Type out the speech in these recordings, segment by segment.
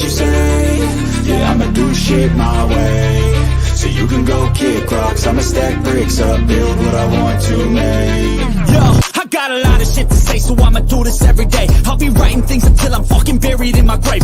you say. Yeah, I'ma do shit my way. So you can go kick rocks, I'ma stack bricks up, build what I want to make. Yo, I got a lot of shit to say, so I'ma do this every day. I'll be writing things until I'm fucking buried in my grave.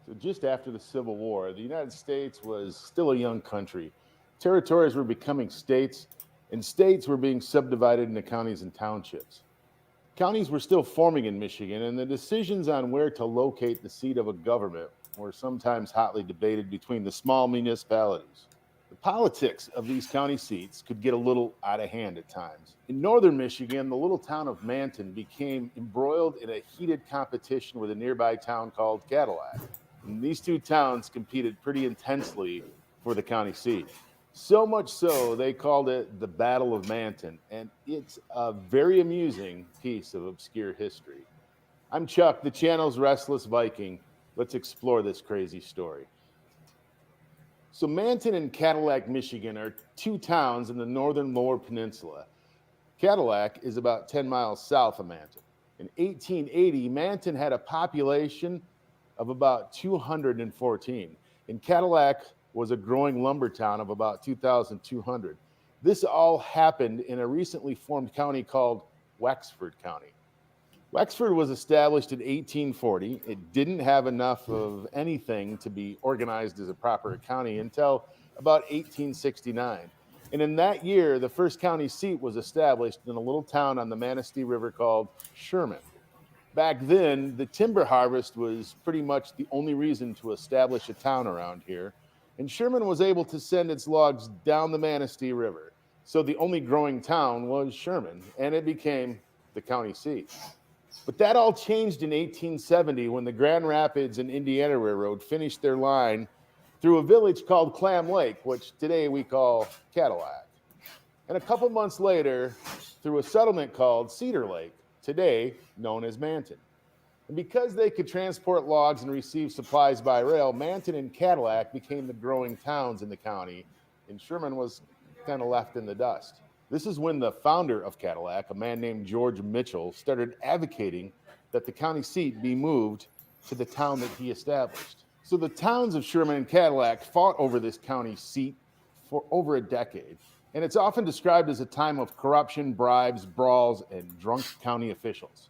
So just after the Civil War, the United States was still a young country. Territories were becoming states, and states were being subdivided into counties and townships. Counties were still forming in Michigan, and the decisions on where to locate the seat of a government were sometimes hotly debated between the small municipalities. The politics of these county seats could get a little out of hand at times. In northern Michigan, the little town of Manton became embroiled in a heated competition with a nearby town called Cadillac. And these two towns competed pretty intensely for the county seat. So much so, they called it the Battle of Manton, and it's a very amusing piece of obscure history. I'm Chuck, the channel's Restless Viking. Let's explore this crazy story. So Manton and Cadillac, Michigan are two towns in the northern Lower Peninsula. Cadillac is about 10 miles south of Manton. In 1880, Manton had a population of about 214, and Cadillac was a growing lumber town of about 2,200. This all happened in a recently formed county called Wexford County. Wexford was established in 1840. It didn't have enough of anything to be organized as a proper county until about 1869. And in that year, the first county seat was established in a little town on the Manistee River called Sherman. Back then, the timber harvest was pretty much the only reason to establish a town around here, and Sherman was able to send its logs down the Manistee River. So the only growing town was Sherman, and it became the county seat. But that all changed in 1870 when the Grand Rapids and Indiana Railroad finished their line through a village called Clam Lake, which today we call Cadillac. And a couple months later, through a settlement called Cedar Lake, today known as Manton. And because they could transport logs and receive supplies by rail, Manton and Cadillac became the growing towns in the county, and Sherman was kind of left in the dust. This is when the founder of Cadillac, a man named George Mitchell, started advocating that the county seat be moved to the town that he established. So the towns of Sherman and Cadillac fought over this county seat for over a decade. And it's often described as a time of corruption, bribes, brawls, and drunk county officials.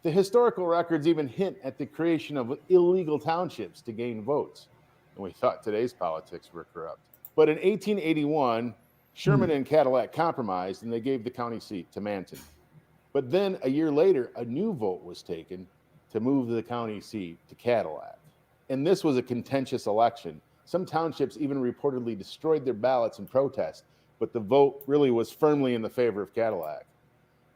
The historical records even hint at the creation of illegal townships to gain votes. And we thought today's politics were corrupt. But in 1881, Sherman and Cadillac compromised, and they gave the county seat to Manton. But then a year later, a new vote was taken to move the county seat to Cadillac. And this was a contentious election. Some townships even reportedly destroyed their ballots in protest, but the vote really was firmly in the favor of Cadillac.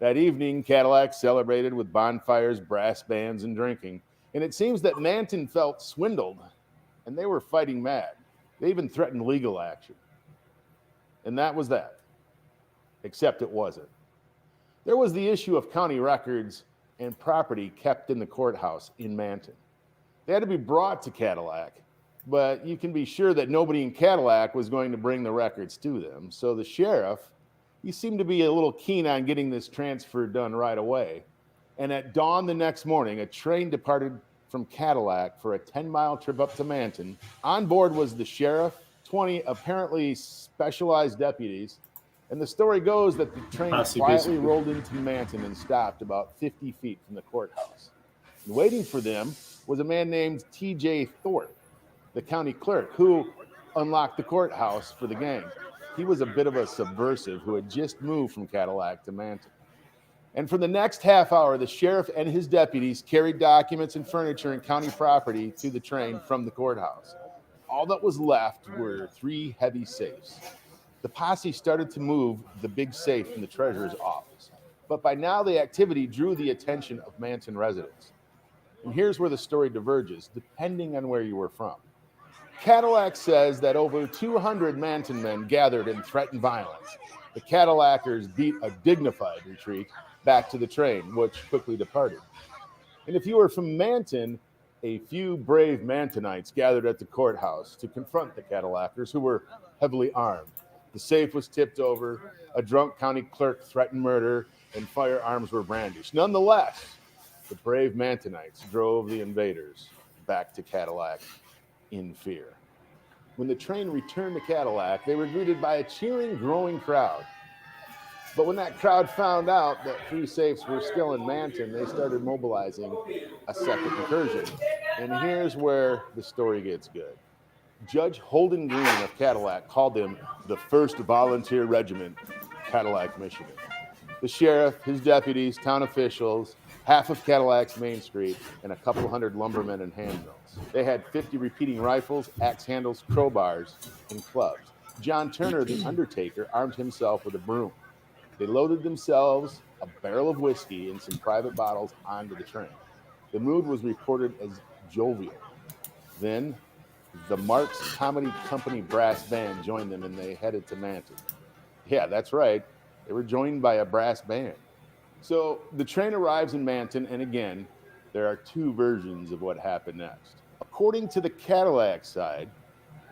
That evening, Cadillac celebrated with bonfires, brass bands, and drinking. And it seems that Manton felt swindled, and they were fighting mad. They even threatened legal action. And that was that. Except it wasn't. There was the issue of county records and property kept in the courthouse in Manton. They had to be brought to Cadillac, but you can be sure that nobody in Cadillac was going to bring the records to them. So the sheriff, he seemed to be a little keen on getting this transfer done right away. And at dawn the next morning, a train departed from Cadillac for a 10-mile trip up to Manton. On board was the sheriff, 20 apparently specialized deputies, and the story goes that the train quietly rolled into Manton and stopped about 50 feet from the courthouse. And waiting for them was a man named T.J. Thorpe, the county clerk, who unlocked the courthouse for the gang. He was a bit of a subversive who had just moved from Cadillac to Manton. And for the next half hour, the sheriff and his deputies carried documents and furniture and county property to the train from the courthouse. All that was left were 3 heavy safes. The posse started to move the big safe from the treasurer's office. But by now, the activity drew the attention of Manton residents. And here's where the story diverges, depending on where you were from. Cadillac says that over 200 Manton men gathered and threatened violence. The Cadillackers beat a dignified retreat back to the train, which quickly departed. And if you were from Manton, a few brave Mantonites gathered at the courthouse to confront the Cadillackers, who were heavily armed. The safe was tipped over, a drunk county clerk threatened murder, and firearms were brandished. Nonetheless, the brave Mantonites drove the invaders back to Cadillac in fear. When the train returned to Cadillac, they were greeted by a cheering, growing crowd. But when that crowd found out that 3 safes were still in Manton, they started mobilizing a second incursion. And here's where the story gets good. Judge Holden Green of Cadillac called them the 1st Volunteer Regiment, Cadillac, Michigan. The sheriff, his deputies, town officials, half of Cadillac's Main Street, and a couple hundred lumbermen and hand mills. They had 50 repeating rifles, axe handles, crowbars, and clubs. John Turner, the undertaker, armed himself with a broom. They loaded themselves a barrel of whiskey and some private bottles onto the train. The mood was reported as jovial. Then the Marks Comedy Company brass band joined them and they headed to Manton. Yeah, that's right. They were joined by a brass band. So the train arrives in Manton, and again, there are 2 versions of what happened next. According to the Cadillac side,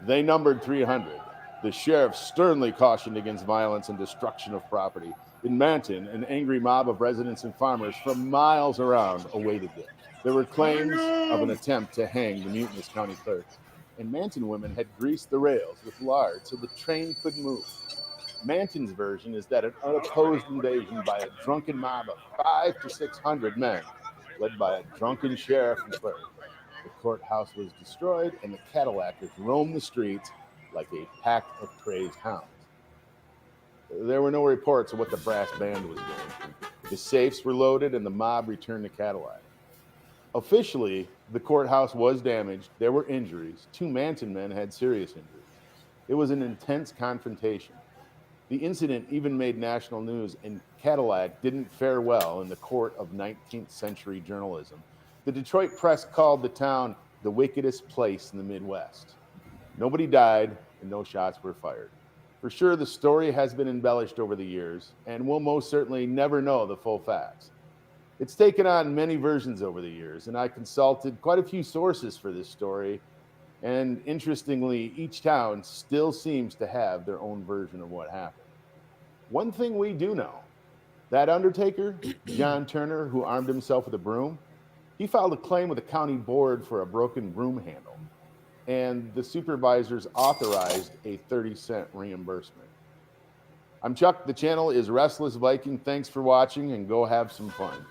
they numbered 300. The sheriff sternly cautioned against violence and destruction of property. In Manton, an angry mob of residents and farmers from miles around awaited them. There were claims of an attempt to hang the mutinous county clerk, and Manton women had greased the rails with lard so the train could move. Manton's version is that an unopposed invasion by a drunken mob of 500 to 600 men, led by a drunken sheriff and clerk. The courthouse was destroyed, and the Cadillackers roamed the streets like a pack of crazed hounds. There were no reports of what the brass band was doing. The safes were loaded, and the mob returned to Cadillac. Officially, the courthouse was damaged. There were injuries. 2 Manton men had serious injuries. It was an intense confrontation. The incident even made national news, and Cadillac didn't fare well in the court of 19th century journalism. The Detroit press called the town the wickedest place in the Midwest. Nobody died, and no shots were fired. For sure, the story has been embellished over the years, and we'll most certainly never know the full facts. It's taken on many versions over the years, and I consulted quite a few sources for this story. And interestingly, each town still seems to have their own version of what happened. One thing we do know, that undertaker, John Turner, who armed himself with a broom, he filed a claim with the county board for a broken broom handle, and the supervisors authorized a 30-cent reimbursement. I'm Chuck. The channel is Restless Viking. Thanks for watching, and go have some fun.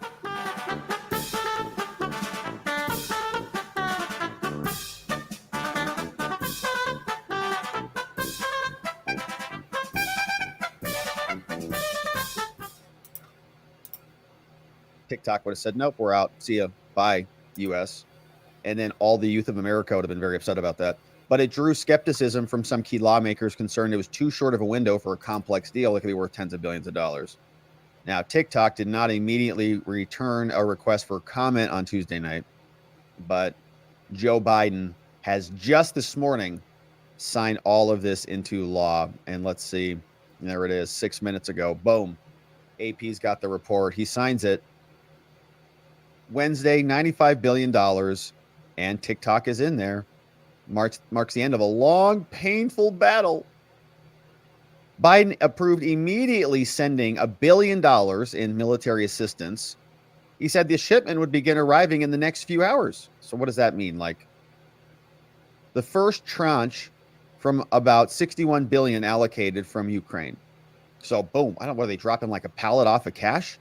TikTok would have said, nope, we're out. See ya. Bye, US. And then all the youth of America would have been very upset about that. But it drew skepticism from some key lawmakers concerned it was too short of a window for a complex deal that could be worth tens of billions of dollars. Now, TikTok did not immediately return a request for comment on Tuesday night, but Joe Biden has just this morning signed all of this into law. And let's see, there it is, 6 minutes ago. Boom. AP's got the report. He signs it. Wednesday, $95 billion, and TikTok is in there. Marks the end of a long, painful battle. Biden approved immediately sending $1 billion in military assistance. He said the shipment would begin arriving in the next few hours. So what does that mean? Like the first tranche from about $61 billion allocated from Ukraine. So boom, I don't know whether they drop in like a pallet off of cash.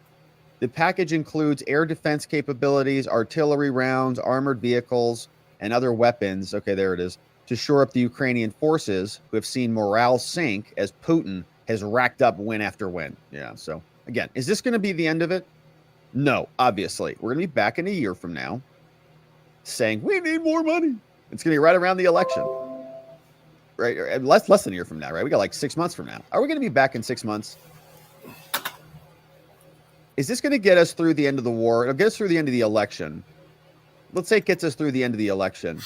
The package includes air defense capabilities, artillery rounds, armored vehicles, and other weapons. Okay, there it is. to shore up the Ukrainian forces, who have seen morale sink as Putin has racked up win after win. Yeah. So again, is this going to be the end of it? No, obviously. We're going to be back in a year from now saying we need more money. It's going to be right around the election, right? Less than a year from now, right? We got like 6 months from now. Are we going to be back in 6 months? Is this going to get us through the end of the war? It'll get us through the end of the election. Let's say it gets us through the end of the election.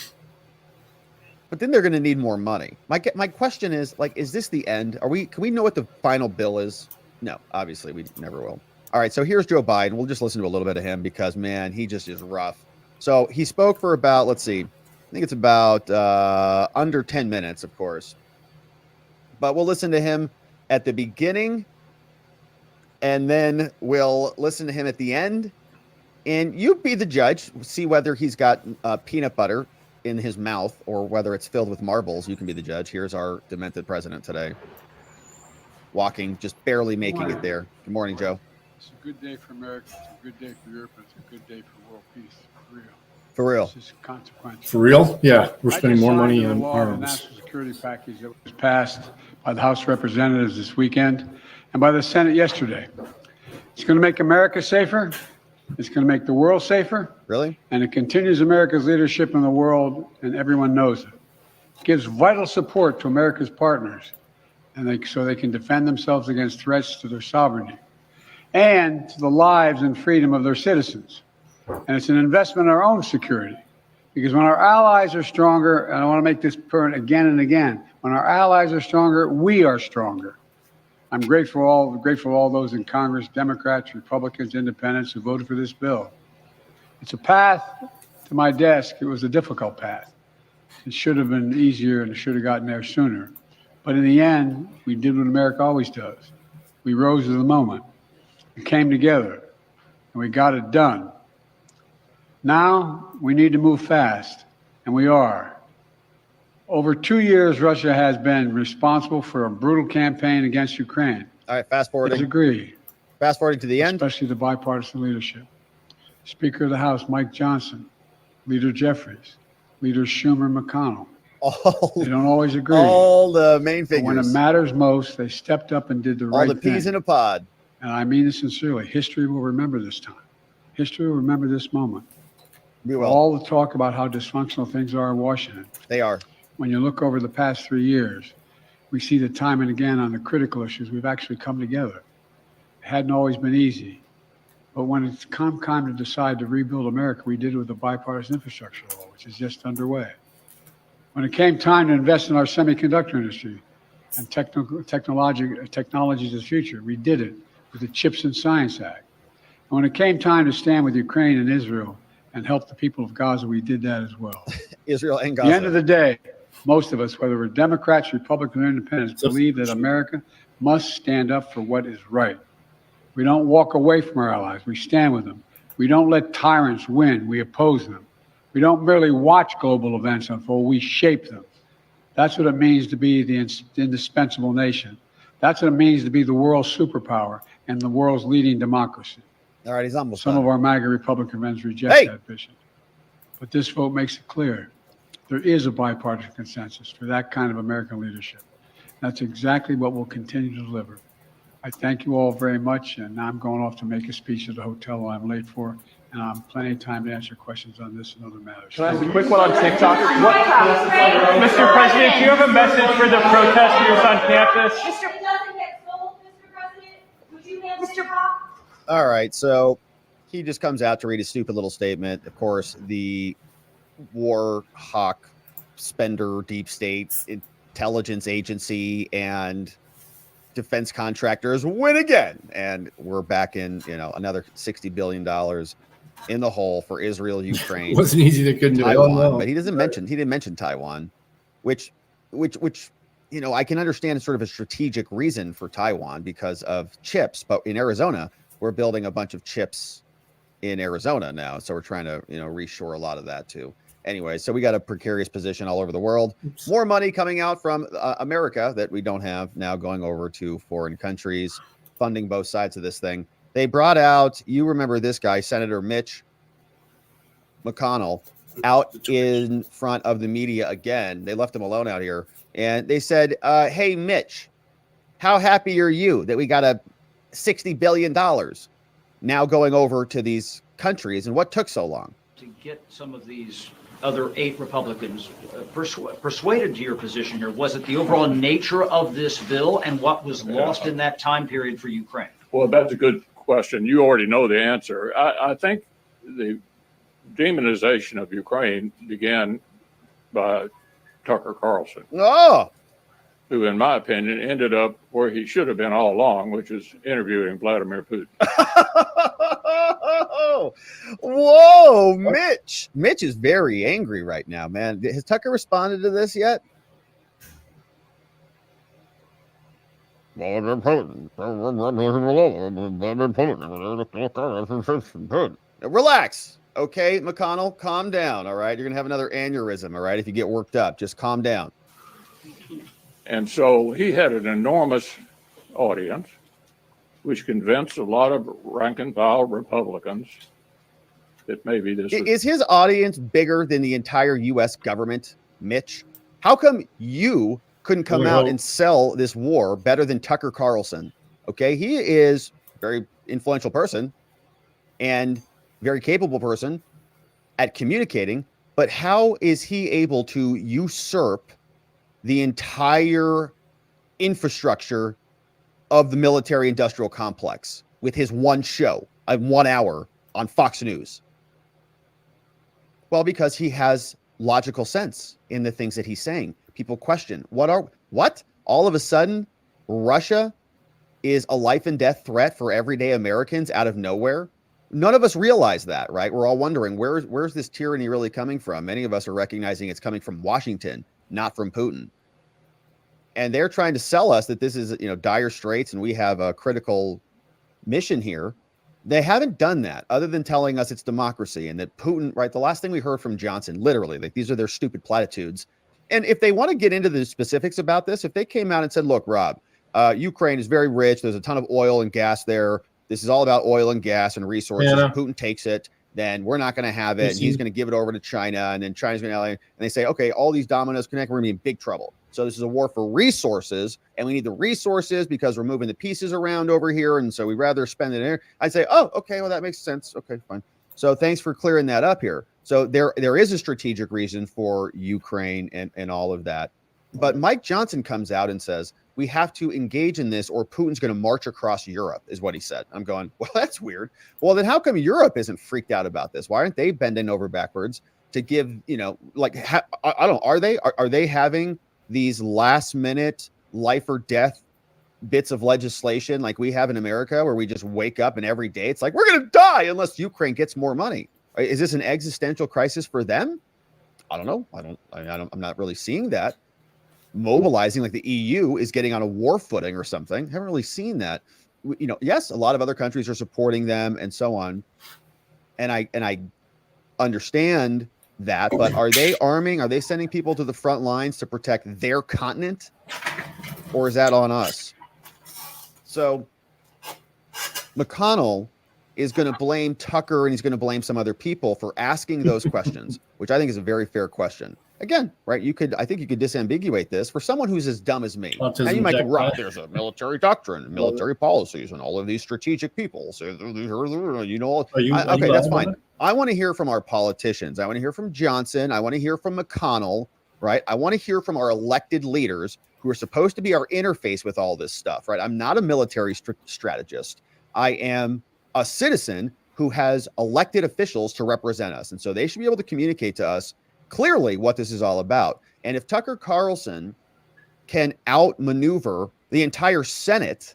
But then they're going to need more money. My question is, like, is this the end? Can we know what the final bill is? No, obviously we never will. All right, so here's Joe Biden. We'll just listen to a little bit of him because, man, he just is rough. So he spoke for about, let's see, I think it's about under 10 minutes, of course. But we'll listen to him at the beginning, and then we'll listen to him at the end. And you be the judge. See whether he's got peanut butter in his mouth or whether it's filled with marbles. You can be the judge. Here's our demented president today. Walking, just barely making it there. Good morning, Joe. It's a good day for America. It's a good day for Europe. It's a good day for world peace. For real. For real. This is consequential. For real? Yeah, we're spending more money on on the arms. national security package that was passed by the House of Representatives this weekend and by the Senate yesterday. It's going to make America safer. It's going to make the world safer. Really? And it continues America's leadership in the world, and everyone knows it. It gives vital support to America's partners, and so they can defend themselves against threats to their sovereignty and to the lives and freedom of their citizens. And it's an investment in our own security, because when our allies are stronger, and I want to make this point again and again, when our allies are stronger, we are stronger. I'm grateful to all those in Congress, Democrats, Republicans, Independents, who voted for this bill. It's a path to my desk. It was a difficult path. It should have been easier, and it should have gotten there sooner. But in the end, we did what America always does. We rose to the moment. We came together, and we got it done. Now we need to move fast, and we are. Over 2 years, Russia has been responsible for a brutal campaign against Ukraine. All right, fast forwarding. Disagree. Fast forwarding to the end. Especially the bipartisan leadership. Speaker of the House, Mike Johnson, Leader Jeffries, Leaders Schumer, McConnell. They don't always agree. All the main figures. But when it matters most, they stepped up and did the right thing. All the peas in a pod. And I mean this sincerely. History will remember this time. History will remember this moment. We will. All the talk about how dysfunctional things are in Washington. They are. When you look over the past 3 years, we see that time and again on the critical issues, we've actually come together. It hadn't always been easy. But when it's come time to decide to rebuild America, we did it with the bipartisan infrastructure law, which is just underway. When it came time to invest in our semiconductor industry and technologies of the future, we did it with the Chips and Science Act. And when it came time to stand with Ukraine and Israel and help the people of Gaza, we did that as well. Israel and At Gaza. the end of the day, most of us, whether we're Democrats, Republicans, or Independents, believe that America must stand up for what is right. We don't walk away from our allies. We stand with them. We don't let tyrants win. We oppose them. We don't merely watch global events unfold. We shape them. That's what it means to be the indispensable nation. That's what it means to be the world's superpower and the world's leading democracy. All right, he's almost Some done. of our MAGA Republican friends reject that vision. But this vote makes it clear. There is a bipartisan consensus for that kind of American leadership. That's exactly what we'll continue to deliver. I thank you all very much, and now I'm going off to make a speech at the hotel I'm late for, and I have plenty of time to answer questions on this and other matters. Can I ask a quick one on TikTok? Mr. President, do you have a message for the protesters on campus? Mr. doesn't get sold, Mr. President. Would you hand Mr. Pop? All right, so he just comes out to read a stupid little statement. Of course, the war hawk spender, deep state intelligence agency, and defense contractors win again, and we're back in another $60 billion in the hole for Israel, Ukraine. It wasn't easy. They couldn't do it. Taiwan, Oh, no. but he didn't mention Taiwan, which I can understand sort of a strategic reason for Taiwan because of chips. But in Arizona, we're building a bunch of chips in Arizona now, so we're trying to reshore a lot of that too. Anyway, so we got a precarious position all over the world. More money coming out from America that we don't have now going over to foreign countries, funding both sides of this thing. They brought out, you remember this guy, Senator Mitch McConnell, out in front of the media again. They left him alone out here. And they said, hey, Mitch, how happy are you that we got a $60 billion now going over to these countries? And what took so long? To get some of these other 8 Republicans persuaded to your position here, was it the overall nature of this bill and what was lost in that time period for Ukraine? Well, that's a good question. You already know the answer. I think the demonization of Ukraine began by Tucker Carlson, who, in my opinion, ended up where he should have been all along, which is interviewing Vladimir Putin. Whoa, Mitch. Mitch is very angry right now, man. Has Tucker responded to this yet? Relax. Okay, McConnell, calm down. All right. You're going to have another aneurysm. All right. If you get worked up, just calm down. And so he had an enormous audience, which convinced a lot of rank and file Republicans that maybe this is his audience bigger than the entire U.S. government, Mitch? How come you couldn't come out and sell this war better than Tucker Carlson? Okay, he is a very influential person and very capable person at communicating, but how is he able to usurp the entire infrastructure of the military industrial complex with his one show, 1 hour on Fox News? Well, because he has logical sense in the things that he's saying. People question, what? All of a sudden, Russia is a life and death threat for everyday Americans out of nowhere? None of us realize that, right? We're all wondering, where's this tyranny really coming from? Many of us are recognizing it's coming from Washington, not from Putin. And they're trying to sell us that this is, dire straits and we have a critical mission here. They haven't done that other than telling us it's democracy and that Putin, right? The last thing we heard from Johnson, literally, like these are their stupid platitudes. And if they want to get into the specifics about this, if they came out and said, look, Rob, Ukraine is very rich. There's a ton of oil and gas there. This is all about oil and gas and resources. If Putin takes it, then we're not going to have it. And he's going to give it over to China. And then China's going to, and they say, okay, all these dominoes connect. We're going to be in big trouble. So this is a war for resources, and we need the resources because we're moving the pieces around over here. And so we'd rather spend it there. I'd say, oh, okay, well, that makes sense. Okay, fine. So thanks for clearing that up here. So there is a strategic reason for Ukraine and all of that. But Mike Johnson comes out and says, we have to engage in this or Putin's going to march across Europe, is what he said. I'm going, well, that's weird. Well, then how come Europe isn't freaked out about this? Why aren't they bending over backwards to give, are they having these last minute life or death bits of legislation like we have in America, where we just wake up and every day it's like, we're going to die unless Ukraine gets more money? Is this an existential crisis for them? I don't know. I'm not really seeing that. Mobilizing like the EU is getting on a war footing or something. Haven't really seen that. Yes, a lot of other countries are supporting them and so on. And I understand that, but are they arming? Are they sending people to the front lines to protect their continent? Or is that on us? So McConnell is going to blame Tucker and he's going to blame some other people for asking those questions, which I think is a very fair question. Again, right? I think you could disambiguate this for someone who's as dumb as me. And you might go, right, there's a military doctrine, military policies, and all of these strategic people. So, okay, that's fine. I want to hear from our politicians. I want to hear from Johnson. I want to hear from McConnell, right? I want to hear from our elected leaders who are supposed to be our interface with all this stuff, right? I'm not a military strategist. I am a citizen who has elected officials to represent us. And so they should be able to communicate to us clearly what this is all about. And if Tucker Carlson can outmaneuver the entire Senate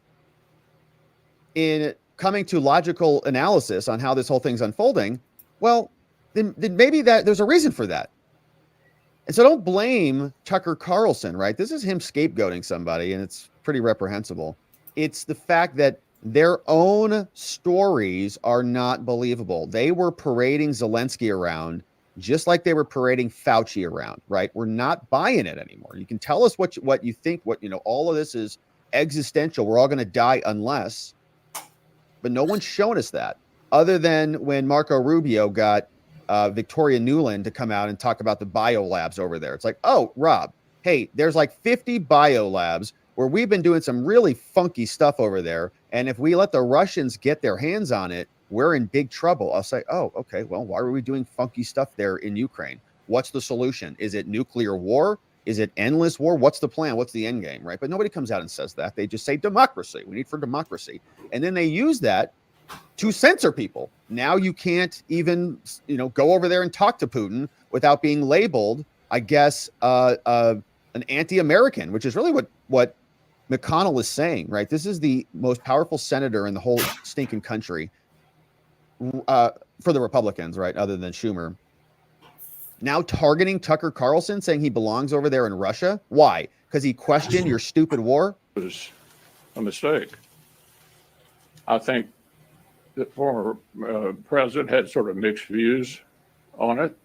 in coming to logical analysis on how this whole thing's unfolding, well, then maybe that there's a reason for that. And so don't blame Tucker Carlson, right? This is him scapegoating somebody, and it's pretty reprehensible. It's the fact that their own stories are not believable. They were parading Zelensky around just like they were parading Fauci around, right? We're not buying it anymore. You can tell us what you think, all of this is existential. We're all going to die unless, but no one's shown us that other than when Marco Rubio got Victoria Nuland to come out and talk about the bio labs over there. It's like, oh, Rob, hey, there's like 50 bio labs where we've been doing some really funky stuff over there. And if we let the Russians get their hands on it, we're in big trouble. I'll say, oh, okay, well, why are we doing funky stuff there in Ukraine? What's the solution? Is it nuclear war? Is it endless war? What's the plan? What's the end game, right? But nobody comes out and says that. They just say democracy. We need for democracy. And then they use that to censor people. Now you can't even, go over there and talk to Putin without being labeled, I guess, an anti-American, which is really what McConnell is saying, right? This is the most powerful senator in the whole stinking country for the Republicans, right? Other than Schumer. Now targeting Tucker Carlson, saying he belongs over there in Russia. Why? Because he questioned your stupid war? It was a mistake. I think the former president had sort of mixed views on it.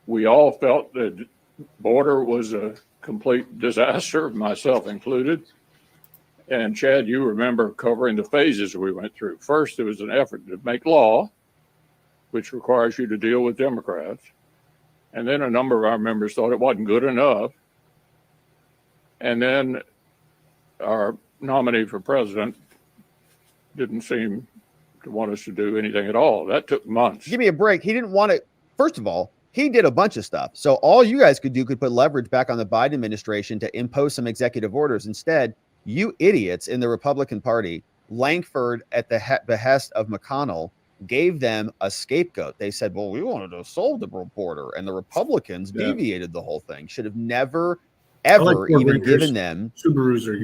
We all felt that border was a complete disaster, myself included. And Chad, you remember covering the phases we went through. First, there was an effort to make law, which requires you to deal with Democrats. And then a number of our members thought it wasn't good enough. And then our nominee for president didn't seem to want us to do anything at all. That took months. Give me a break. He didn't want to. First of all, he did a bunch of stuff. So all you guys could put leverage back on the Biden administration to impose some executive orders. Instead, you idiots in the Republican Party, Langford at the behest of McConnell, gave them a scapegoat. They said, well, we wanted to solve the border, and the Republicans deviated the whole thing. Should have never, ever even given them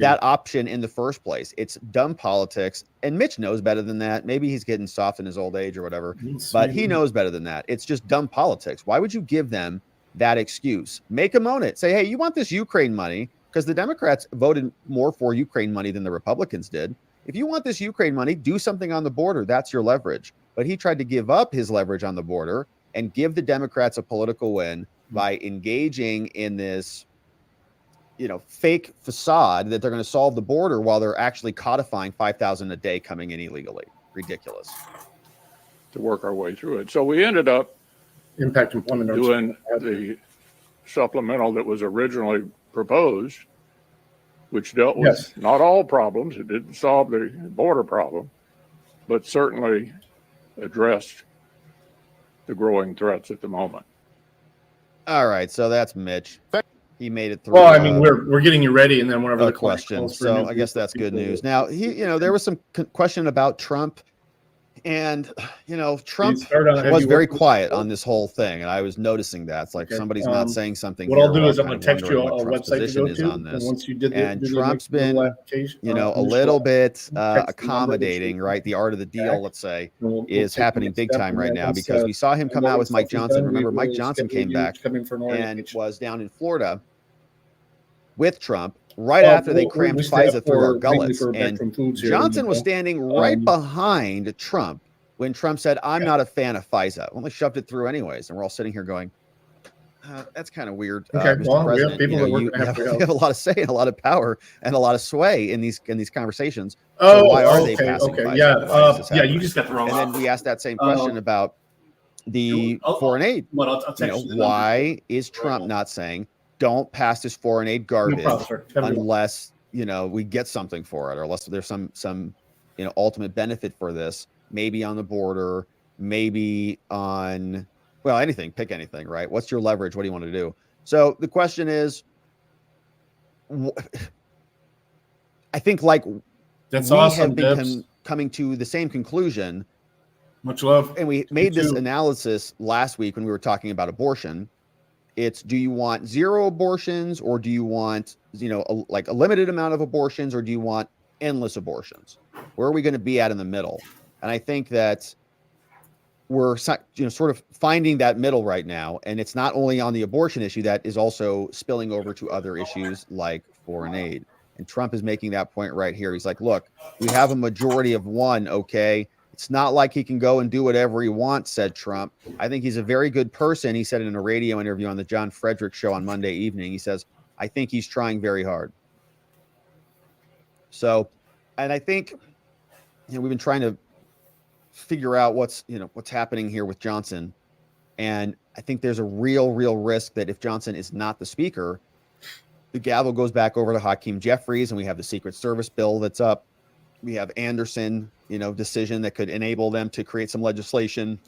that option in the first place. It's dumb politics, and Mitch knows better than that. Maybe he's getting soft in his old age or whatever, but he knows better than that. It's just dumb politics. Why would you give them that excuse? Make them own it. Say, hey, you want this Ukraine money, because the Democrats voted more for Ukraine money than the Republicans did. If you want this Ukraine money, do something on the border. That's your leverage. But he tried to give up his leverage on the border and give the Democrats a political win by engaging in this, fake facade that they're going to solve the border while they're actually codifying 5,000 a day coming in illegally. Ridiculous. To work our way through it. So we ended up impact employment doing the supplemental that was originally proposed, which dealt with not all problems. It didn't solve the border problem, but certainly addressed the growing threats at the moment. All right, so that's Mitch. He made it through. Well, I mean, we're getting you ready, and then whenever the question. So I guess that's good news. Now, there was some question about Trump. And, Trump was very quiet on this whole thing. And I was noticing that. It's like somebody's not saying something. What I'll do is I'm going to text you a website to go to. On this. And once you did and Trump's been, a little bit accommodating, right? The art of the deal, let's say, is happening big time right now because we saw him come out with Mike Johnson. Remember, Mike Johnson came back and was down in Florida with Trump. Right after they crammed FISA through our gullets. And Johnson was standing right behind Trump when Trump said, I'm not a fan of FISA. Well, they shoved it through anyways. And we're all sitting here going, that's kind of weird. Okay, Mr. President. We have a lot of say and a lot of power and a lot of sway in these conversations. Oh, so why are they passing FISA? Yeah, you just got the wrong. And then we asked that same question about the foreign aid. Why is Trump not saying, don't pass this foreign aid garbage unless we get something for it, or unless there's some ultimate benefit for this, maybe on the border, maybe on anything. Pick anything, right? What's your leverage? What do you want to do? So the question is, I think that's we awesome, have been coming to the same conclusion. Much love. And we made this analysis last week when we were talking about abortion. It's, do you want 0 abortions, or do you want, a limited amount of abortions, or do you want endless abortions? Where are we going to be at in the middle? And I think that we're, sort of finding that middle right now. And it's not only on the abortion issue, that is also spilling over to other issues like foreign aid. And Trump is making that point right here. He's like, look, we have a majority of one. Okay. It's not like he can go and do whatever he wants, said Trump. I think he's a very good person. He said in a radio interview on the John Frederick show on Monday evening, he says, I think he's trying very hard. So, and I think, we've been trying to figure out what's happening here with Johnson. And I think there's a real risk that if Johnson is not the speaker, the gavel goes back over to Hakeem Jeffries, and we have the Secret Service bill that's up. We have Anderson, decision that could enable them to create some legislation.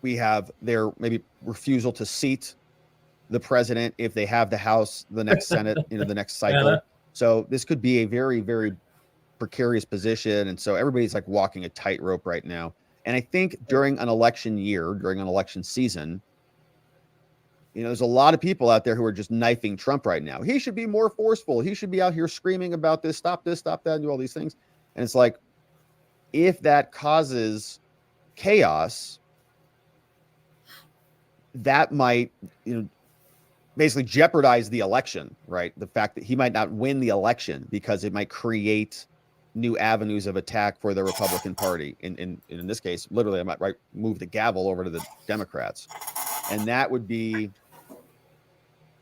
We have their maybe refusal to seat the president if they have the House, the next Senate, the next cycle. So this could be a very, very precarious position. And so everybody's like walking a tightrope right now. And I think during an election year, during an election season, there's a lot of people out there who are just knifing Trump right now. He should be more forceful. He should be out here screaming about this, stop that, and do all these things. And it's like, if that causes chaos, that might, basically jeopardize the election, right? The fact that he might not win the election because it might create new avenues of attack for the Republican Party. In this case, literally, I might move the gavel over to the Democrats. And that would be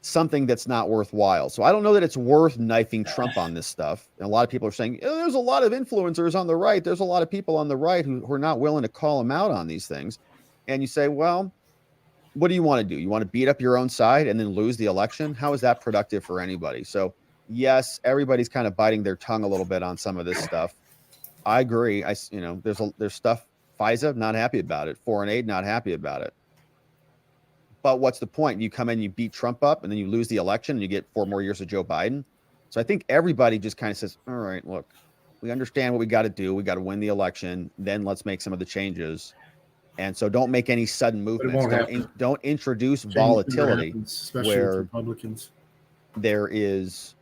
something that's not worthwhile. So I don't know that it's worth knifing Trump on this stuff. And a lot of people are saying, there's a lot of influencers on the right. There's a lot of people on the right who are not willing to call him out on these things. And you say, well, what do you want to do? You want to beat up your own side and then lose the election? How is that productive for anybody? So yes, everybody's kind of biting their tongue a little bit on some of this stuff. I agree. There's stuff, FISA, not happy about it. Foreign aid, not happy about it. But what's the point? You come in, you beat Trump up, and then you lose the election, and you get 4 more years of Joe Biden. So I think everybody just kind of says, all right, look, we understand what we got to do. We got to win the election. Then let's make some of the changes. And so don't make any sudden movements. Don't introduce volatility where Republicans. There is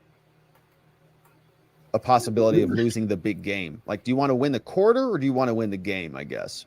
a possibility of losing the big game. Like, do you want to win the quarter or do you want to win the game, I guess?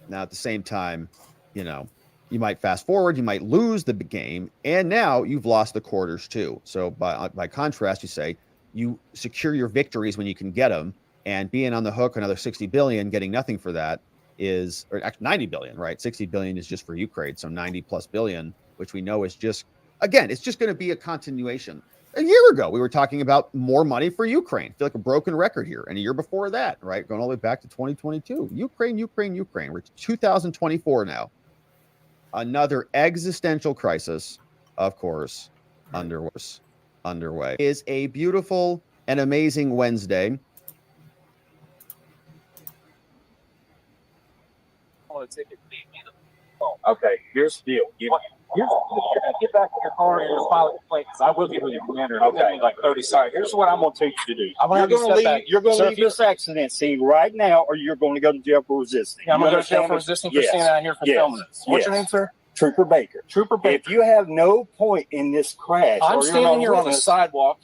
Now, at the same time, you might fast forward, you might lose the game, and now you've lost the quarters too. So by contrast, you say you secure your victories when you can get them, and being on the hook another 60 billion, getting nothing for that is, or actually 90 billion, right? 60 billion is just for Ukraine, so 90 plus billion, which we know is just, again, it's just going to be a continuation. A year ago, we were talking about more money for Ukraine. I feel like a broken record here. And a year before that, right, going all the way back to 2022, Ukraine. We're 2024 now. Another existential crisis, of course, underway. Is a beautiful and amazing Wednesday. Okay, here's the deal. You're gonna get back in your car and you'll file a complaint because I will give you the commander. Okay, like 30 seconds. Here's what I'm gonna teach you to do. You're gonna leave this accident scene right now, or you're going to go to jail for resisting. I'm going to go to jail for resisting for standing out here for filming this. What's your name, sir? Trooper Baker. Trooper Baker. If you have no point in this crash, I'm standing here on the sidewalk.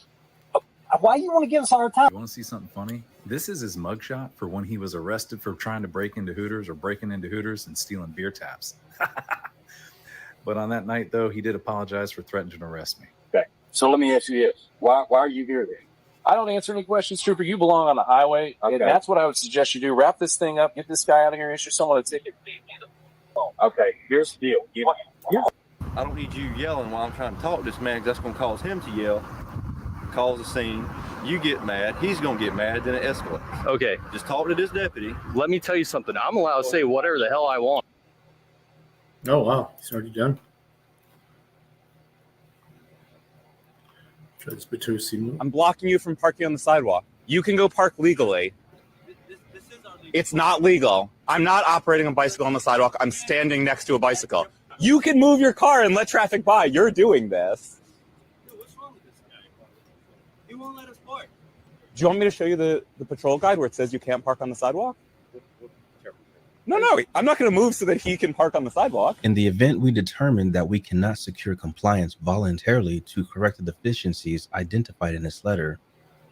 Why do you want to give us our time? You want to see something funny? This is his mugshot for when he was arrested for trying to break into Hooters or breaking into Hooters and stealing beer taps. But on that night, though, he did apologize for threatening to arrest me. Okay. So let me ask you this. Why are you here then? I don't answer any questions, Trooper. You belong on the highway. Okay. And that's what I would suggest you do. Wrap this thing up. Get this guy out of here. Issue someone a ticket. Okay. Here's the deal. I don't need you yelling while I'm trying to talk to this man because that's going to cause him to yell, cause a scene. You get mad. He's going to get mad. Then it escalates. Okay. Just talk to this deputy. Let me tell you something. I'm allowed to say whatever the hell I want. Oh, wow. He's already done. I'm blocking you from parking on the sidewalk. You can go park legally. It's not legal. I'm not operating a bicycle on the sidewalk. I'm standing next to a bicycle. You can move your car and let traffic by. You're doing this. What's wrong with this guy? He won't let us park. Do you want me to show you the patrol guide where it says you can't park on the sidewalk? No, I'm not going to move so that he can park on the sidewalk. In the event we determine that we cannot secure compliance voluntarily to correct the deficiencies identified in this letter,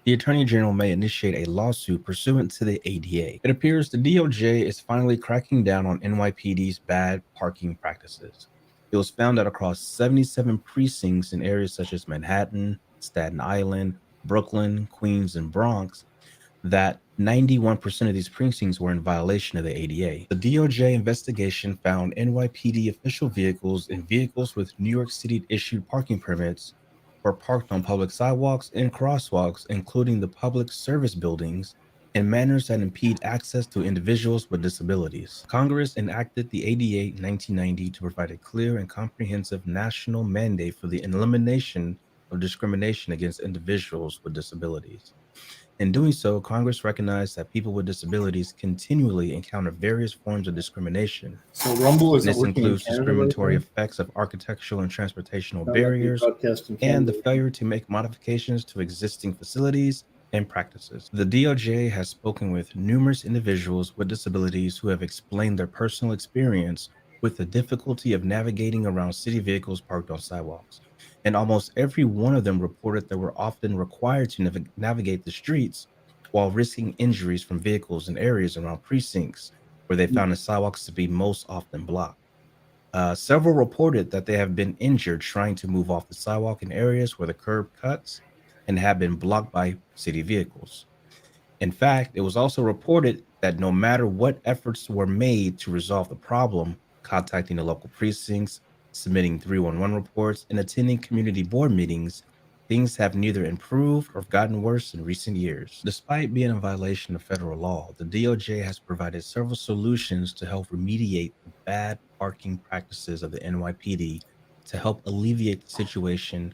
the Attorney General may initiate a lawsuit pursuant to the ADA. It appears the DOJ is finally cracking down on NYPD's bad parking practices. It was found that across 77 precincts in areas such as Manhattan, Staten Island, Brooklyn, Queens, and Bronx, that 91% of these precincts were in violation of the ADA. The DOJ investigation found NYPD official vehicles and vehicles with New York City issued parking permits were parked on public sidewalks and crosswalks, including the public service buildings in manners that impede access to individuals with disabilities. Congress enacted the ADA in 1990 to provide a clear and comprehensive national mandate for the elimination of discrimination against individuals with disabilities. In doing so, Congress recognized that people with disabilities continually encounter various forms of discrimination. So Rumble isn't This working in includes Canada discriminatory right now? effects of architectural and transportational Not like we barriers broadcast in and the Canada. failure to make modifications to existing facilities and practices. The DOJ has spoken with numerous individuals with disabilities who have explained their personal experience with the difficulty of navigating around city vehicles parked on sidewalks. And almost every one of them reported they were often required to navigate the streets while risking injuries from vehicles in areas around precincts where they found the sidewalks to be most often blocked. Several reported that they have been injured trying to move off the sidewalk in areas where the curb cuts and have been blocked by city vehicles. In fact, it was also reported that no matter what efforts were made to resolve the problem, contacting the local precincts, submitting 311 reports, and attending community board meetings, things have neither improved or gotten worse in recent years. Despite being in violation of federal law, the DOJ has provided several solutions to help remediate the bad parking practices of the NYPD to help alleviate the situation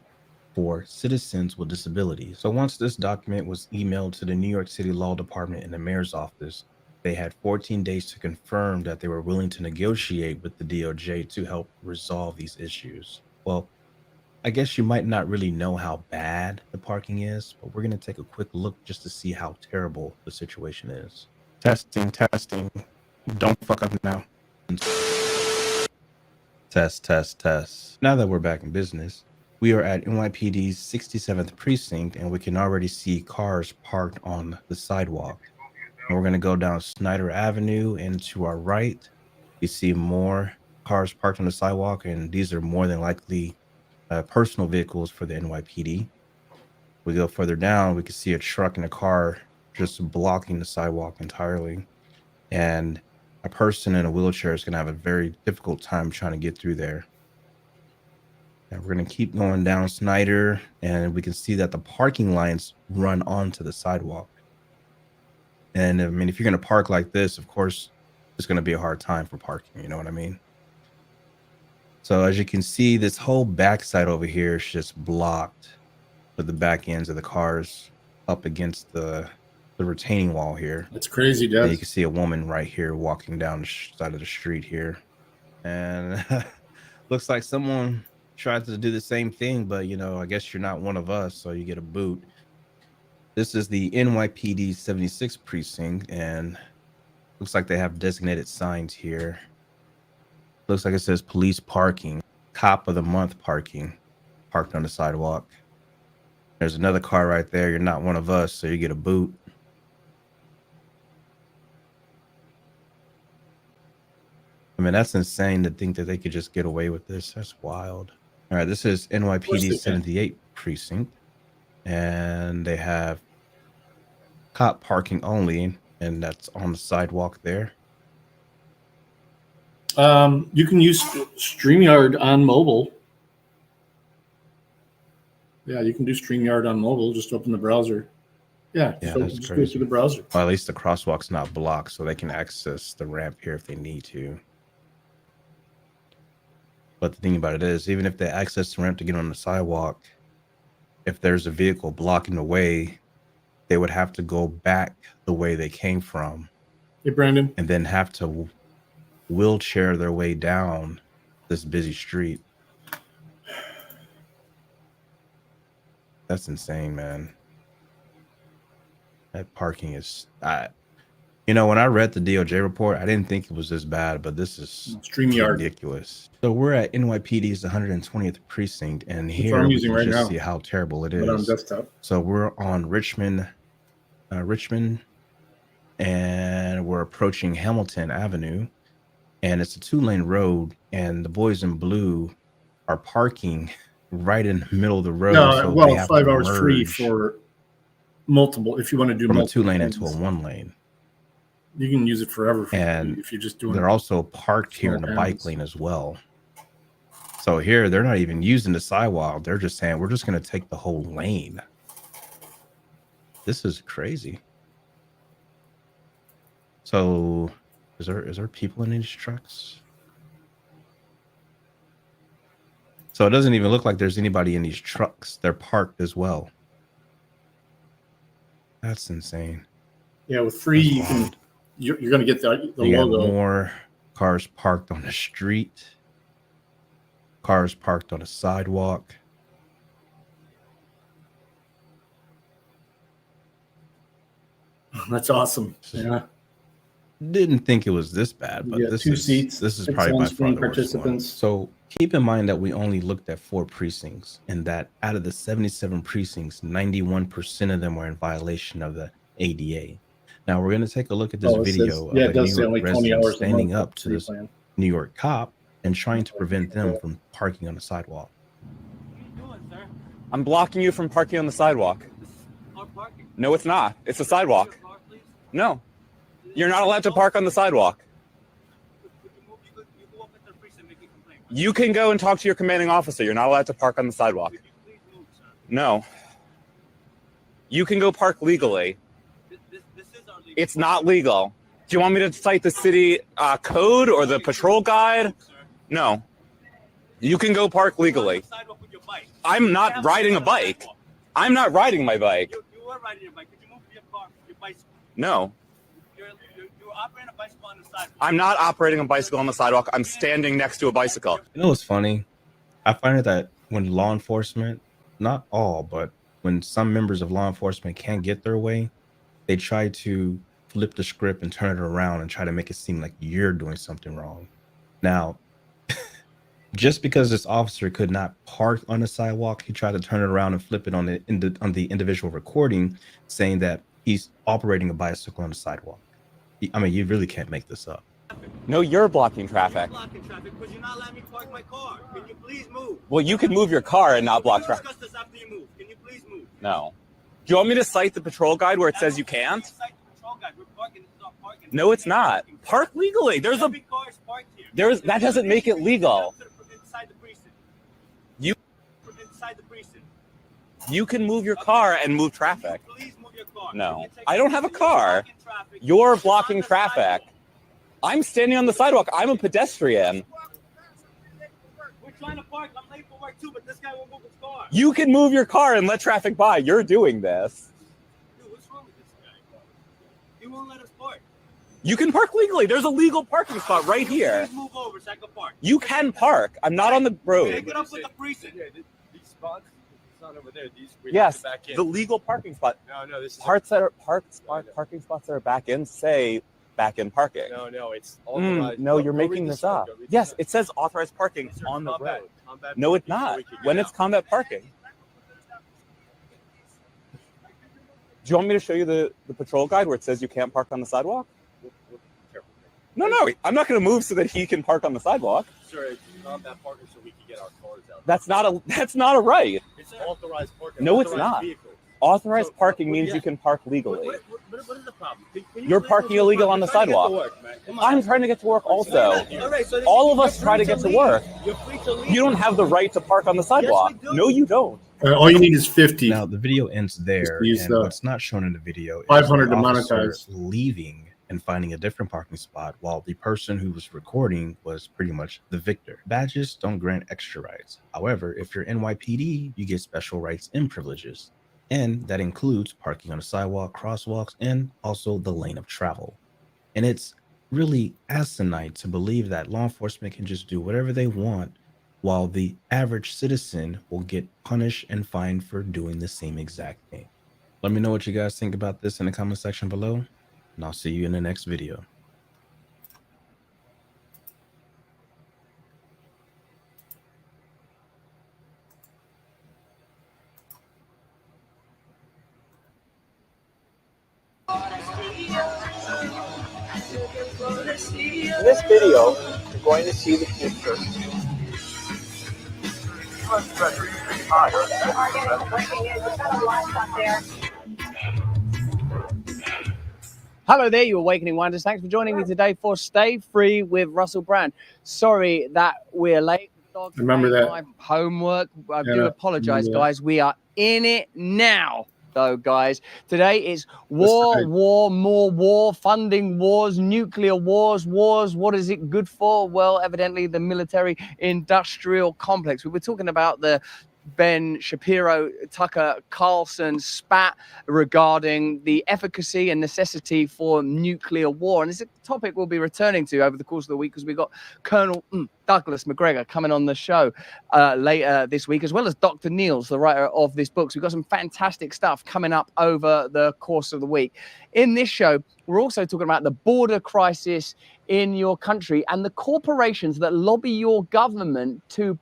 for citizens with disabilities. So once this document was emailed to the New York City Law Department and the mayor's office, they had 14 days to confirm that they were willing to negotiate with the DOJ to help resolve these issues. Well, I guess you might not really know how bad the parking is, but we're going to take a quick look just to see how terrible the situation is. Testing. Don't fuck up now. Test. Now that we're back in business, we are at NYPD's 67th precinct, and we can already see cars parked on the sidewalk. And we're going to go down Snyder Avenue, and to our right, you see more cars parked on the sidewalk, and these are more than likely personal vehicles for the NYPD. We go further down, we can see a truck and a car just blocking the sidewalk entirely. And a person in a wheelchair is going to have a very difficult time trying to get through there. And we're going to keep going down Snyder, and we can see that the parking lines run onto the sidewalk. And I mean, if you're going to park like this, of course, it's going to be a hard time for parking. You know what I mean? So as you can see, this whole backside over here is just blocked with the back ends of the cars up against the retaining wall here. That's crazy, Dad. You can see a woman right here walking down the side of the street here. And looks like someone tried to do the same thing, but, you know, I guess you're not one of us, so you get a boot. This is the NYPD 76th precinct, and looks like they have designated signs here. Looks like it says police parking, cop of the month parking, parked on the sidewalk. There's another car right there. You're not one of us, so you get a boot. I mean, that's insane to think that they could just get away with this. That's wild. All right, this is NYPD 78th precinct, and they have cop parking only, and that's on the sidewalk there. You can use StreamYard on mobile. Yeah, you can do StreamYard on mobile. Just open the browser. Yeah, so that's just go crazy. through the browser. Well, at least the crosswalk's not blocked, so they can access the ramp here if they need to. But the thing about it is, even if they access the ramp to get on the sidewalk, if there's a vehicle blocking the way, they would have to go back the way they came from. Hey, Brandon. And then have to wheelchair their way down this busy street. That's insane, man. That parking is... You know, when I read the DOJ report, I didn't think it was this bad, but this is ridiculous. So we're at NYPD's 120th precinct, and here I'm we using can right just now. see how terrible it But on is. desktop. So we're on Richmond, and we're approaching Hamilton Avenue, and it's a 2-lane road, and the boys in blue are parking right in the middle of the road. No, so well, they have 5 to hours free merge for multiple. If you want to do from a multiple 2-lane lanes. into a 1-lane. You can use it forever And if you're just doing they're also parked here in the bike lane as well. So here, they're not even using the sidewalk. They're just saying, we're just going to take the whole lane. This is crazy. So is there people in these trucks? So it doesn't even look like there's anybody in these trucks. They're parked as well. That's insane. Yeah, with free, you're going to get the You got logo. more cars parked on the street. Cars parked on the sidewalk. That's awesome. Yeah. Didn't think it was this bad, but this is seats, this is 6 probably by far on-screen the worst one. participants. So keep in mind that we only looked at 4 precincts, and that out of the 77 precincts, 91% of them were in violation of the ADA. Now we're going to take a look at this video of a New York resident standing up to this New York cop and trying to prevent them from parking on the sidewalk. I'm blocking you from parking on the sidewalk. No, it's not. It's a sidewalk. No. You're not allowed to park on the sidewalk. You can go and talk to your commanding officer. You're not allowed to park on the sidewalk. No. You can go park legally. It's not legal. Do you want me to cite the city code or the patrol guide? No. You can go park legally. I'm not riding a bike. I'm not riding my bike. You are riding your bike. Could you move your car, your bicycle? No. You're operating a bicycle on the sidewalk. I'm not operating a bicycle on the sidewalk. I'm standing next to a bicycle. You know what's funny? I find it that when law enforcement, not all, but when some members of law enforcement can't get their way, they try to flip the script and turn it around and try to make it seem like you're doing something wrong. Now, just because this officer could not park on the sidewalk, he tried to turn it around and flip it on the individual recording, saying that he's operating a bicycle on the sidewalk. I mean, you really can't make this up. No, you're blocking traffic. I'm blocking traffic because you're not letting me park my car. Can you please move? Well, you can move your car and not block traffic. Discuss this after you move. Can you please move? No. Do you want me to cite the patrol guide where it says you can't? Cite the patrol guide. We're parking. It's not parking. No, it's not. Park legally. There's a. Every car is parked here. That doesn't make it legal. Inside the precinct. You. Inside the precinct. You can move your car and move traffic. Please move your car. No, I don't have a car. You're blocking traffic. I'm standing on the sidewalk. I'm a pedestrian. We're trying to park. I'm late for work too, but this guy won't move his car. You can move your car and let traffic by. You're doing this. Dude, what's wrong with this guy? He won't let us park. You can park legally. There's a legal parking spot right here. Please move over so I can park. You can park. I'm not on the road. Pick it up with the precinct. Yeah, these spots, it's not over there. Yes, the legal parking spot. No, this is parking spots that are back in say back in parking. No, it's authorized. No, you're making this up. Yes, it says authorized parking on the road. No, it's not. When it's combat parking. Do you want me to show you the patrol guide where it says you can't park on the sidewalk? No, I'm not going to move so that he can park on the sidewalk. Sir, it's combat parking so we can get our cars out. That's not a right. It's authorized parking. No, it's not. Vehicles. Authorized parking means you can park legally. What is the problem? You're parking illegally on the sidewalk. I'm trying to get to work also. All of us try to get to work. You don't have the right to park on the sidewalk. No, you don't. All you need is 50. Now the video ends there, Use and what's not shown in the video is 500 the to officer monetize. leaving and finding a different parking spot, while the person who was recording was pretty much the victor. Badges don't grant extra rights. However, if you're NYPD, you get special rights and privileges. And that includes parking on the sidewalk, crosswalks, and also the lane of travel. And it's really asinine to believe that law enforcement can just do whatever they want, while the average citizen will get punished and fined for doing the same exact thing. Let me know what you guys think about this in the comment section below, and I'll see you in the next video. In this video, you're going to see the future. Hello there, you Awakening Wonders. Thanks for joining me today for Stay Free with Russell Brand. Sorry that we're late. Remember that. My homework. I do Yeah, apologize, remember that. guys. We are in it now. though, guys. Today it's war, more war, funding wars, nuclear wars. What is it good for? Well, evidently the military-industrial complex. We were talking about the Ben Shapiro, Tucker Carlson spat regarding the efficacy and necessity for nuclear war. And it's a topic we'll be returning to over the course of the week because we've got Colonel Douglas McGregor coming on the show later this week, as well as Dr. Niels, the writer of this book. So we've got some fantastic stuff coming up over the course of the week. In this show, we're also talking about the border crisis in your country and the corporations that lobby your government to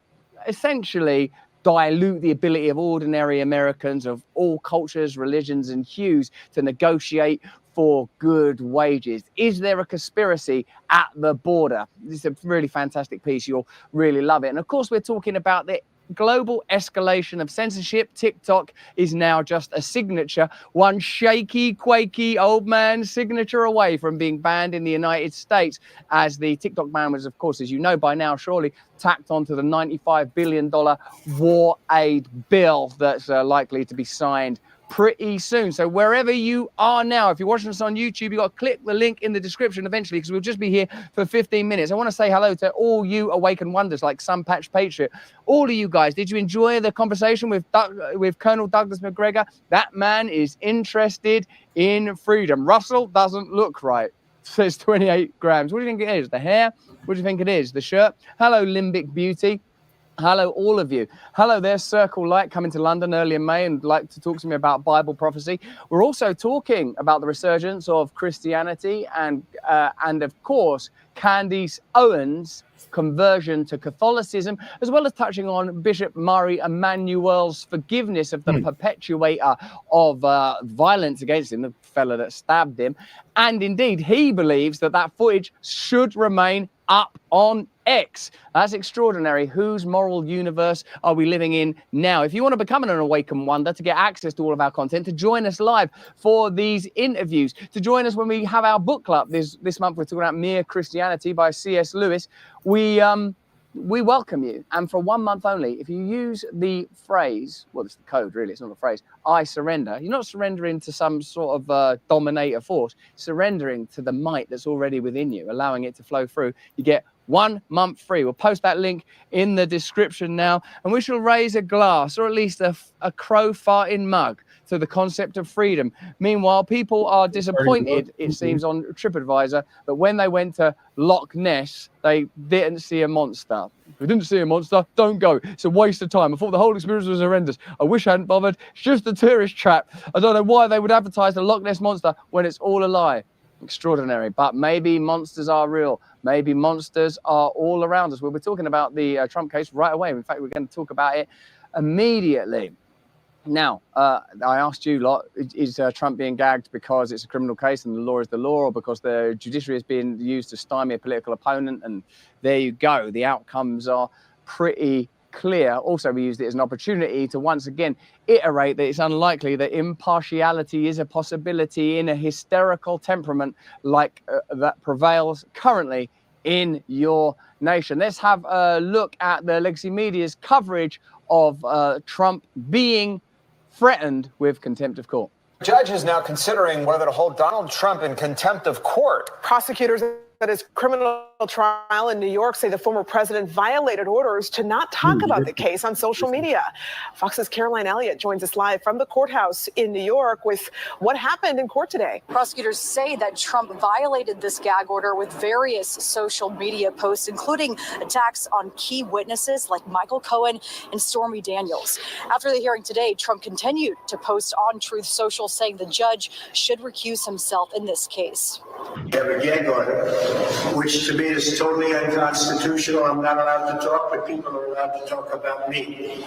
essentially dilute the ability of ordinary Americans of all cultures, religions, and hues to negotiate for good wages. Is there a conspiracy at the border? This is a really fantastic piece. You'll really love it. And of course, we're talking about the global escalation of censorship. TikTok is now just a signature, one shaky, quaky old man signature away from being banned in the United States, as the TikTok ban was, of course, as you know by now, surely tacked onto the $95 billion war aid bill that's likely to be signed pretty soon. So wherever you are now, if you're watching us on YouTube, you've got to click the link in the description eventually, because we'll just be here for 15 minutes. I want to say hello to all you Awakened Wonders like Sunpatch Patriot. All of you guys, did you enjoy the conversation with Colonel Douglas McGregor? That man is interested in freedom. Russell doesn't look right. Says 28 grams. What do you think it is? The hair? What do you think it is? The shirt? Hello, Limbic Beauty. Hello, all of you. Hello there, Circle Light, coming to London early in May and like to talk to me about Bible prophecy. We're also talking about the resurgence of Christianity and of course, Candace Owens' conversion to Catholicism, as well as touching on Bishop Murray Emanuel's forgiveness of the perpetuator of violence against him, the fella that stabbed him. And indeed, he believes that that footage should remain up on X. That's extraordinary. Whose moral universe are we living in now? If you want to become an Awakened Wonder, to get access to all of our content, to join us live for these interviews, to join us when we have our book club this month, we're talking about Mere Christianity by C.S. Lewis. We welcome you. And for 1 month only, if you use the phrase, well, it's the code, really, it's not a phrase, I surrender, you're not surrendering to some sort of dominator force, surrendering to the might that's already within you, allowing it to flow through. You get 1 month free. We'll post that link in the description now, and we shall raise a glass, or at least a crow farting mug, to the concept of freedom. Meanwhile, people are disappointed, it seems, on TripAdvisor, that when they went to Loch Ness, they didn't see a monster. If you didn't see a monster, don't go. It's a waste of time. I thought the whole experience was horrendous. I wish I hadn't bothered. It's just a tourist trap. I don't know why they would advertise the Loch Ness monster when it's all a lie. Extraordinary. But maybe monsters are real. Maybe monsters are all around us. We'll be talking about the Trump case right away. In fact, we're going to talk about it immediately. Now, I asked you lot, is Trump being gagged because it's a criminal case and the law is the law, or because the judiciary is being used to stymie a political opponent? And there you go. The outcomes are pretty clear. Also, we used it as an opportunity to once again iterate that it's unlikely that impartiality is a possibility in a hysterical temperament like that prevails currently in your nation. Let's have a look at the legacy media's coverage of Trump being threatened with contempt of court. The judge is now considering whether to hold Donald Trump in contempt of court. Prosecutors at his criminal trial in New York say the former president violated orders to not talk about the case on social media. Fox's Caroline Elliott joins us live from the courthouse in New York with what happened in court today. Prosecutors say that Trump violated this gag order with various social media posts, including attacks on key witnesses like Michael Cohen and Stormy Daniels. After the hearing today, Trump continued to post on Truth Social, saying the judge should recuse himself in this case. You have a gag order, which to me is totally unconstitutional. I'm not allowed to talk, but people are allowed to talk about me.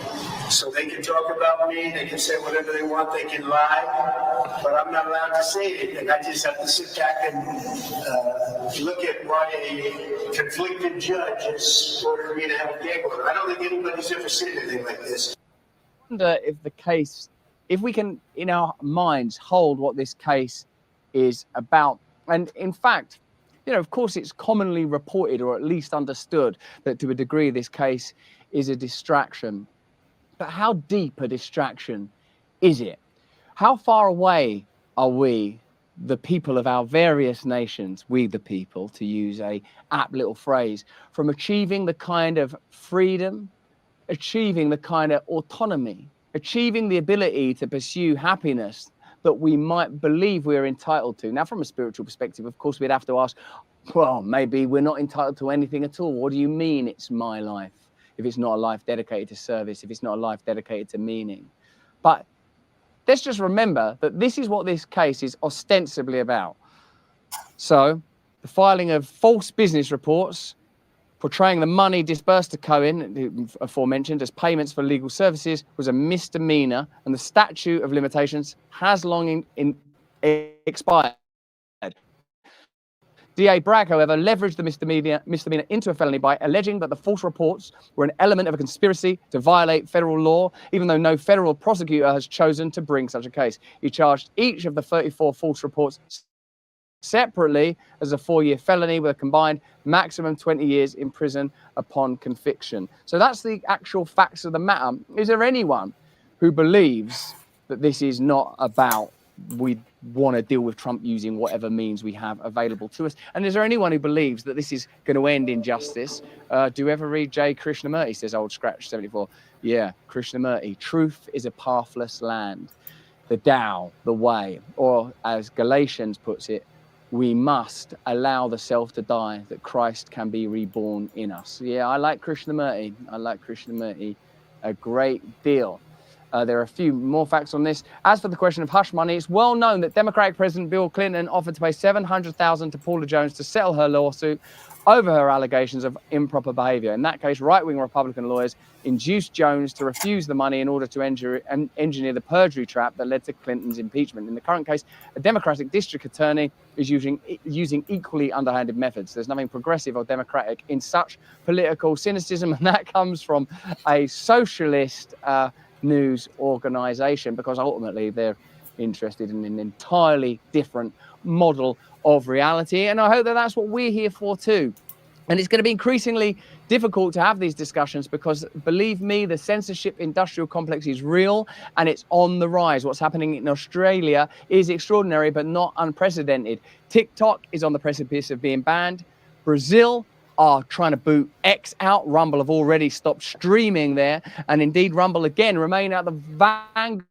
So they can talk about me, they can say whatever they want, they can lie, but I'm not allowed to say anything. I just have to sit back and look at why a conflicted judge has ordered me to have a gag order. I don't think anybody's ever said anything like this. I wonder if we can, in our minds, hold what this case is about. And in fact, you know, of course, it's commonly reported, or at least understood, that to a degree this case is a distraction. But how deep a distraction is it? How far away are we, the people of our various nations, we the people, to use a apt little phrase, from achieving the kind of freedom, achieving the kind of autonomy, achieving the ability to pursue happiness that we might believe we're entitled to? Now, from a spiritual perspective, of course, we'd have to ask, well, maybe we're not entitled to anything at all. What do you mean it's my life? If it's not a life dedicated to service, if it's not a life dedicated to meaning. But let's just remember that this is what this case is ostensibly about. So, the filing of false business reports portraying the money disbursed to Cohen, aforementioned, as payments for legal services was a misdemeanor, and the statute of limitations has long expired. DA Bragg, however, leveraged the misdemeanor into a felony by alleging that the false reports were an element of a conspiracy to violate federal law, even though no federal prosecutor has chosen to bring such a case. He charged each of the 34 false reports separately as a 4-year felony with a combined maximum 20 years in prison upon conviction. So that's the actual facts of the matter. Is there anyone who believes that this is not about we want to deal with Trump using whatever means we have available to us? And is there anyone who believes that this is going to end in justice? Do you ever read J. Krishnamurti, says Old Scratch 74. Yeah, Krishnamurti. Truth is a pathless land. The Tao, the way. Or as Galatians puts it, we must allow the self to die that Christ can be reborn in us. Yeah, I like Krishnamurti. I like Krishnamurti a great deal. There are a few more facts on this. As for the question of hush money, it's well known that Democratic President Bill Clinton offered to pay $700,000 to Paula Jones to settle her lawsuit over her allegations of improper behavior. In that case, right-wing Republican lawyers induced Jones to refuse the money in order to engineer the perjury trap that led to Clinton's impeachment. In the current case, a Democratic district attorney is using equally underhanded methods. There's nothing progressive or democratic in such political cynicism, and that comes from a socialist news organization, because ultimately they're interested in an entirely different model of reality. And I hope that that's what we're here for too. And it's going to be increasingly difficult to have these discussions because, believe me, the censorship industrial complex is real and it's on the rise. What's happening in Australia is extraordinary but not unprecedented. TikTok is on the precipice of being banned. Brazil are trying to boot X out. Rumble have already stopped streaming there. And indeed, Rumble again remain at the vanguard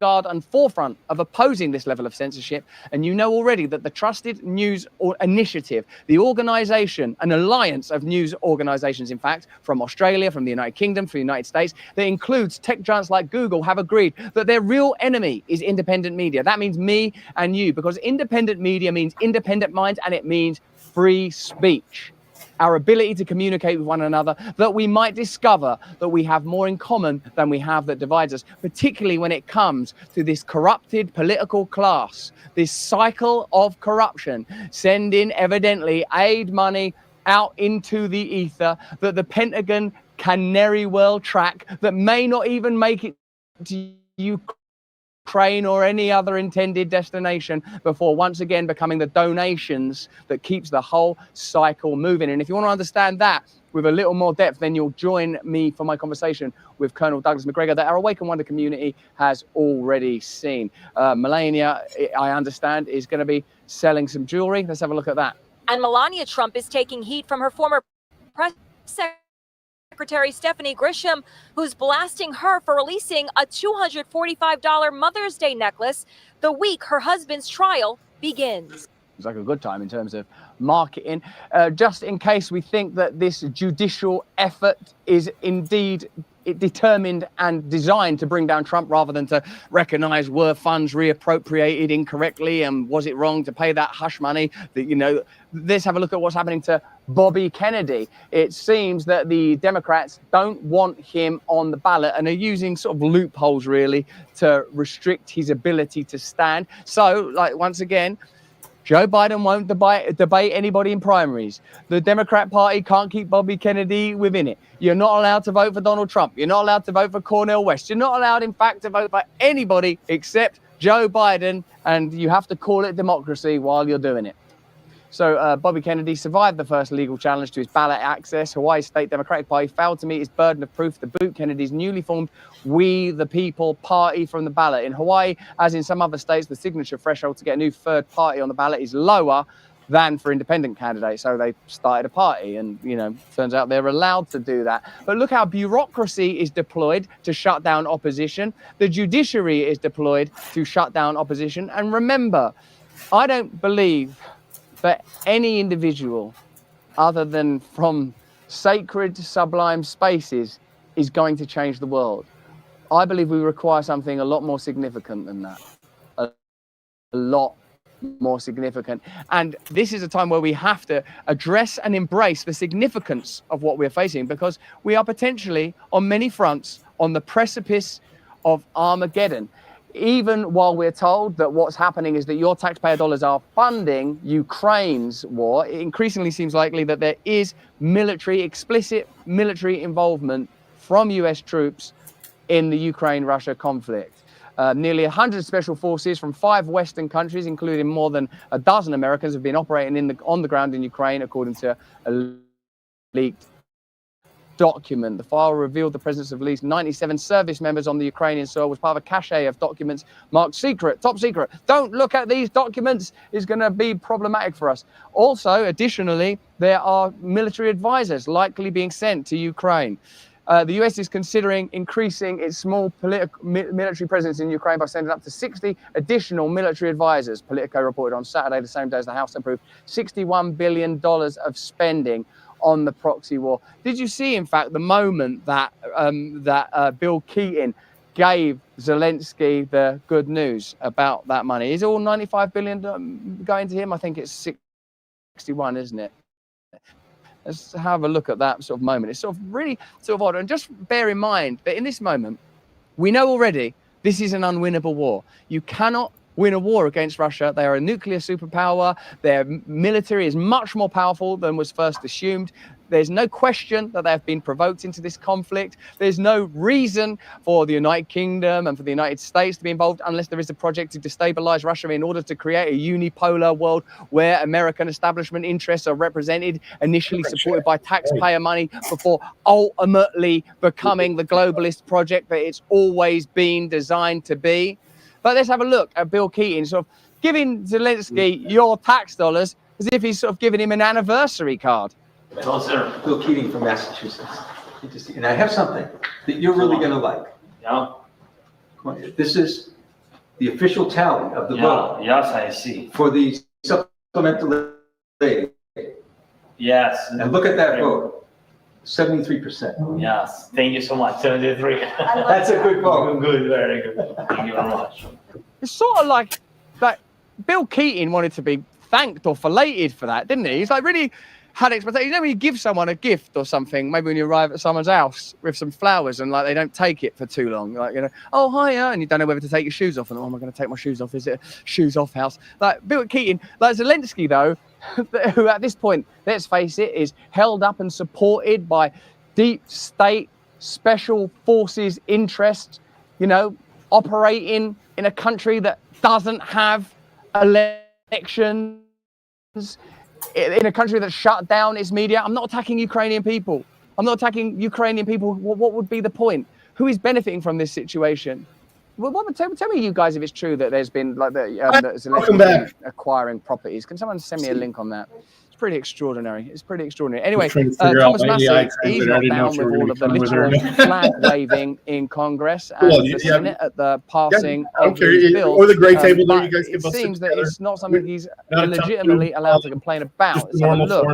and forefront of opposing this level of censorship. And you know already that the Trusted News Initiative, the organization, an alliance of news organizations, in fact, from Australia, from the United Kingdom, from the United States, that includes tech giants like Google, have agreed that their real enemy is independent media. That means me and you, because independent media means independent minds and it means free speech. Our ability to communicate with one another, that we might discover that we have more in common than we have that divides us, particularly when it comes to this corrupted political class, this cycle of corruption, sending evidently aid money out into the ether that the Pentagon can very well track, that may not even make it to Ukraine or any other intended destination before once again becoming the donations that keeps the whole cycle moving. And if you want to understand that with a little more depth, then you'll join me for my conversation with Colonel Douglas McGregor that our Awaken Wonder community has already seen. Melania, I understand, is going to be selling some jewelry. Let's have a look at that. And Melania Trump is taking heat from her former press Secretary Stephanie Grisham, who's blasting her for releasing a $245 Mother's Day necklace the week her husband's trial begins. It's like a good time in terms of marketing. Just in case we think that this judicial effort is indeed determined and designed to bring down Trump rather than to recognize were funds reappropriated incorrectly and was it wrong to pay that hush money, that, you know, let's have a look at what's happening to Bobby Kennedy. It seems that the Democrats don't want him on the ballot and are using sort of loopholes really to restrict his ability to stand. So, like, once again, Joe Biden won't debate anybody in primaries. The Democrat Party can't keep Bobby Kennedy within it. You're not allowed to vote for Donald Trump. You're not allowed to vote for Cornel West. You're not allowed, in fact, to vote for anybody except Joe Biden, and you have to call it democracy while you're doing it. So Bobby Kennedy survived the first legal challenge to his ballot access. Hawaii's state Democratic Party failed to meet its burden of proof to boot Kennedy's newly formed We the People Party from the ballot. In Hawaii, as in some other states, the signature threshold to get a new third party on the ballot is lower than for independent candidates. So they started a party and, you know, turns out they're allowed to do that. But look how bureaucracy is deployed to shut down opposition. The judiciary is deployed to shut down opposition. And remember, I don't believe that any individual other than from sacred, sublime spaces is going to change the world. I believe we require something a lot more significant than that. A lot more significant. And this is a time where we have to address and embrace the significance of what we're facing, because we are potentially on many fronts on the precipice of Armageddon. Even while we're told that what's happening is that your taxpayer dollars are funding Ukraine's war, it increasingly seems likely that there is explicit military involvement from US troops in the Ukraine-Russia conflict. Nearly 100 special forces from 5 Western countries, including more than a dozen Americans, have been operating on the ground in Ukraine, according to a leaked document. The file revealed the presence of at least 97 service members on the Ukrainian soil was part of a cache of documents marked secret, top secret. Don't look at these documents, it's going to be problematic for us. Also, additionally, there are military advisors likely being sent to Ukraine. The US is considering increasing its small military presence in Ukraine by sending up to 60 additional military advisors. Politico reported on Saturday, the same day as the House approved $61 billion of spending on the proxy war. Did you see, in fact, the moment that Bill Keaton gave Zelensky the good news about that money? Is it all $95 billion going to him? I think it's 61, isn't it? Let's have a look at that sort of moment. It's sort of really sort of odd. And just bear in mind that in this moment, we know already this is an unwinnable war. You cannot win a war against Russia. They are a nuclear superpower. Their military is much more powerful than was first assumed. There's no question that they have been provoked into this conflict. There's no reason for the United Kingdom and for the United States to be involved unless there is a project to destabilize Russia in order to create a unipolar world where American establishment interests are represented, initially supported by taxpayer money, before ultimately becoming the globalist project that it's always been designed to be. But let's have a look at Bill Keaton sort of giving Zelensky your tax dollars as if he's sort of giving him an anniversary card. Hello, sir. Bill Keating from Massachusetts. Interesting. And I have something that you're really going to like. Yeah. This is the official tally of the vote. Yes, I see. For the supplemental aid. Yes. And look at that vote. 73%. Yes. Thank you so much. 73. That's a good vote. Good, very good. Thank you very much. It's sort of like that Bill Keaton wanted to be thanked or filleted for that, didn't he? He's like really had expectations. You know, when you give someone a gift or something, maybe when you arrive at someone's house with some flowers and like they don't take it for too long, like, you know, oh hiya, and you don't know whether to take your shoes off, and oh, am I going to take my shoes off? Is it a shoes off house? Like Bill Keaton, like Zelensky though, who at this point, let's face it, is held up and supported by deep state special forces interests, you know, operating in a country that doesn't have elections, in a country that shut down its media. I'm not attacking Ukrainian people. I'm not attacking Ukrainian people. What would be the point? Who is benefiting from this situation? Well, tell me, you guys, if it's true that there's been like that Zelensky acquiring properties. Can someone send me a link on that? It's pretty extraordinary. It's pretty extraordinary. Anyway, Thomas Massey, he's not down with all of the literal flag waving in Congress and the Senate at the passing of these bills. Or the great table there, you guys it seems that it's not something he's legitimately allowed to complain about. So look,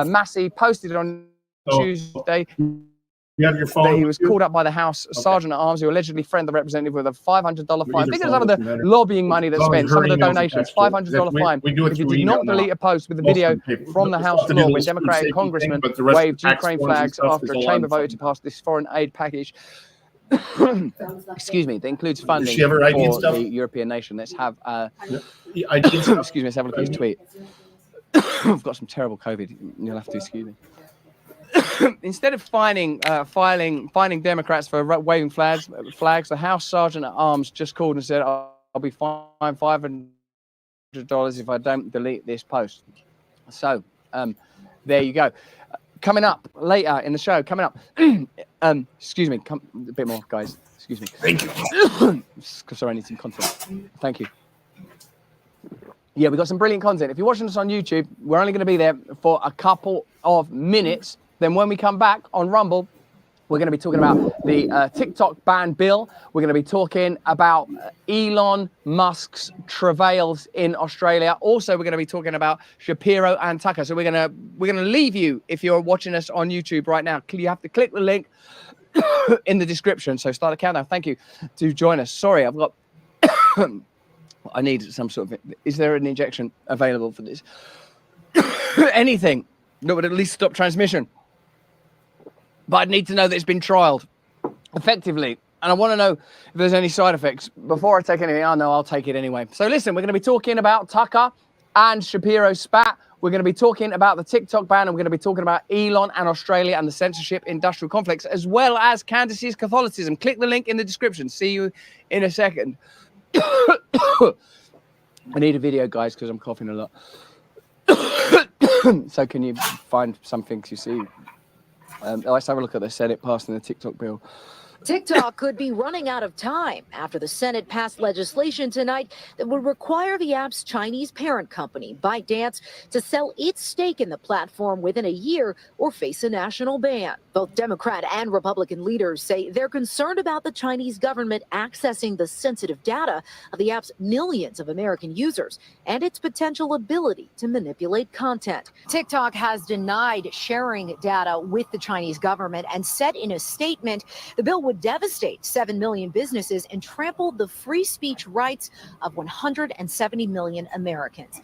Massey posted on Tuesday. You have your phone. That he was called up by the House Sergeant at Arms, who allegedly threatened the representative with a $500 fine. Think of some of the lobbying money that's spent, some of the donations, $500 fine. If you did not delete a post with a video from the House floor when Democratic congressmen waved Ukraine flags after a chamber voted to pass this foreign aid package, excuse me, that includes funding for the European nation. Let's have, excuse me, let's have a look at his tweet. I've got some terrible COVID. You'll have to excuse me. Instead of fining Democrats for waving flags, the House Sergeant at Arms just called and said, "I'll be fined $500 if I don't delete this post." So there you go. Coming up later in the show, excuse me, a bit more, guys. Excuse me. Thank you. Sorry, I need some content. Thank you. Yeah, we got some brilliant content. If you're watching us on YouTube, we're only going to be there for a couple of minutes. Then when we come back on Rumble, we're going to be talking about the TikTok ban bill. We're going to be talking about Elon Musk's travails in Australia. Also, we're going to be talking about Shapiro and Tucker. So we're going to leave you, if you're watching us on YouTube right now, you have to click the link in the description. So start a countdown. Thank you to join us. Sorry, I've got I need some sort of, is there an injection available for this? Anything that would at least stop transmission. But I'd need to know that it's been trialed effectively. And I want to know if there's any side effects. Before I take anything, I know I'll take it anyway. So listen, we're going to be talking about Tucker and Shapiro spat. We're going to be talking about the TikTok ban, and we're going to be talking about Elon and Australia and the censorship industrial complex, as well as Candace's Catholicism. Click the link in the description. See you in a second. I need a video, guys, because I'm coughing a lot. So can you find some things you see? Let's have a look at the Senate passing the TikTok bill. TikTok could be running out of time after the Senate passed legislation tonight that would require the app's Chinese parent company, ByteDance, to sell its stake in the platform within a year or face a national ban. Both Democrat and Republican leaders say they're concerned about the Chinese government accessing the sensitive data of the app's millions of American users and its potential ability to manipulate content. TikTok has denied sharing data with the Chinese government and said in a statement the bill would devastate 7 million businesses and trample the free speech rights of 170 million Americans.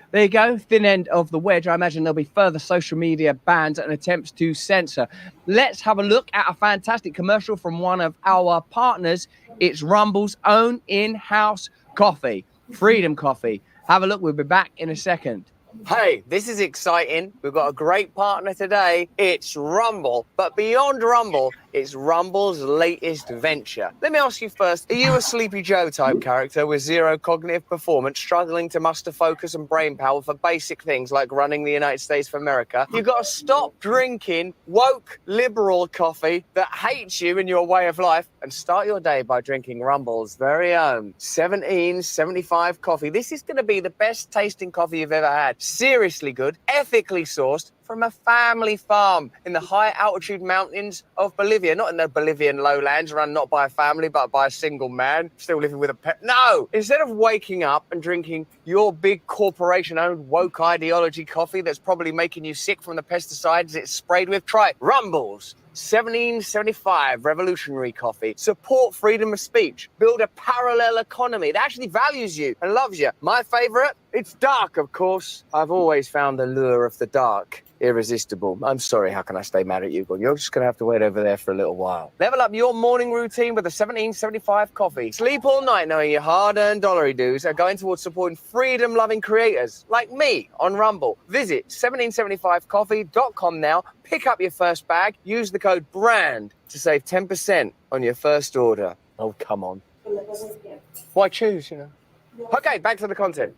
There you go, thin end of the wedge. I imagine there'll be further social media bans and attempts to censor. Let's have a look at a fantastic commercial from one of our partners. It's Rumble's own in-house coffee, Freedom Coffee. Have a look, we'll be back in a second. Hey, this is exciting. We've got a great partner today. It's Rumble. But beyond Rumble, it's Rumble's latest venture. Let me ask you first, are you a Sleepy Joe type character with zero cognitive performance, struggling to muster focus and brain power for basic things like running the United States of America? You've got to stop drinking woke liberal coffee that hates you and your way of life and start your day by drinking Rumble's very own 1775 coffee. This is going to be the best tasting coffee you've ever had. Seriously good, ethically sourced from a family farm in the high altitude mountains of Bolivia. Not in the Bolivian lowlands, run not by a family, but by a single man still living with a pet. No! Instead of waking up and drinking your big corporation-owned woke ideology coffee that's probably making you sick from the pesticides it's sprayed with, try Rumble's 1775 revolutionary coffee. Support freedom of speech. Build a parallel economy that actually values you and loves you. My favorite? It's dark, of course. I've always found the lure of the dark irresistible. I'm sorry, how can I stay mad at you? You're just going to have to wait over there for a little while. Level up your morning routine with a 1775 coffee. Sleep all night knowing your hard-earned dollary dues are going towards supporting freedom-loving creators like me on Rumble. Visit 1775coffee.com now. Pick up your first bag. Use the code BRAND to save 10% on your first order. Oh, come on. Why choose, you know? Okay, back to the content.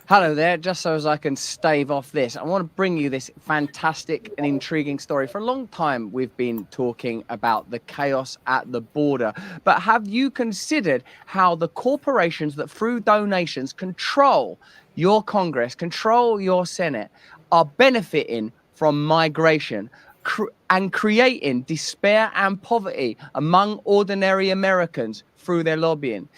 Hello there, just so as I can stave off this, I want to bring you this fantastic and intriguing story. For a long time, we've been talking about the chaos at the border. But have you considered how the corporations that through donations control your Congress, control your Senate, are benefiting from migration and creating despair and poverty among ordinary Americans through their lobbying?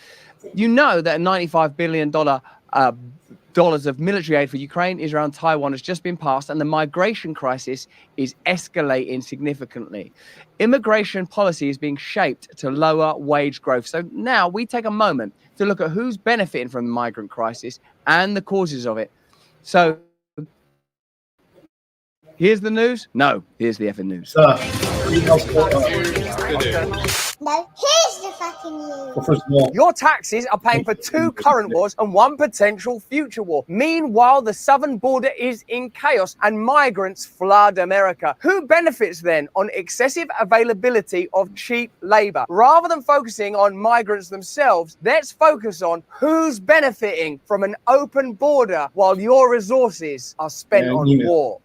You know that a $95 billion dollars of military aid for Ukraine, Israel, and Taiwan has just been passed, and the migration crisis is escalating significantly. Immigration policy is being shaped to lower wage growth. So now we take a moment to look at who's benefiting from the migrant crisis and the causes of it. So here's the news. No, here's the effing news. No, here's the fucking news. Well, first of all, Your taxes are paying for 2 current wars and 1 potential future war. Meanwhile, the southern border is in chaos and migrants flood America. Who benefits then on excessive availability of cheap labor? Rather than focusing on migrants themselves, let's focus on who's benefiting from an open border while your resources are spent on war.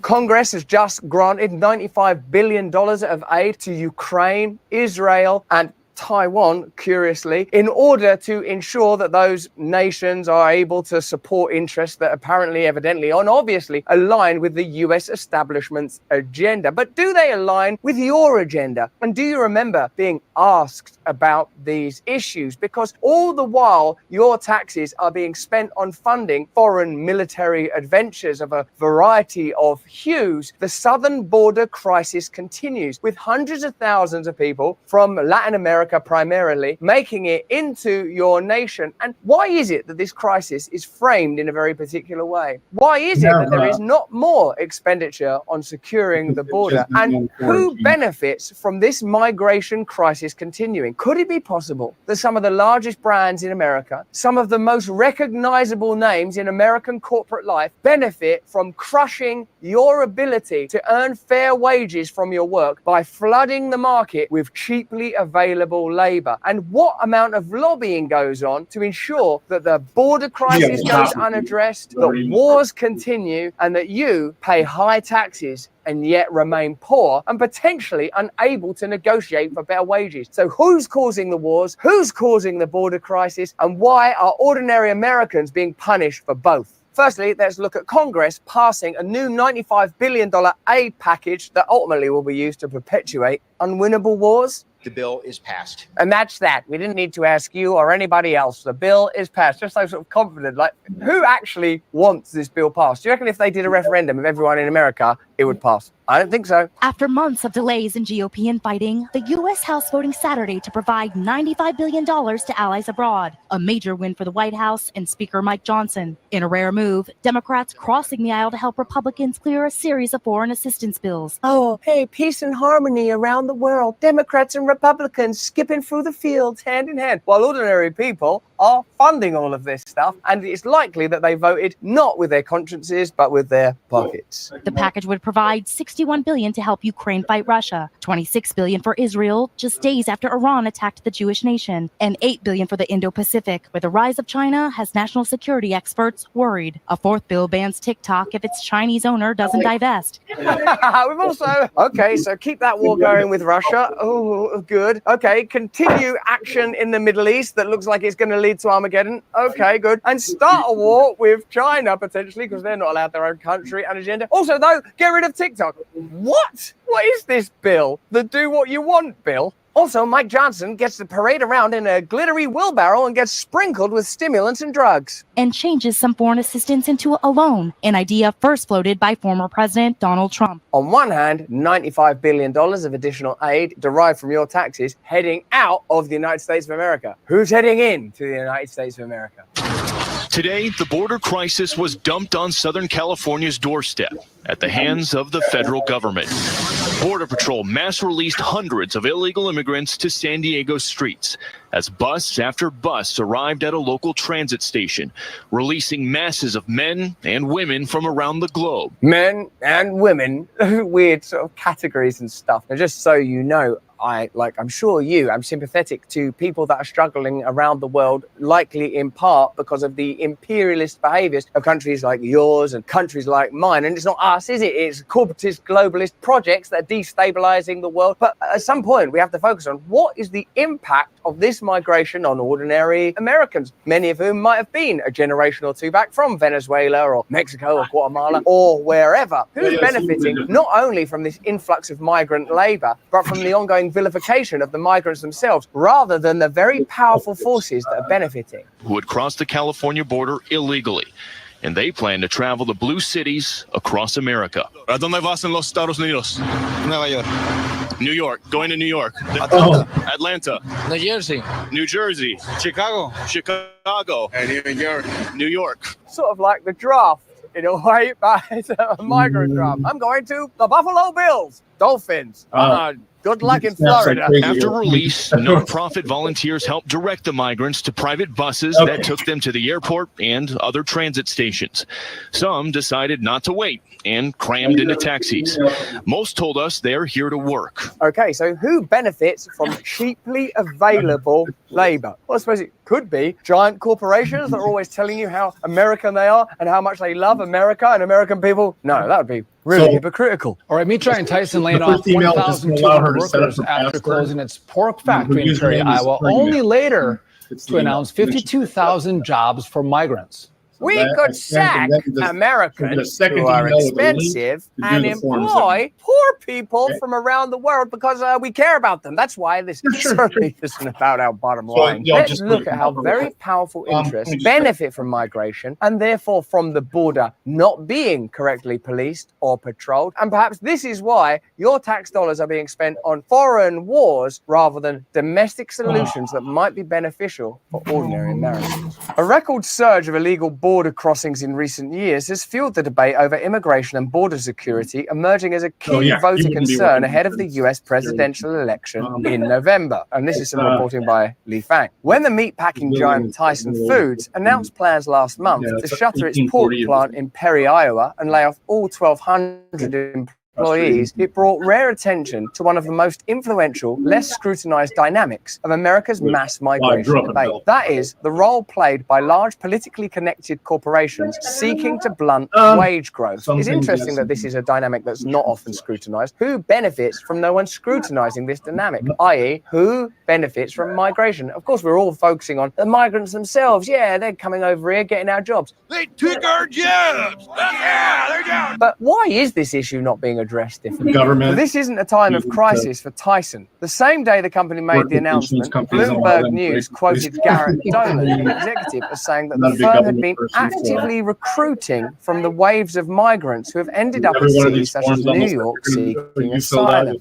Congress has just granted $95 billion of aid to Ukraine, Israel, and Taiwan, curiously, in order to ensure that those nations are able to support interests that apparently, evidently, and obviously align with the US establishment's agenda. But do they align with your agenda? And do you remember being asked about these issues? Because all the while, your taxes are being spent on funding foreign military adventures of a variety of hues. The southern border crisis continues, with hundreds of thousands of people from Latin America primarily making it into your nation. And why is it that this crisis is framed in a very particular way? Why is it that there is not more expenditure on securing the border? And who benefits from this migration crisis continuing? Could it be possible that some of the largest brands in America, some of the most recognizable names in American corporate life, benefit from crushing your ability to earn fair wages from your work by flooding the market with cheaply available labor? And what amount of lobbying goes on to ensure that the border crisis goes unaddressed, that wars continue, and that you pay high taxes and yet remain poor and potentially unable to negotiate for better wages? So who's causing the wars? Who's causing the border crisis? And why are ordinary Americans being punished for both? Firstly, let's look at Congress passing a new $95 billion aid package that ultimately will be used to perpetuate unwinnable wars. The bill is passed. And that's that. We didn't need to ask you or anybody else. The bill is passed. Just so sort of confident. Like, who actually wants this bill passed? Do you reckon if they did a referendum of everyone in America, it would pass? I don't think so. After months of delays in GOP infighting, the U.S. House voting Saturday to provide $95 billion to allies abroad, a major win for the White House and Speaker Mike Johnson. In a rare move, Democrats crossing the aisle to help Republicans clear a series of foreign assistance bills. Oh, hey, peace and harmony around the world. Democrats and Republicans skipping through the fields hand in hand, while ordinary people are funding all of this stuff. And it's likely that they voted not with their consciences, but with their pockets. The package would provide $61 billion to help Ukraine fight Russia, $26 billion for Israel just days after Iran attacked the Jewish nation, and $8 billion for the Indo-Pacific, where the rise of China has national security experts worried. A fourth bill bans TikTok if its Chinese owner doesn't divest. We've also, okay, so keep that war going with Russia. Oh, good. Okay, continue action in the Middle East that looks like it's going to lead to Armageddon. Okay, good. And start a war with China, potentially, because they're not allowed their own country and agenda. Also, though, get rid of TikTok. What? What is this bill? The do what you want bill? Also, Mike Johnson gets to parade around in a glittery wheelbarrow and gets sprinkled with stimulants and drugs. And changes some foreign assistance into a loan, an idea first floated by former President Donald Trump. On one hand, $95 billion of additional aid derived from your taxes heading out of the United States of America. Who's heading in to the United States of America? Today, the border crisis was dumped on Southern California's doorstep at the hands of the federal government. Border Patrol mass released hundreds of illegal immigrants to San Diego streets as bus after bus arrived at a local transit station, releasing masses of men and women from around the globe. Men and women, weird sort of categories and stuff. Now, just so you know, I'm sympathetic to people that are struggling around the world, likely in part because of the imperialist behaviors of countries like yours and countries like mine. And it's not us, is it? It's corporatist, globalist projects that are destabilizing the world. But at some point, we have to focus on what is the impact of this migration on ordinary Americans, many of whom might have been a generation or two back from Venezuela or Mexico or Guatemala or wherever. Who's benefiting not only from this influx of migrant labor, but from the ongoing vilification of the migrants themselves, rather than the very powerful forces that are benefiting? Who had crossed the California border illegally, and they plan to travel to blue cities across America. ¿A dónde vas en los Estados Unidos? Nueva York. New York, going to New York. Atlanta. New Jersey. New Jersey. Chicago. Chicago. And New York. New York. Sort of like the draft, in a way, but it's a migrant draft. I'm going to the Buffalo Bills. Dolphins. Good luck in Florida. After release, nonprofit volunteers helped direct the migrants to private buses that took them to the airport and other transit stations. Some decided not to wait and crammed into taxis. Most told us they're here to work. Okay, so who benefits from cheaply available labor? Well, I suppose it could be giant corporations that are always telling you how American they are and how much they love America and American people. No, that would be really hypocritical. All right, Mitra and Tyson laid off 1,200 workers after closing its pork factory in Perry, Iowa, only later to announce 52,000 jobs for migrants. We could sack Americans who are expensive and employ poor people from around the world because we care about them. That's why this certainly isn't about our bottom line. Let's look at how very powerful interests benefit from migration and therefore from the border not being correctly policed or patrolled. And perhaps this is why your tax dollars are being spent on foreign wars rather than domestic solutions that might be beneficial for ordinary Americans. A record surge of illegal border crossings in recent years has fueled the debate over immigration and border security, emerging as a key voter concern ahead of the US presidential election in November. And this is some reporting by Li Fang. When the meatpacking giant Tyson Foods announced plans last month to shutter its pork plant in Perry, Iowa, and lay off all 1,200 employees, it brought rare attention to one of the most influential, less scrutinized dynamics of America's mass migration debate. That is, the role played by large politically connected corporations seeking to blunt wage growth. It's interesting that this is a dynamic that's not often scrutinized. Who benefits from no one scrutinizing this dynamic? I.e., who benefits from migration? Of course, we're all focusing on the migrants themselves. Yeah, they're coming over here, getting our jobs. They took our jobs. Yeah, they're down. But why is this issue not being addressed differently? Government. This isn't a time of crisis for Tyson. The same day the company made the announcement, Bloomberg News quoted Garrett Dolan, the executive, as saying that the firm had been actively recruiting from the waves of migrants who have ended up in cities such as New York seeking asylum.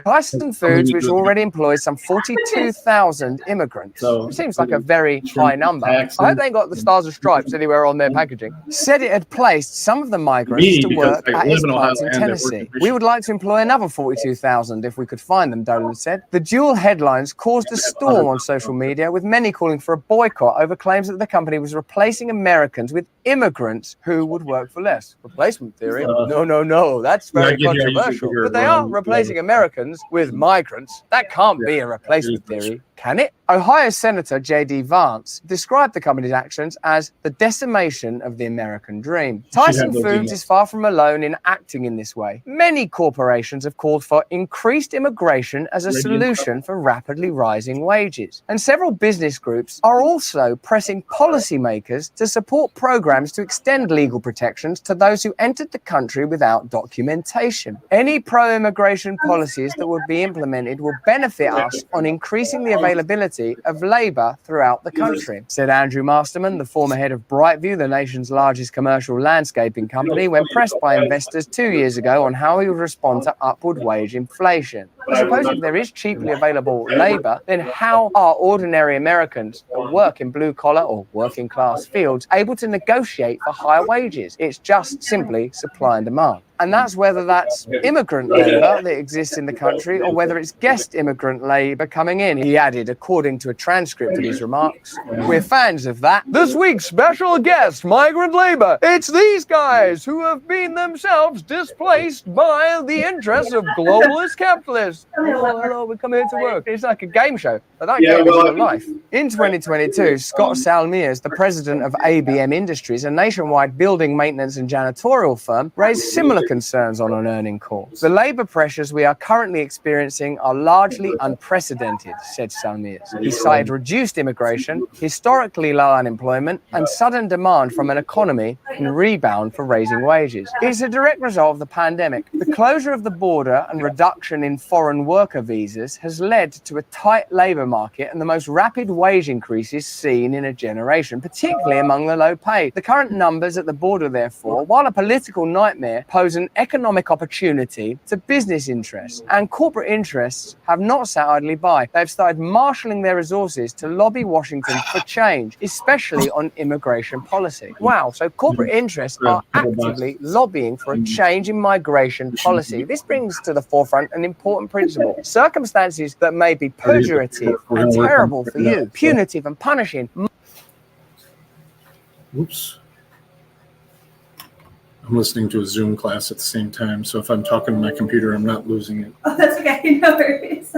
Tyson Foods, which already employs some 42,000 immigrants, which seems like a very high number. I hope they got the Stars and Stripes anywhere on their packaging. Said it had placed some of the migrants to work at its plants in Tennessee. We would like to employ another 42,000 if we could find them, Dolan said. The dual headlines caused a storm on social media, with many calling for a boycott over claims that the company was replacing Americans with immigrants who would work for less. Replacement theory? No, that's very controversial. But they are replacing Americans with migrants. That can't be a replacement theory, can it? Ohio Senator J.D. Vance described the company's actions as the decimation of the American dream. Tyson Foods is far from alone in acting in this way. Many corporations have called for increased immigration as a solution for rapidly rising wages. And several business groups are also pressing policymakers to support programs to extend legal protections to those who entered the country without documentation. Any pro-immigration policies that would be implemented will benefit us on increasing the availability of labor throughout the country, said Andrew Masterman, the former head of Brightview, the nation's largest commercial landscaping company, when pressed by investors 2 years ago on how he would respond to upward wage inflation. I suppose if there is cheaply available labor, then how are ordinary Americans who work in blue-collar or working-class fields able to negotiate for higher wages? It's just simply supply and demand. And that's whether that's immigrant labor that exists in the country or whether it's guest immigrant labor coming in, he added, according to a transcript of his remarks. We're fans of that. This week's special guest, migrant labor. It's these guys who have been themselves displaced by the interests of globalist capitalists. Hello, we come here to work. It's like a game show, but that game is real life. In 2022, Scott Salmiers, the president of ABM Industries, a nationwide building maintenance and janitorial firm, raised similar concerns on an earning call. The labor pressures we are currently experiencing are largely unprecedented, said Salmiers. He cited reduced immigration, historically low unemployment, and sudden demand from an economy in rebound for raising wages. It's a direct result of the pandemic. The closure of the border and reduction in foreign worker visas has led to a tight labor market and the most rapid wage increases seen in a generation, particularly among the low paid. The current numbers at the border, therefore, while a political nightmare, pose shows an economic opportunity to business interests, and corporate interests have not sat idly by. They've started marshalling their resources to lobby Washington for change, especially on immigration policy. Wow, so corporate interests are actively lobbying for a change in migration policy. This brings to the forefront an important principle. Circumstances that may be pejorative and terrible for you, punitive and punishing. Whoops. I'm listening to a Zoom class at the same time, so if I'm talking to my computer, I'm not losing it. Oh, that's okay. No worries.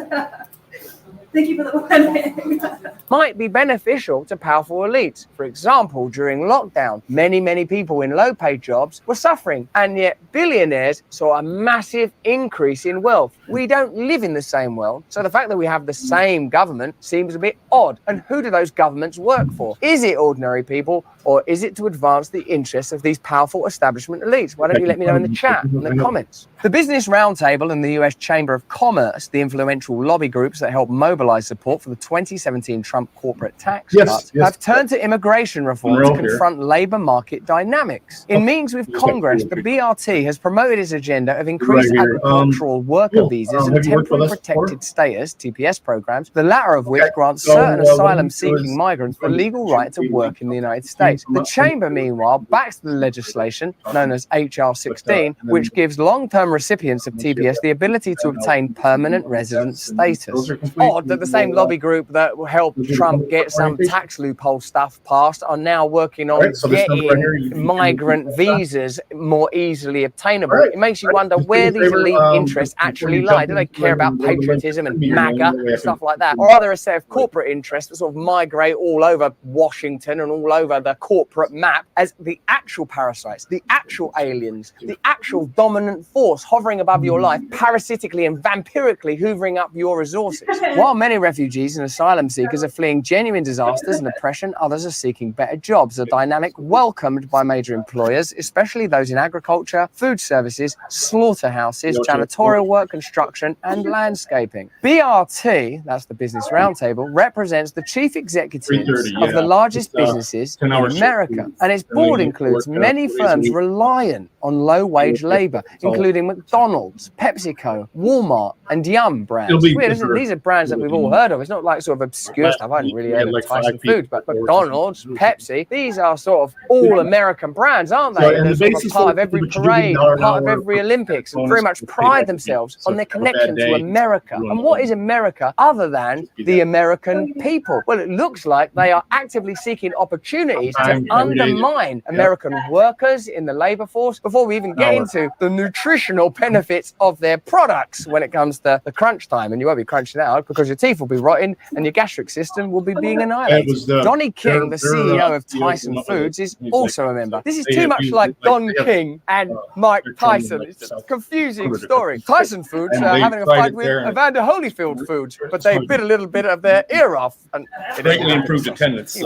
Thank you for the warning. Might be beneficial to powerful elites. For example, during lockdown, many people in low-paid jobs were suffering, and yet billionaires saw a massive increase in wealth. We don't live in the same world, so the fact that we have the same government seems a bit odd. And who do those governments work for? Is it ordinary people, or is it to advance the interests of these powerful establishment elites? Why don't you let me know in the chat, in the comments? The Business Roundtable and the US Chamber of Commerce, the influential lobby groups that help mobilize support for the 2017 Trump corporate tax cuts, have turned to immigration reform to confront labor market dynamics. In meetings with Congress, the BRT has promoted its agenda of increased agricultural worker visas and temporary protected status, TPS programs, the latter of which grants certain asylum-seeking migrants the legal right to work in the United States. The Chamber, meanwhile, backs the legislation known as HR 16, which gives long-term recipients of TPS the ability to obtain permanent resident status. Odd that the same lobby group that helped Trump get some tax loophole stuff passed are now working on getting migrant visas more easily obtainable. It makes you wonder where these elite interests actually lie. Do they care about patriotism and MAGA and stuff like that? Or are there a set of corporate interests that sort of migrate all over Washington and all over the corporate map as the actual parasites, the actual aliens, the actual dominant force hovering above your life, parasitically and vampirically hoovering up your resources? While many refugees and asylum seekers are fleeing genuine disasters and oppression, others are seeking better jobs, a dynamic welcomed by major employers, especially those in agriculture, food services, slaughterhouses, janitorial work, construction, and landscaping. BRT, that's the Business Roundtable, represents the chief executives of the largest businesses in America, and its board includes many firms reliant on low-wage labor, including McDonald's, PepsiCo, Walmart, and Yum brands. Weird, isn't it? These are brands that we've all heard of. It's not like sort of obscure stuff. I hadn't really heard of Tyson Foods, but McDonald's, Pepsi, these are sort of all-American brands, aren't they? They're sort of part of every parade, part of every Olympics, and very much pride themselves on their connection to America. And what is America other than the American people? Well, it looks like they are actively seeking opportunities to undermine American workers in the labor force before we even get into the nutritional benefits of their products when it comes to the crunch time. And you won't be crunching out because your teeth will be rotting and your gastric system will be being annihilated. Donnie King, the CEO of Tyson Foods, is also a member. This is too much like Don King and Mike Tyson. It's a confusing story. Tyson Foods are having a fight with Evander Holyfield Foods, but they bit a little bit of their ear off. And greatly improved attendance.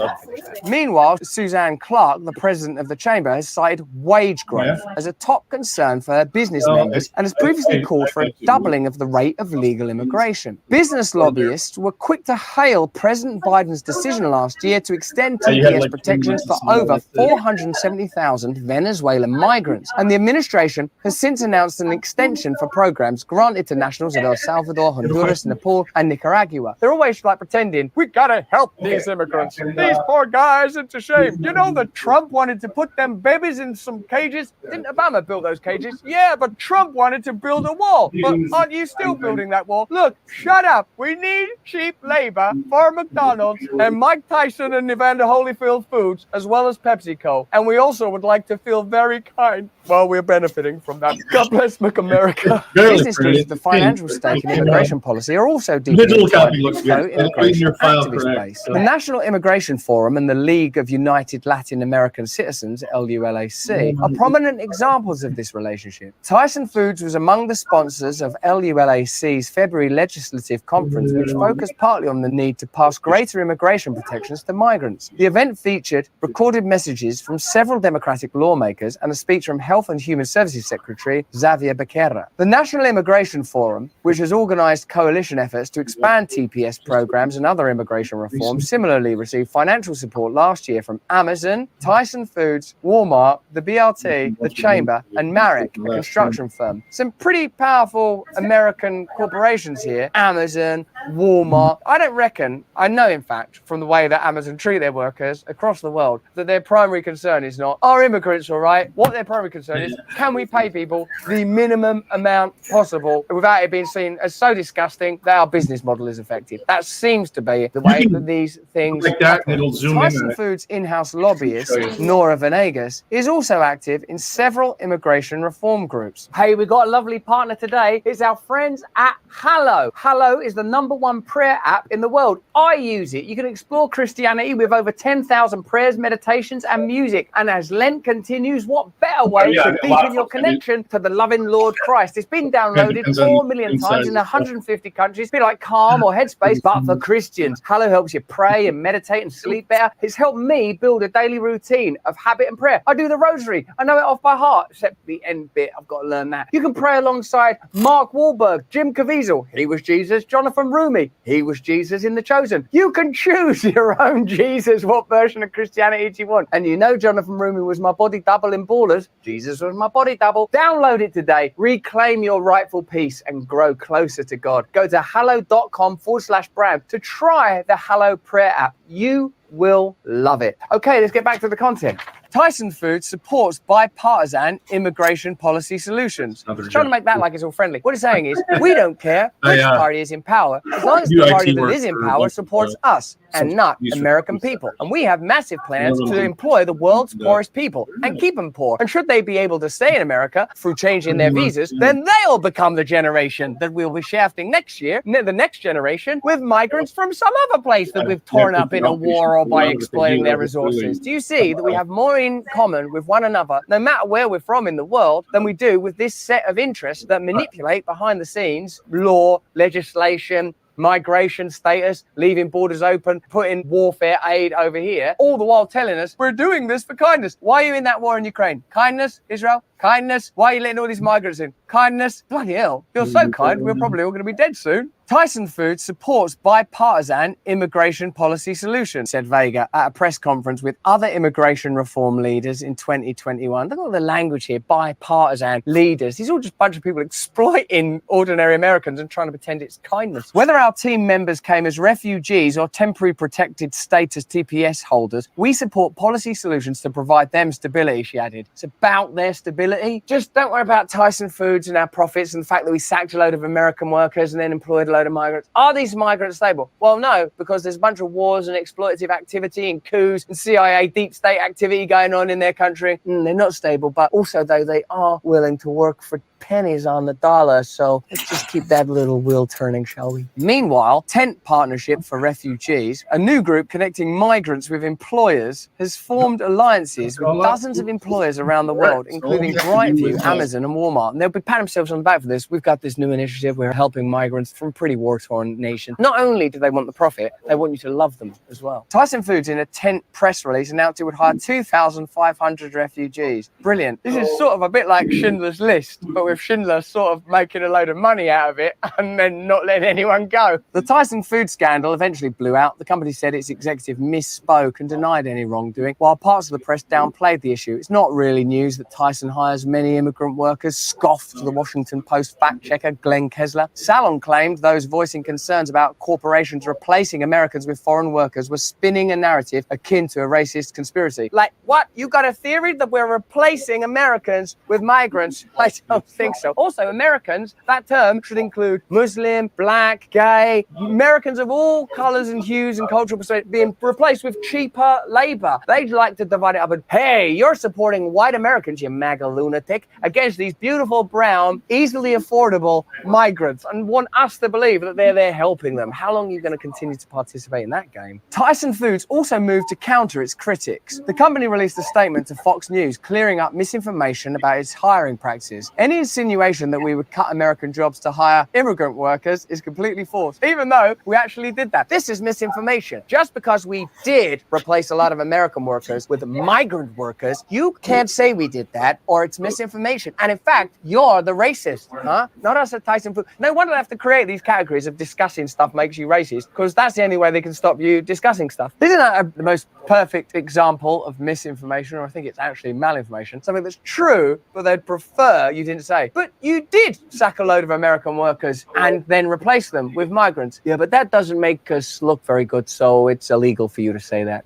Meanwhile, Suzanne Clark, the president of the chamber, has cited wage growth as a top concern for her business members and has previously called for a doubling of the rate of legal immigration. Business lobbyists were quick to hail President Biden's decision last year to extend TPS protections for over 470,000 Venezuelan migrants, and the administration has since announced an extension for programs granted to nationals of El Salvador, Honduras, Nepal, and Nicaragua. They're always like pretending, we gotta help these immigrants. These poor guys, it's a shame. You know that Trump wanted to put them babies in some cages? Didn't Obama build those cages? Yeah, but Trump wanted to build a wall. But aren't you still building that wall? Look, shut up. We need cheap labor for McDonald's and Mike Tyson and Evander Holyfield Foods, as well as PepsiCo. And we also would like to feel very kind while we're benefiting from that. God bless America. Business groups with the financial stake in immigration policy are also deeply pro-immigration activist base. The National Immigration Forum and the League of United Latin American Citizens, LULAC, are prominent examples of this relationship. Tyson Foods was among the sponsors of LULAC's February legislative conference which focused partly on the need to pass greater immigration protections to migrants. The event featured recorded messages from several Democratic lawmakers and a speech from Health and Human Services Secretary Xavier Becerra. The National Immigration Forum, which has organized coalition efforts to expand TPS programs and other immigration reforms, similarly received financial support last year from Amazon, Tyson Foods, Walmart, the BLT, the Chamber, and Marek, a construction firm. Some pretty powerful American corporations here. Amazon, Walmart. I know in fact, from the way that Amazon treat their workers across the world, that their primary concern is not, are immigrants all right? What their primary concern is, can we pay people the minimum amount possible without it being seen as so disgusting that our business model is affected? That seems to be the way that these things like that, it'll zoom Tyson in. Foods in-house lobbyist, Nora Venegas, is also active in several immigration reform groups. Hey, we've got a lovely partner today. It's our friends at Hallow. Hallow is the #1 prayer app in the world. I use it. You can explore Christianity with over 10,000 prayers, meditations, and music. And as Lent continues, what better way to deepen your connection to the loving Lord Christ? It's been downloaded 4 million times in 150 countries. It's a bit like Calm or Headspace, but for Christians. Hallow helps you pray and meditate and sleep better. It's helped me build a daily routine of habit and prayer. I do the rosary. I know it off by heart, except the end bit. I've got to learn that. You can pray alongside Mark Wahlberg, Jim Caviezel. He was Jesus. Jonathan Rumi. He was Jesus in The Chosen. You can choose your own Jesus. What version of Christianity do you want? And you know Jonathan Rumi was my body double in Ballers. Jesus was my body double. Download it today. Reclaim your rightful peace and grow closer to God. Go to hallow.com/brand to try the Hallow prayer app. You will love it. Okay, let's get back to the content. Tyson Foods supports bipartisan immigration policy solutions. It's trying to make that like it's all friendly. What it's saying is, we don't care which party is in power, as long as the party that is in power supports us and not American people. And we have massive plans to employ the world's poorest people and keep them poor. And should they be able to stay in America through changing their visas, then they'll become the generation that we'll be shafting next year, the next generation, with migrants from some other place that we've torn up in a war or by exploiting their resources. Do you see that we have more in common with one another, no matter where we're from in the world, than we do with this set of interests that manipulate behind the scenes law, legislation, migration status, leaving borders open, putting warfare aid over here, all the while telling us we're doing this for kindness. Why are you in that war in Ukraine? Kindness, Israel? Kindness? Why are you letting all these migrants in? Kindness? Bloody hell. You're so kind, we're probably all going to be dead soon. Tyson Foods supports bipartisan immigration policy solutions, said Vega at a press conference with other immigration reform leaders in 2021. Look at the language here, bipartisan leaders. These are all just a bunch of people exploiting ordinary Americans and trying to pretend it's kindness. Whether our team members came as refugees or temporary protected status TPS holders, we support policy solutions to provide them stability, she added. It's about their stability. Just don't worry about Tyson Foods and our profits and the fact that we sacked a load of American workers and then employed a load of migrants. Are these migrants stable? Well, no, because there's a bunch of wars and exploitative activity and coups and CIA deep state activity going on in their country. They're not stable, but also though they are willing to work for pennies on the dollar. So let's just keep that little wheel turning, shall we? Meanwhile, Tent Partnership for Refugees, a new group connecting migrants with employers, has formed alliances with dozens of employers around the world, including Brightview, Amazon, and Walmart. And they'll be patting themselves on the back for this. We've got this new initiative. We're helping migrants from pretty war-torn nations. Not only do they want the profit, they want you to love them as well. Tyson Foods, in a Tent press release, announced it would hire 2,500 refugees. Brilliant. This is sort of a bit like Schindler's List, but with Schindler sort of making a load of money out of it and then not letting anyone go. The Tyson Foods scandal eventually blew out. The company said its executive misspoke and denied any wrongdoing, while parts of the press downplayed the issue. It's not really news that Tyson hires many immigrant workers, scoffed the Washington Post fact-checker Glenn Kessler. Salon claimed those voicing concerns about corporations replacing Americans with foreign workers were spinning a narrative akin to a racist conspiracy. Like, what? You got a theory that we're replacing Americans with migrants? I don't think so. Also, Americans, that term should include Muslim, black, gay, Americans of all colors and hues and cultural perspectives being replaced with cheaper labor. They'd like to divide it up and, hey, you're supporting white Americans, you MAGA lunatic, against these beautiful, brown, easily affordable migrants and want us to believe that they're there helping them. How long are you going to continue to participate in that game? Tyson Foods also moved to counter its critics. The company released a statement to Fox News clearing up misinformation about its hiring practices. Any insinuation that we would cut American jobs to hire immigrant workers is completely false, even though we actually did that. This is misinformation. Just because we did replace a lot of American workers with migrant workers, you can't say we did that, or it's misinformation. And in fact, you're the racist, huh? Not us at Tyson Food. No wonder they have to create these categories of discussing stuff makes you racist, because that's the only way they can stop you discussing stuff. Isn't that the most perfect example of misinformation, or I think it's actually malinformation? Something that's true, but they'd prefer you didn't say. But you did sack a load of American workers and then replace them with migrants. Yeah, but that doesn't make us look very good, so it's illegal for you to say that.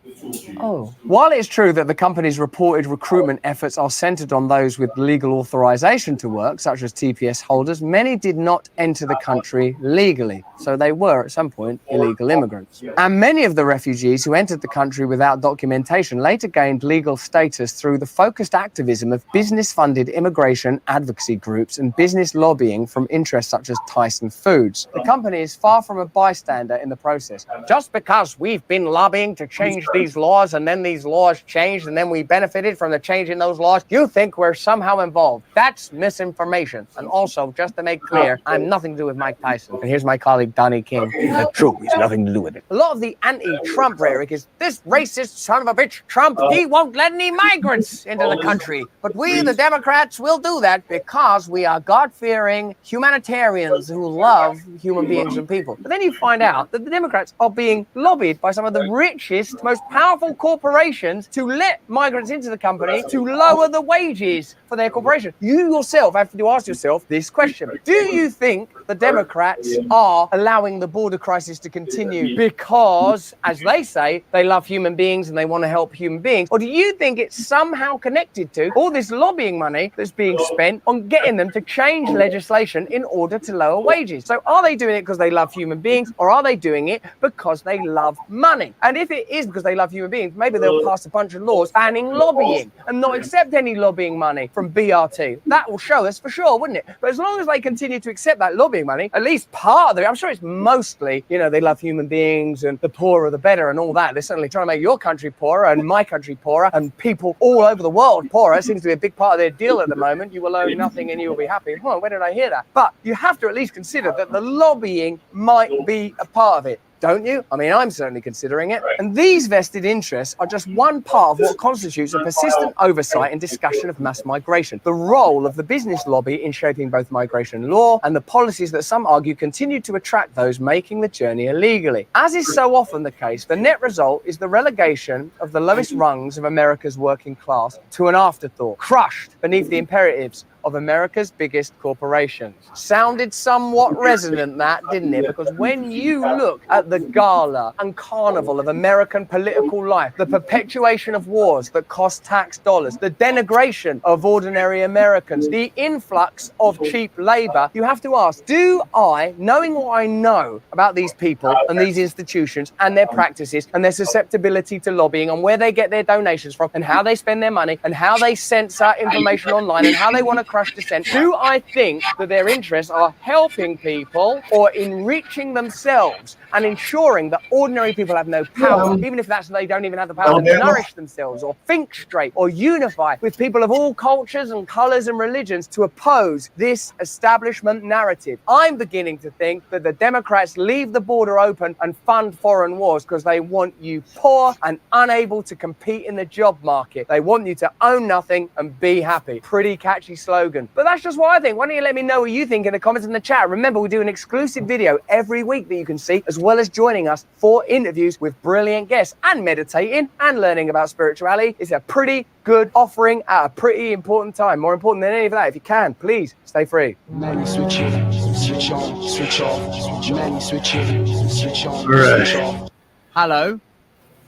Oh. While it's true that the company's reported recruitment efforts are centered on those with legal authorization to work, such as TPS holders, many did not enter the country legally. So they were, at some point, illegal immigrants. And many of the refugees who entered the country without documentation later gained legal status through the focused activism of business-funded immigration advocacy groups and business lobbying from interests such as Tyson Foods. The company is far from a bystander in the process. Just because we've been lobbying to change these laws and then these laws changed and then we benefited from the change in those laws, you think we're somehow involved. That's misinformation. And also, just to make clear, I'm nothing to do with Mike Tyson. And here's my colleague, Donnie King. That's true, he's nothing to do with it. A lot of the anti-Trump rhetoric is, this racist son of a bitch, Trump, he won't let any migrants into the country. But we, the Democrats, will do that because we are God-fearing humanitarians who love human beings and people. But then you find out that the Democrats are being lobbied by some of the richest, most powerful corporations to let migrants into the company to lower the wages for their corporation. You yourself have to ask yourself this question. Do you think the Democrats are allowing the border crisis to continue because, as they say, they love human beings and they want to help human beings? Or do you think it's somehow connected to all this lobbying money that's being spent on getting them to change legislation in order to lower wages? So are they doing it because they love human beings, or are they doing it because they love money? And if it is because they love human beings, maybe they'll pass a bunch of laws banning lobbying and not accept any lobbying money from BRT. That will show us for sure, wouldn't it? But as long as they continue to accept that lobbying money, at least part of it, I'm sure it's mostly, you know, they love human beings and the poorer the better and all that. They're certainly trying to make your country poorer and my country poorer and people all over the world poorer. It seems to be a big part of their deal at the moment. You will own nothing and you will be happy. Well, where did I hear that? But you have to at least consider that the lobbying might be a part of it. Don't you? I mean, I'm certainly considering it. And these vested interests are just one part of what constitutes a persistent oversight and discussion of mass migration. The role of the business lobby in shaping both migration law and the policies that some argue continue to attract those making the journey illegally. As is so often the case, the net result is the relegation of the lowest rungs of America's working class to an afterthought, crushed beneath the imperatives of America's biggest corporations. Sounded somewhat resonant, that, didn't it? Because when you look at the gala and carnival of American political life, the perpetuation of wars that cost tax dollars, the denigration of ordinary Americans, the influx of cheap labor, you have to ask, do I, knowing what I know about these people and these institutions and their practices and their susceptibility to lobbying and where they get their donations from and how they spend their money and how they censor information online and how they want to crush dissent, do I think that their interests are helping people or enriching themselves and ensuring that ordinary people have no power, even if that's they don't even have the power to nourish themselves or think straight or unify with people of all cultures and colors and religions to oppose this establishment narrative? I'm beginning to think that the Democrats leave the border open and fund foreign wars because they want you poor and unable to compete in the job market. They want you to own nothing and be happy. Pretty catchy slogan. But that's just what I think. Why don't you let me know what you think in the comments in the chat? Remember, we do an exclusive video every week that you can see, as well as joining us for interviews with brilliant guests and meditating and learning about spirituality. It's a pretty good offering at a pretty important time. More important than any of that, if you can, please stay free. Many switch in, switch on, switch off. Many switch in, switch on, switch off. Hello,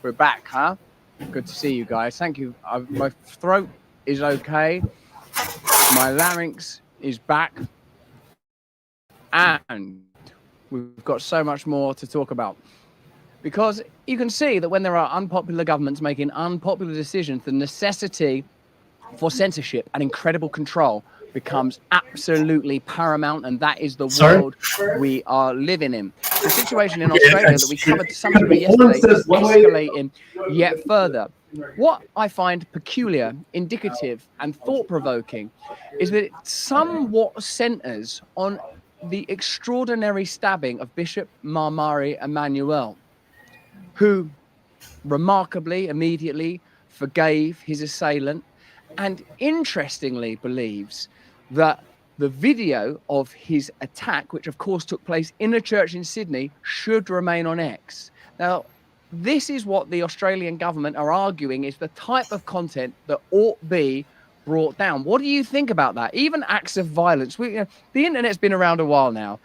we're back, huh? Good to see you guys. Thank you. My throat is okay. My larynx is back. And we've got so much more to talk about. Because you can see that when there are unpopular governments making unpopular decisions, the necessity for censorship and incredible control becomes absolutely paramount, and that is the world we are living in. The situation in Australia that we covered to some degree yesterday is escalating yet further. What I find peculiar, indicative, and thought-provoking is that it somewhat centers on the extraordinary stabbing of Bishop Marmari Emmanuel, who remarkably, immediately forgave his assailant, and interestingly believes that the video of his attack, which of course took place in a church in Sydney, should remain on X. Now, this is what the Australian government are arguing is the type of content that ought be brought down. What do you think about that? Even acts of violence. The internet's been around a while now.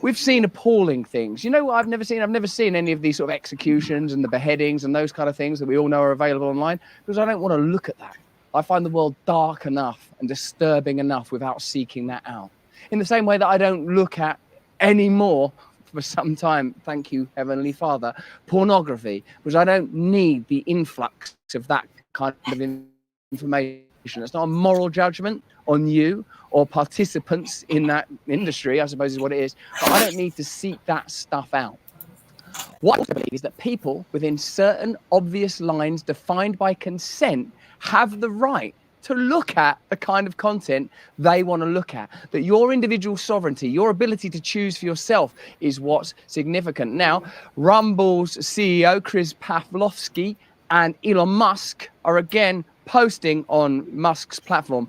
We've seen appalling things. You know what I've never seen? I've never seen any of these sort of executions and the beheadings and those kind of things that we all know are available online, because I don't want to look at that. I find the world dark enough and disturbing enough without seeking that out. In the same way that I don't look at anymore for some time, thank you, Heavenly Father, pornography, because I don't need the influx of that kind of information. It's not a moral judgment on you or participants in that industry, I suppose is what it is. But I don't need to seek that stuff out. What I believe is that people within certain obvious lines defined by consent have the right to look at the kind of content they want to look at. That your individual sovereignty, your ability to choose for yourself is what's significant. Now, Rumble's CEO, Chris Pavlovsky, and Elon Musk are again posting on Musk's platform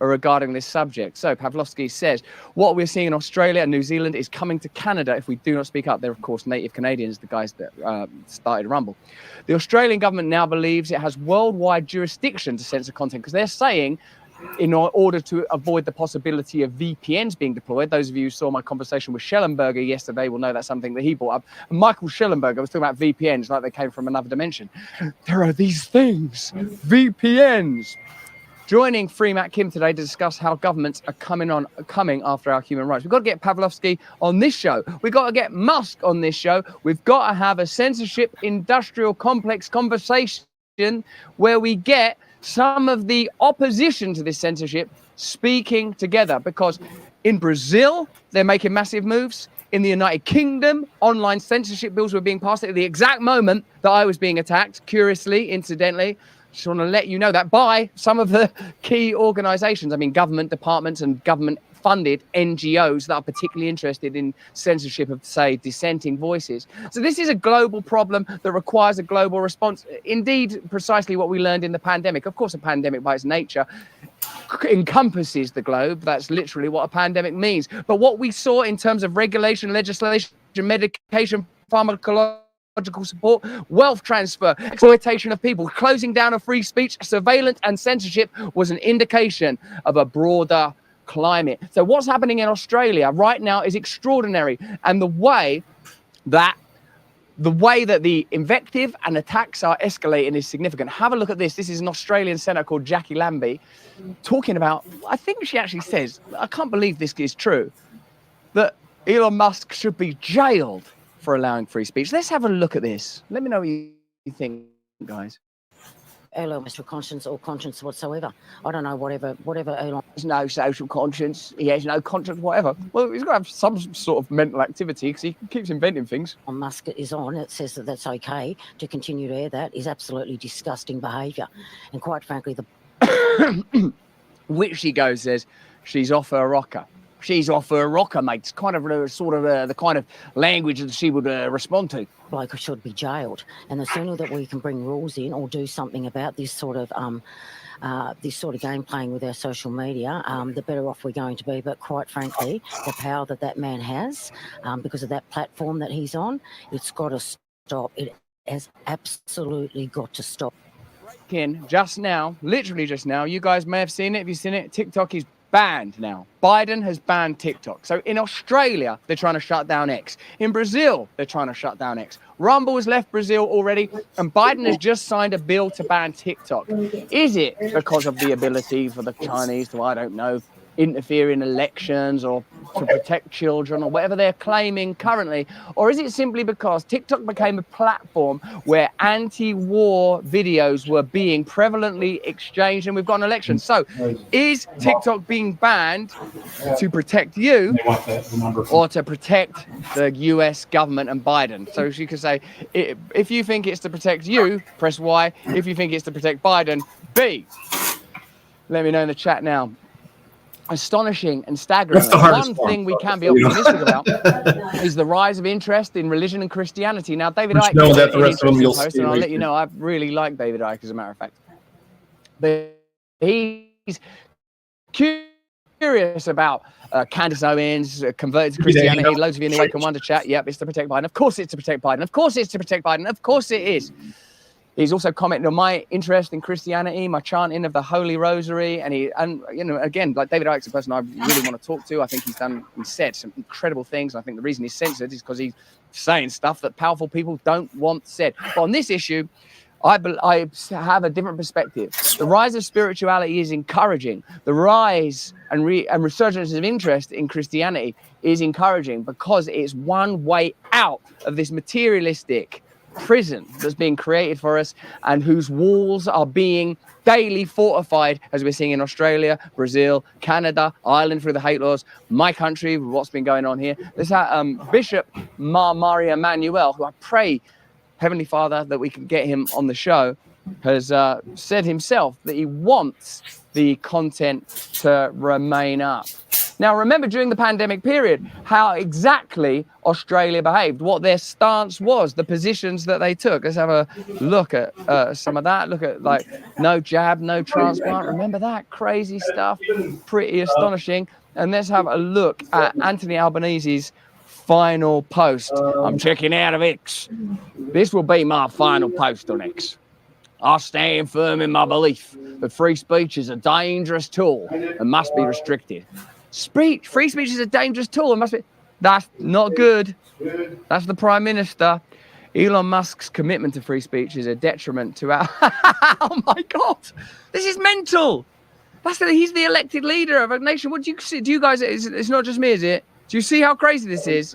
regarding this subject. So Pavlovsky says, what we're seeing in Australia and New Zealand is coming to Canada if we do not speak up. They're, of course, native Canadians, the guys that started Rumble. The Australian government now believes it has worldwide jurisdiction to censor content because they're saying in order to avoid the possibility of VPNs being deployed. Those of you who saw my conversation with Schellenberger yesterday will know that's something that he brought up. And Michael Schellenberger was talking about VPNs like they came from another dimension. There are these things, VPNs. Joining Free Matt Kim today to discuss how governments are coming after our human rights. We've got to get Pavlovsky on this show. We've got to get Musk on this show. We've got to have a censorship industrial complex conversation where we get some of the opposition to this censorship speaking together, because in Brazil, they're making massive moves. In the United Kingdom, online censorship bills were being passed at the exact moment that I was being attacked, curiously, incidentally. Just want to let you know that by some of the key organizations, I mean, government departments and government-funded NGOs that are particularly interested in censorship of, say, dissenting voices. So this is a global problem that requires a global response. Indeed, precisely what we learned in the pandemic. Of course, a pandemic by its nature encompasses the globe. That's literally what a pandemic means. But what we saw in terms of regulation, legislation, medication, pharmacological support, wealth transfer, exploitation of people, closing down of free speech, surveillance and censorship was an indication of a broader climate. So what's happening in Australia right now is extraordinary. And the way that the invective and attacks are escalating is significant. Have a look at this. This is an Australian senator called Jackie Lambie talking about, I think she actually says, I can't believe this is true, that Elon Musk should be jailed for allowing free speech. Let's have a look at this. Let me know what you think, guys. Elon has no conscience or conscience whatsoever. I don't know, whatever Elon... There's no social conscience. He has no conscience, whatever. Well, he's got to have some sort of mental activity because he keeps inventing things. Musk is on, it says that that's okay to continue to air that is absolutely disgusting behaviour. And quite frankly, the... Which she goes, says, she's off her rocker. She's off her rocker, mate. It's kind of the kind of language that she would respond to. Bloke should be jailed, and the sooner that we can bring rules in or do something about this sort of game playing with our social media, the better off we're going to be. But quite frankly, the power that man has, because of that platform that he's on, it's got to stop. It has absolutely got to stop. Just now, literally just now, you guys may have seen it. Have you seen it? TikTok is banned now. Biden has banned TikTok. So in Australia, they're trying to shut down X. In Brazil, they're trying to shut down X. Rumble has left Brazil already, and Biden has just signed a bill to ban TikTok. Is it because of the ability for the Chinese to, I don't know, interfere in elections or to protect children or whatever they're claiming currently? Or is it simply because TikTok became a platform where anti-war videos were being prevalently exchanged and we've got an election? So is TikTok being banned to protect you or to protect the US government and Biden? So you could say, if you think it's to protect you, press Y. If you think it's to protect Biden, B. Let me know in the chat now. Astonishing and staggering. One thing we can be optimistic about is the rise of interest in religion and Christianity. Now, David Icke know that the rest of them you'll post, see and I'll right let you know, I really like David Icke, as a matter of fact. But he's curious about Candace Owens converted to Christianity. Loads of you in the Wake and Wonder chat. Yep, it's to protect Biden. Of course it's to protect Biden. Of course it's to protect Biden. Of course it is. He's also commented on my interest in Christianity, my chanting of the Holy Rosary, and you know, again, like David Icke's a person I really want to talk to. I think he said some incredible things. I think the reason he's censored is because he's saying stuff that powerful people don't want said. But on this issue, I have a different perspective. The rise of spirituality is encouraging. The rise and resurgence of interest in Christianity is encouraging because it's one way out of this materialistic prison that's being created for us and whose walls are being daily fortified, as we're seeing in Australia, Brazil, Canada, Ireland through the hate laws, my country with what's been going on here. There's Bishop Maria Manuel, who I pray, Heavenly Father, that we can get him on the show, has said himself that he wants the content to remain up. Now, remember during the pandemic period, how exactly Australia behaved, what their stance was, the positions that they took. Let's have a look at some of that. Look at like no jab, no transplant. Remember that crazy stuff? Pretty astonishing. And let's have a look at Anthony Albanese's final post. I'm checking out of X. This will be my final post on X. I stand firm in my belief that free speech is a dangerous tool and must be restricted. Free speech is a dangerous tool and must be. That's not good. That's the Prime Minister. Elon Musk's commitment to free speech is a detriment to our. Oh my God, this is mental. He's the elected leader of a nation. What do you see? Do you guys? It's not just me, is it? Do you see how crazy this is?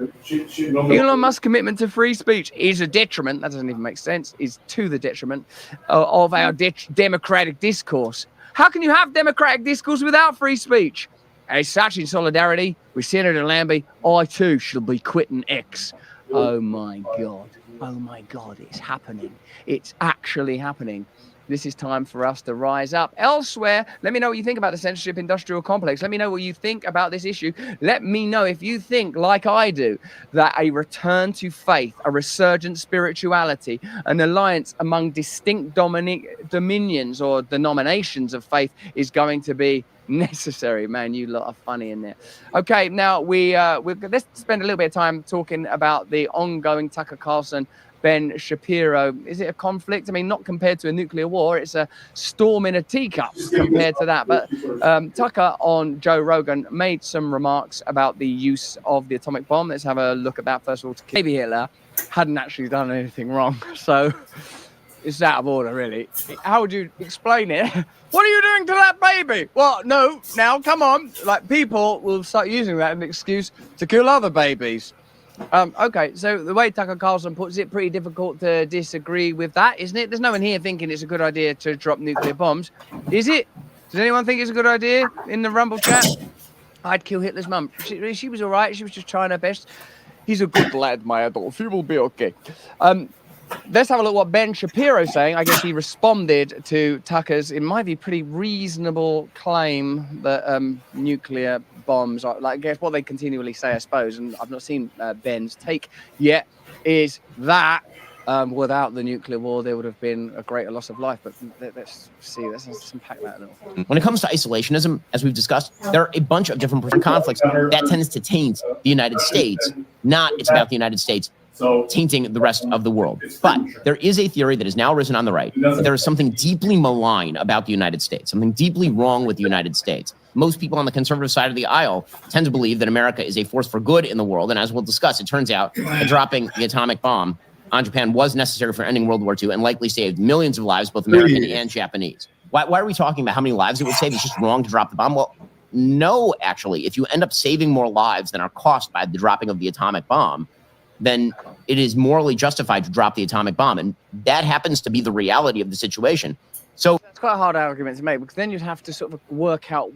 Elon Musk's commitment to free speech is a detriment. That doesn't even make sense. Is to the detriment of our democratic discourse. How can you have democratic discourse without free speech? As such, in solidarity with Senator Lambie, I too shall be quitting X. Oh my God. Oh my God, it's happening. It's actually happening. This is time for us to rise up. Elsewhere, let me know what you think about the censorship industrial complex. Let me know what you think about this issue. Let me know if you think, like I do, that a return to faith, a resurgent spirituality, an alliance among distinct dominions or denominations of faith is going to be necessary. Man, you lot are funny in there. Okay, now let's spend a little bit of time talking about the ongoing Tucker Carlson Ben Shapiro. Is it a conflict? I mean, not compared to a nuclear war. It's a storm in a teacup compared to that. But Tucker on Joe Rogan made some remarks about the use of the atomic bomb. Let's have a look at that first of all. Maybe Hitler hadn't actually done anything wrong. So it's out of order, really. How would you explain it? What are you doing to that baby? Well, no, now, come on. Like, people will start using that as an excuse to kill other babies. Okay, so the way Tucker Carlson puts it, pretty difficult to disagree with that, isn't it? There's no one here thinking it's a good idea to drop nuclear bombs. Is it? Does anyone think it's a good idea in the Rumble chat? I'd kill Hitler's mum. She was all right. She was just trying her best. He's a good lad, my Adolf. He will be okay. Let's have a look what Ben Shapiro's saying. I guess he responded to Tucker's, in my view, pretty reasonable claim that nuclear bombs are, like, I guess what they continually say, I suppose, and I've not seen Ben's take yet, is that without the nuclear war, there would have been a greater loss of life. But let's see, let's unpack that a little. When it comes to isolationism, as we've discussed, there are a bunch of different conflicts that tends to taint the United States. It's about the United States tainting the rest of the world. But there is a theory that has now risen on the right that there is something deeply malign about the United States, something deeply wrong with the United States. Most people on the conservative side of the aisle tend to believe that America is a force for good in the world. And as we'll discuss, it turns out that dropping the atomic bomb on Japan was necessary for ending World War II and likely saved millions of lives, both American and Japanese. Why are we talking about how many lives it would save? It's just wrong to drop the bomb. Well, no, actually, if you end up saving more lives than are cost by the dropping of the atomic bomb, then it is morally justified to drop the atomic bomb. And that happens to be the reality of the situation. So it's quite a hard argument to make, because then you'd have to sort of work out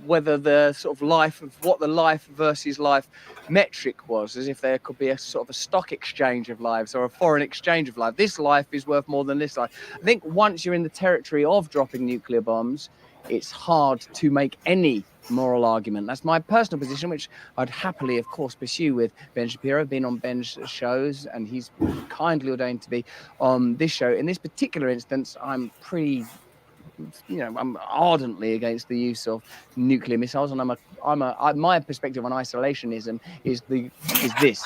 whether the sort of life of what the life versus life metric was, as if there could be a sort of a stock exchange of lives or a foreign exchange of life. This life is worth more than this life. I think once you're in the territory of dropping nuclear bombs, it's hard to make any moral argument. That's my personal position, which I'd happily, of course, pursue with Ben Shapiro. Been on Ben's shows, and he's kindly ordained to be on this show. In this particular instance, I'm pretty, I'm ardently against the use of nuclear missiles, and my perspective on isolationism is this: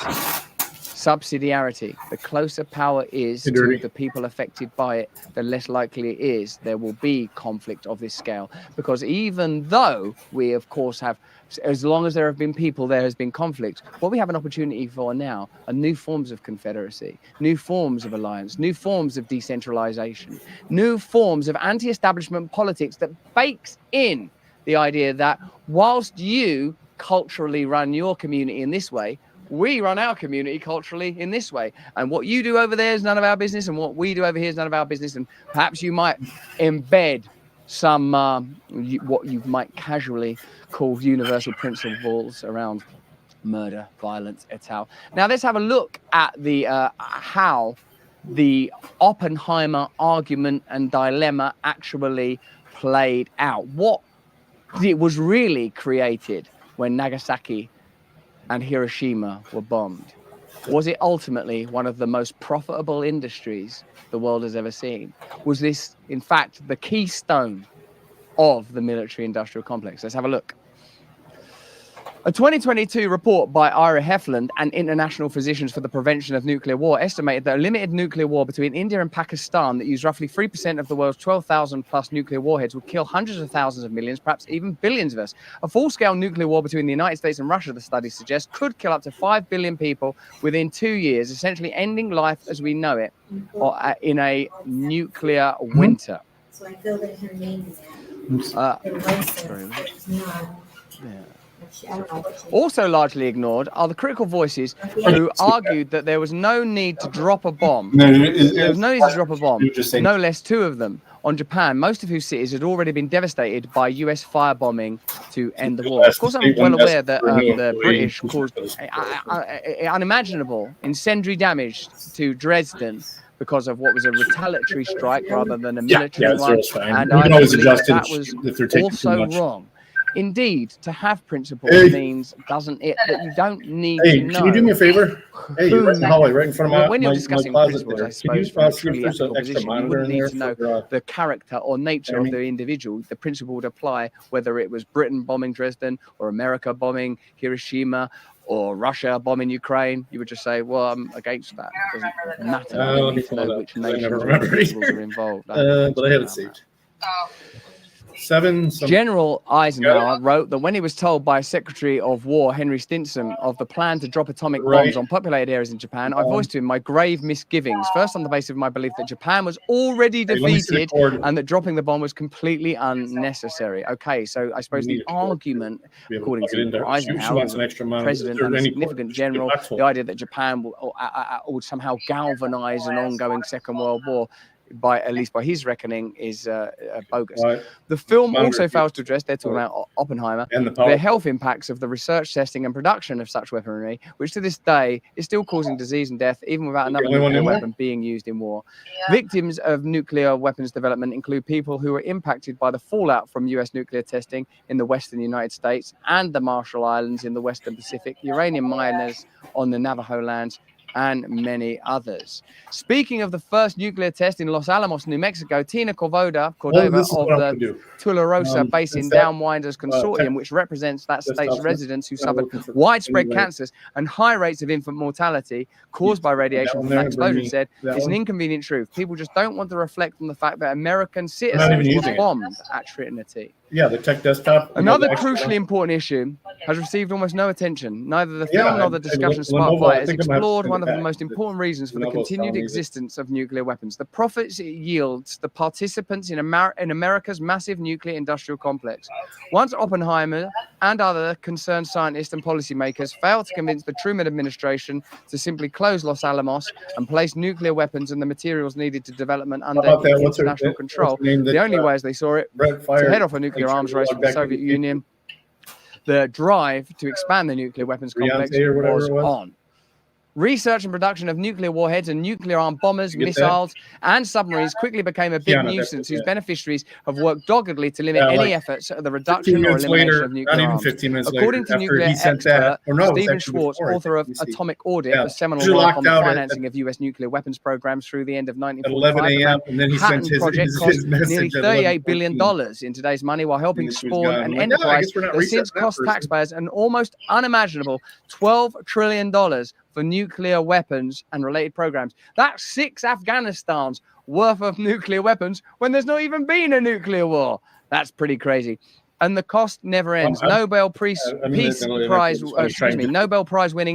subsidiarity. The closer power is to the people affected by it, the less likely it is there will be conflict of this scale. Because even though we, of course, have, as long as there have been people, there has been conflict. What we have an opportunity for now are new forms of confederacy, new forms of alliance, new forms of decentralization, new forms of anti-establishment politics that bakes in the idea that whilst you culturally run your community in this way, we run our community culturally in this way. And what you do over there is none of our business, and what we do over here is none of our business. And perhaps you might embed some, what you might casually call universal principles around murder, violence, et al. Now, let's have a look at the how the Oppenheimer argument and dilemma actually played out. What it was really created when Nagasaki and Hiroshima were bombed. Was it ultimately one of the most profitable industries the world has ever seen? Was this, in fact, the keystone of the military-industrial complex? Let's have a look. A 2022 report by Ira Hefland and International Physicians for the Prevention of Nuclear War estimated that a limited nuclear war between India and Pakistan that used roughly 3% of the world's 12,000 plus nuclear warheads would kill hundreds of thousands of millions, perhaps even billions of us. A full-scale nuclear war between the United States and Russia, the study suggests, could kill up to 5 billion people within 2 years, essentially ending life as we know it, or in a nuclear winter. So I feel that her name is also largely ignored are the critical voices who argued that there was no need to drop a bomb. There was no need to drop a bomb, no less two of them, on Japan, most of whose cities had already been devastated by US firebombing to end the war. Of course, I'm well aware that the British caused unimaginable incendiary damage to Dresden because of what was a retaliatory strike rather than a military one. And I believe that was also wrong. Indeed, to have principles means, doesn't it, that you don't need to know. Can you do me a favor? Hey, you're right in the hallway, right in front of when you're discussing principles, I suppose, from a truly there's ethical an extra position, you monitor wouldn't in need there to know for, the character or nature of the individual. The principle would apply whether it was Britain bombing Dresden or America bombing Hiroshima or Russia bombing Ukraine. You would just say, well, I'm against that. It doesn't matter. I don't need to know which nations or individuals are involved. But I have it saved. General Eisenhower wrote that when he was told by Secretary of War Henry Stinson of the plan to drop atomic bombs on populated areas in Japan, I voiced to him my grave misgivings, first on the basis of my belief that Japan was already defeated and that dropping the bomb was completely unnecessary. Okay, so I suppose the argument, according to Eisenhower, president and a significant general, the idea that Japan would somehow galvanize an ongoing Second World War, at least by his reckoning, is bogus. The film also fails to address, they're talking about Oppenheimer, the health impacts of the research, testing and production of such weaponry, which to this day is still causing disease and death, even without another nuclear weapon being used in war. Victims of nuclear weapons development include people who were impacted by the fallout from US nuclear testing in the western United States and the Marshall Islands in the western Pacific, uranium miners on the Navajo lands, and many others. Speaking of the first nuclear test in Los Alamos, New Mexico, Tina Cordova of the Tularosa Basin Downwinders Consortium, which represents that state's residents who suffered widespread cancers and high rates of infant mortality caused by radiation from that explosion, said, it's an inconvenient truth. People just don't want to reflect on the fact that American citizens were bombed at Trinity. Yeah, the tech desktop. Another crucially important issue has received almost no attention. Neither the film nor the discussion sparked by it has explored one of the most important reasons for the continued existence of nuclear weapons: the profits it yields the participants in America's massive nuclear industrial complex. Once Oppenheimer and other concerned scientists and policymakers failed to convince the Truman administration to simply close Los Alamos and place nuclear weapons and the materials needed to development under international control, the only way, as they saw it, to head off a nuclear arms race with the Soviet Union, the drive to expand the nuclear weapons complex was on. Research and production of nuclear warheads and nuclear-armed bombers, missiles, and submarines quickly became a big nuisance whose beneficiaries have worked doggedly to limit any efforts at the reduction or elimination of nuclear arms. According to nuclear expert Stephen Schwartz, author of Atomic Audit, the seminal work on the financing of U.S. nuclear weapons programs through the end of 1945, the Hatton project cost nearly $38 billion in today's money, while helping spawn an enterprise that since cost taxpayers an almost unimaginable $12 trillion for nuclear weapons and related programs. That's 6 Afghanistan's worth of nuclear weapons when there's not even been a nuclear war. That's pretty crazy. And the cost never ends. Nobel Prize winning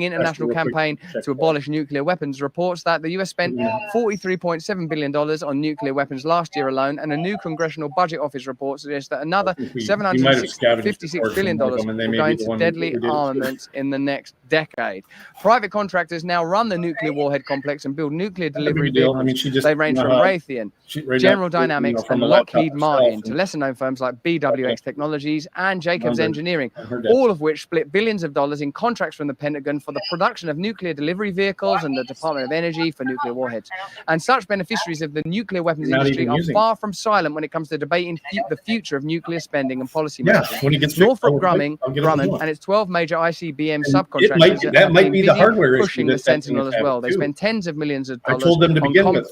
international campaign to abolish nuclear weapons reports that the US spent $43.7 billion on nuclear weapons last year alone, and a new Congressional Budget Office report suggests that another $756 billion will go into deadly armaments in the next decade. Private contractors now run the nuclear warhead complex and build nuclear delivery vehicles. They range from Raytheon, General Dynamics, and Lockheed Martin to lesser-known firms like BWX Technologies and Jacobs Engineering, all of which split billions of dollars in contracts from the Pentagon for the production of nuclear delivery vehicles and the Department of Energy for nuclear warheads. And such beneficiaries of the nuclear weapons industry are far from silent when it comes to debating the future of nuclear spending and policy making. Northrop Grumman and its 12 major ICBM subcontractors have been busy pushing the Sentinel as well. They spend tens of millions of dollars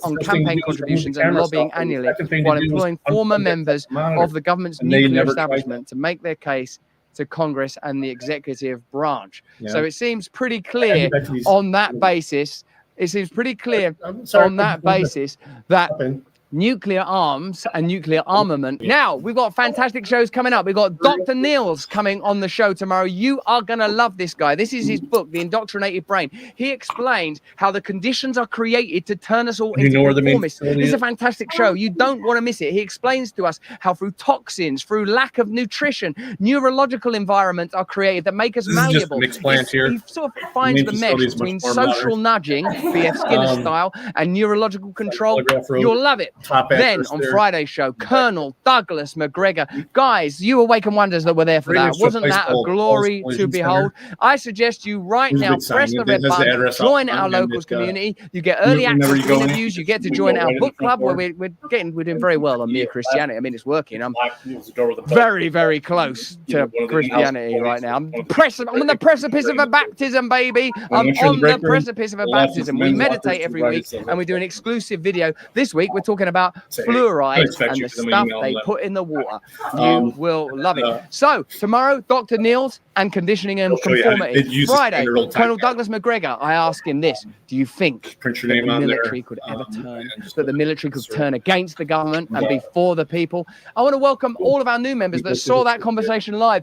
on campaign contributions and lobbying annually, while employing former members of the government's nuclear establishment to make their case to Congress and the executive branch. So it seems pretty clear on that basis. It seems pretty clear on that basis that nuclear arms and nuclear armament. Now, we've got fantastic shows coming up. We've got Dr. Niels coming on the show tomorrow. You are going to love this guy. This is his book, The Indoctrinated Brain. He explains how the conditions are created to turn us all into conformists. This is a fantastic show. You don't want to miss it. He explains to us how through toxins, through lack of nutrition, neurological environments are created that make us malleable. He sort of finds the mesh between social nudging, B.F. Skinner style, and neurological control. You'll love it. Then on Friday's show, Colonel Douglas McGregor. Guys, you Awaken Wonders that were there for that. Wasn't that a glory to behold? I suggest you right now press the red button, join our locals community. You get early access to interviews. You get to join our book club where we're doing very well on Mere Christianity. I mean, it's working. I'm very, very close to Christianity right now. I'm on the precipice of a baptism, baby. I'm on the precipice of a baptism. We meditate every week and we do an exclusive video. This week, we're talking about fluoride and the stuff they put in the water. You will love it. So tomorrow, Dr. Niels and conditioning and conformity. Friday, Colonel Douglas McGregor. I ask him this: do you think that the military could ever turn against the government and be for the people? I want to welcome all of our new members that saw that conversation live.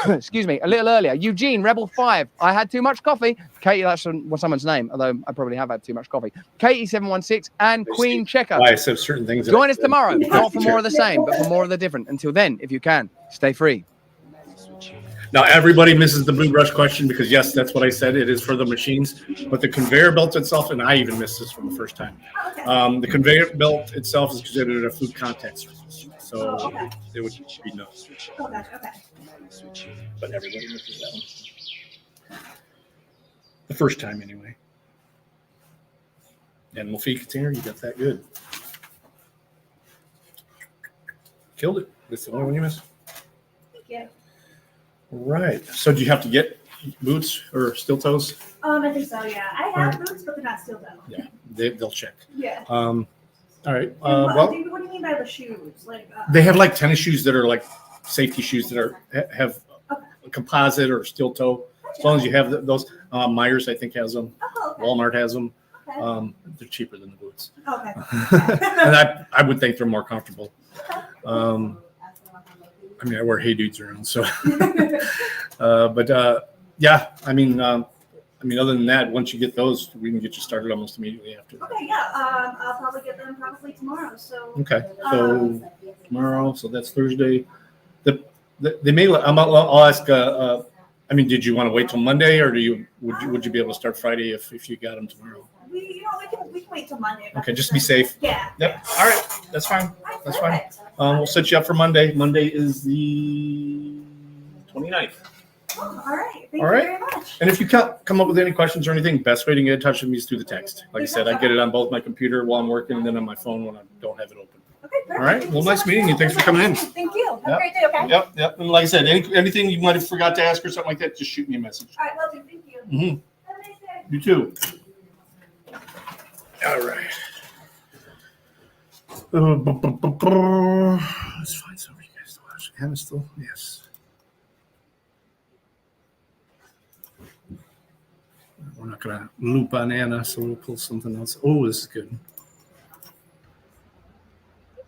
Excuse me, a little earlier. Eugene, Rebel 5. I had too much coffee. Katie, that's someone's name, although I probably have had too much coffee. Katie 716 and Queen Checker. Join us tomorrow, not for more of the same, but for more of the different. Until then, if you can, stay free. Now, everybody misses the blue brush question because, yes, that's what I said. It is for the machines. But the conveyor belt itself, and I even missed this from the first time, the conveyor belt itself is considered a food contact surface. So it would be no. But everybody misses that one. The first time, anyway. Animal feed container, you got that good. Killed it. That's the only one you missed. Yeah. Right. So do you have to get boots or steel toes? I think so, yeah. I have boots, but they're not steel toe. Yeah, they'll check. Yeah. All right. What do you mean by the shoes? Like they have like tennis shoes that are like safety shoes that have a composite or steel toe. As long as you have those. Myers, I think, has them. Oh, okay. Walmart has them. Okay. They're cheaper than the boots. Okay. And I would think they're more comfortable. I mean, I wear Hey Dudes around, so. Yeah, I mean, other than that, once you get those, we can get you started almost immediately after that. Okay, yeah, I'll probably get them probably tomorrow, so. Okay, so tomorrow, so that's Thursday. They may. I'll ask. I mean, did you want to wait till Monday, or would you be able to start Friday if you got them tomorrow? We can wait till Monday. Okay, just be safe. Yeah. Yep. All right, that's fine. That's fine. We'll set you up for Monday. Monday is the 29th. Oh, all right. Thank All you right. very much. And if you come up with any questions or anything, best way to get in touch with me is through the text. Like I said, I get it on both my computer while I'm working, and then on my phone when I don't have it open. Okay, perfect. All right. Well, nice meeting you. Thanks for coming in. Thank you. Have a Yep. great day, okay? Yep. And like I said, anything you might have forgot to ask or something like that, just shoot me a message. All right, well, thank you. Mm-hmm. Have a nice day. You too. All right. Let's find some of you guys to watch. Hannah still? Yes. We're not going to loop on Anna, so we'll pull something else. Oh, this is good.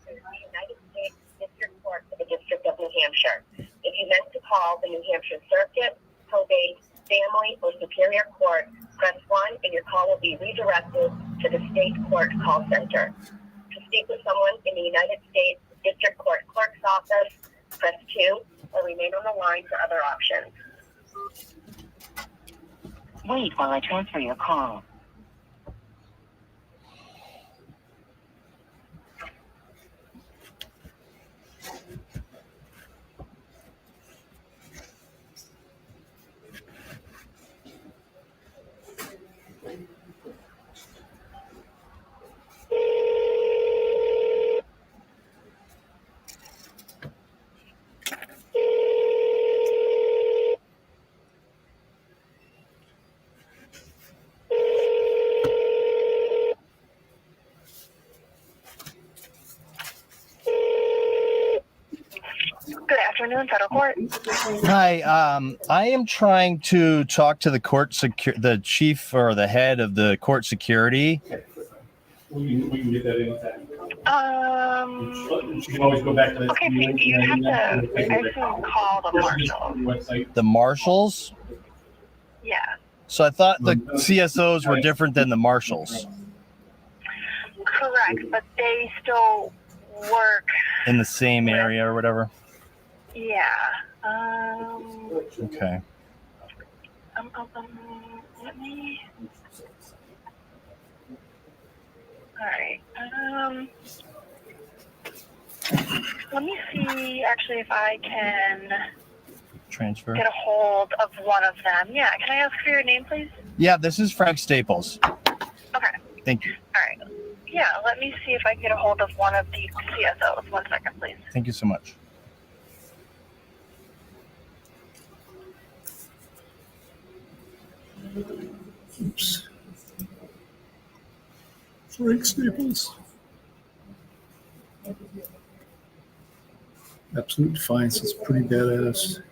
United States District Court for the District of New Hampshire. If you meant to call the New Hampshire Circuit, Probate, Family, or Superior Court, press 1 and your call will be redirected to the State Court Call Center. To speak with someone in the United States District Court Clerk's Office, press 2 or remain on the line for other options. Wait while I transfer your call. Good afternoon, Federal Court. Hi, I am trying to talk to the chief or the head of the court security. We can get that in. She can always go back to that. Okay, so you have to actually call the marshal. The marshals? Yeah. So I thought the CSOs were different than the marshals Correct, but they still work. in the same area or whatever. Yeah. Okay. Let me. All right. Let me see actually if I can Transfer. get a hold of one of them. Yeah. Can I ask for your name, please? Yeah, this is Frank Staples. Okay. Thank you. All right. Yeah. Let me see if I can get a hold of one of the CSOs. 1 second, please. Thank you so much. Oops. Frank Staples. Absolute Defiance is pretty badass.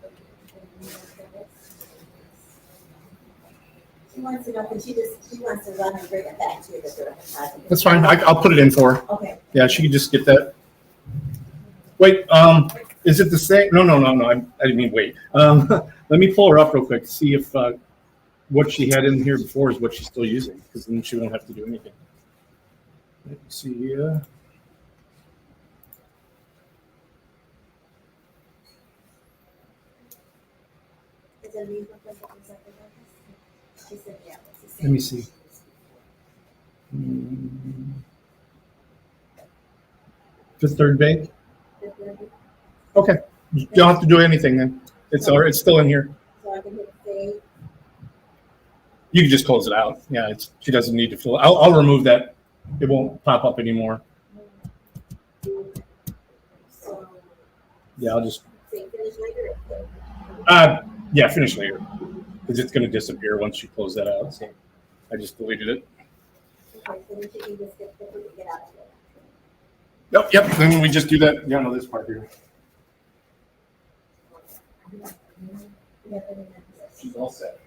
She wants to know, because she wants to run and bring it back to you. That's fine. I'll put it in for her. Okay. Yeah, she can just get that. Wait, is it the same? No. I didn't mean wait. Let me pull her up real quick, see if what she had in here before is what she's still using, because then she won't have to do anything. Let's see here. Let me see. Fifth Third Bank? Okay. You don't have to do anything then. It's still in here. So I can hit save. You can just close it out. Yeah, she doesn't need to fill it. I'll remove that. It won't pop up anymore. Yeah, I'll just. Say finish later. Yeah, finish later. Because it's going to disappear once you close that out. So I just deleted it. Okay, so then she can just get out of there. Yep. Then we just do that. Yeah, no, this part here. She's all set.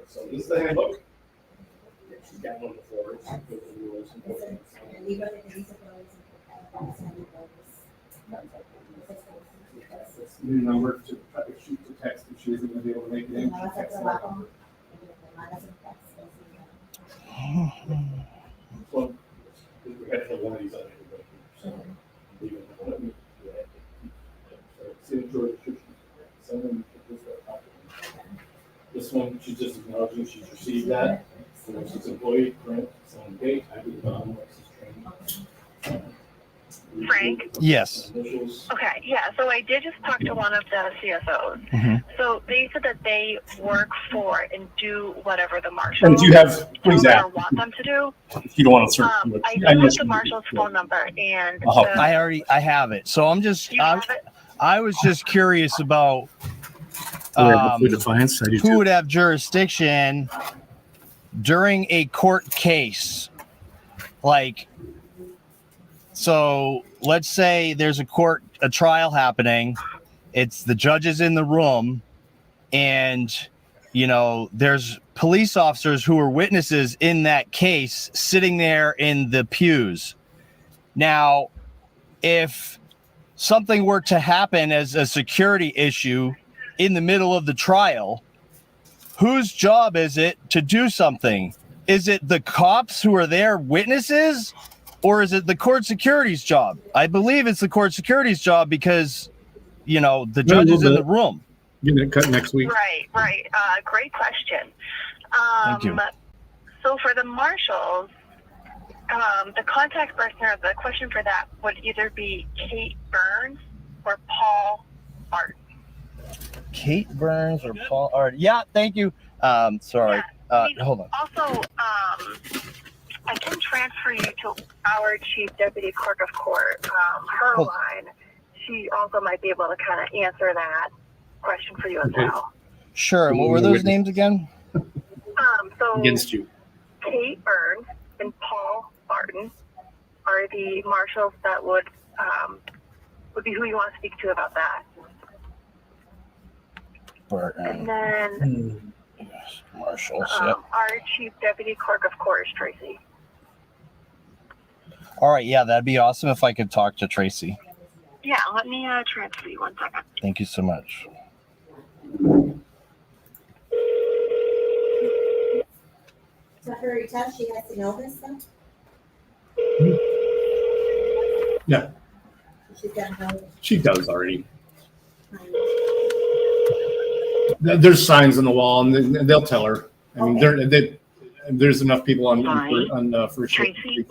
So this is the handbook. She's got one before. new number to shoot to text if she isn't going to be able to make it in. She texts that number. Well, we got to have one of these other people. This one, she's just acknowledging she's received that. So when she's employee, print, sign date, I do the bottom, training. Frank? Yes. Okay, yeah, so I did just talk to one of the CSOs. So they said that they work for and do whatever the marshal And do you have, please ask. want them to do. If you don't want to search. I do have the marshal's phone number and I have it. So I was just curious about who would have jurisdiction during a court case. Like, so let's say there's a trial happening. It's the judges in the room, and there's police officers who are witnesses in that case sitting there in the pews. Now, if something were to happen as a security issue in the middle of the trial, whose job is it to do something? Is it the cops who are there witnesses, or is it the court security's job? I believe it's the court security's job because, the judge is in the room. You're going to cut next week. Right. Great question. Thank you. So for the marshals, the contact person or the question for that would either be Kate Burns or Paul Art. Kate Burns or Paul Art? Yeah, thank you. Sorry. Hold on. Also, I can transfer you to our Chief Deputy Clerk of Court. Her line, she also might be able to kind of answer that question for you as well. Sure. And what were those names again? So Against you. Kate Burns and Paul Barton are the marshals that would be who you want to speak to about that. And then marshals. Our Chief Deputy Clerk of Court is Tracy. All right. Yeah, that'd be awesome if I could talk to Tracy. Yeah, let me transfer you 1 second. Thank you so much. So her test, she has to know this stuff? Yeah, She's got to know this. she does already. There's signs on the wall, and they'll tell her. I mean, there's enough people on first. Tracy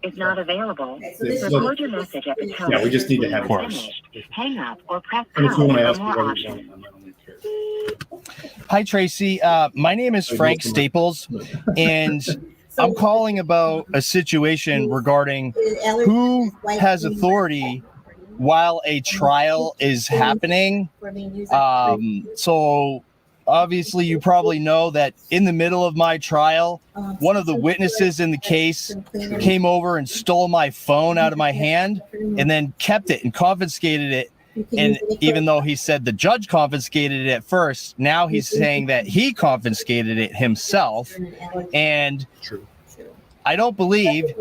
is not available. So this Record your message at the tone. Yeah, we just need to have it. Hang up or press And if you want to pound ask for more me options. I don't care. Hi, Tracy. My name is Frank Staples, and I'm calling about a situation regarding who has authority while a trial is happening. So obviously you probably know that in the middle of my trial, one of the witnesses in the case came over and stole my phone out of my hand and then kept it and confiscated it. And even though he said the judge confiscated it at first, now he's saying that he confiscated it himself. And I don't believe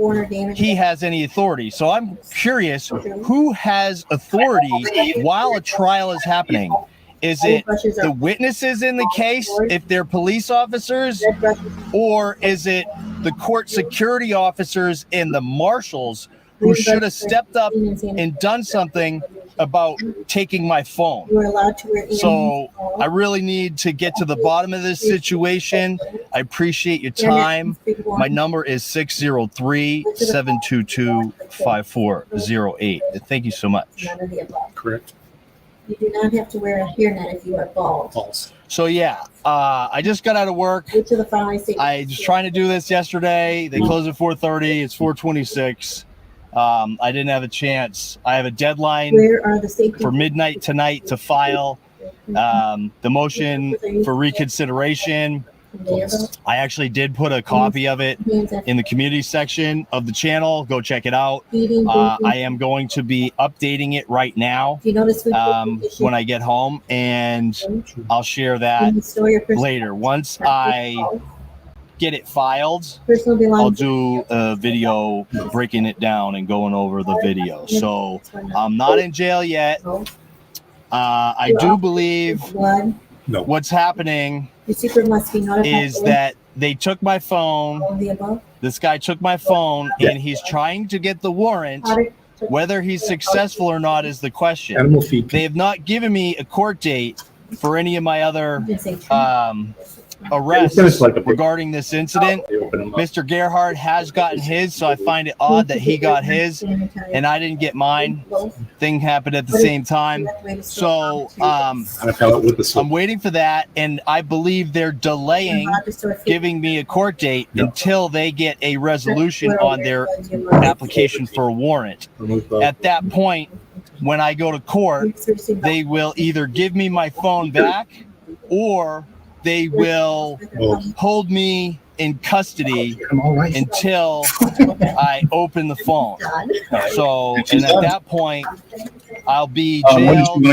he has any authority. So I'm curious, who has authority while a trial is happening? Is it the witnesses in the case, if they're police officers, or is it the court security officers and the marshals who should have stepped up and done something about taking my phone? So I really need to get to the bottom of this situation. I appreciate your time. My number is 603-722-5408. Thank you so much. Correct. You do not have to wear a hairnet if you are bald. False. So yeah, I just got out of work. Go to the following statement. I was trying to do this yesterday. They closed at 4:30. It's 4:26. I didn't have a chance. I have a deadline for midnight tonight to file the motion for reconsideration. I actually did put a copy of it in the community section of the channel. Go check it out. I am going to be updating it right now when I get home, and I'll share that later. Once I get it filed, I'll do a video breaking it down and going over the video. So I'm not in jail yet. I do believe what's happening The secret must be notified. is that they took my phone. All of the above. This guy took my phone, and he's trying to get the warrant. Whether he's successful or not is the question. Animal feed. They have not given me a court date for any of my other arrests regarding this incident. Mr. Gerhardt has gotten his, so I find it odd that he got his and I didn't get mine. Thing happened at the same time. So I'm waiting for that, and I believe they're delaying giving me a court date until they get a resolution on their application for a warrant. At that point, when I go to court, they will either give me my phone back or they will hold me in custody until I open the phone. So, and at that point, I'll be jailed.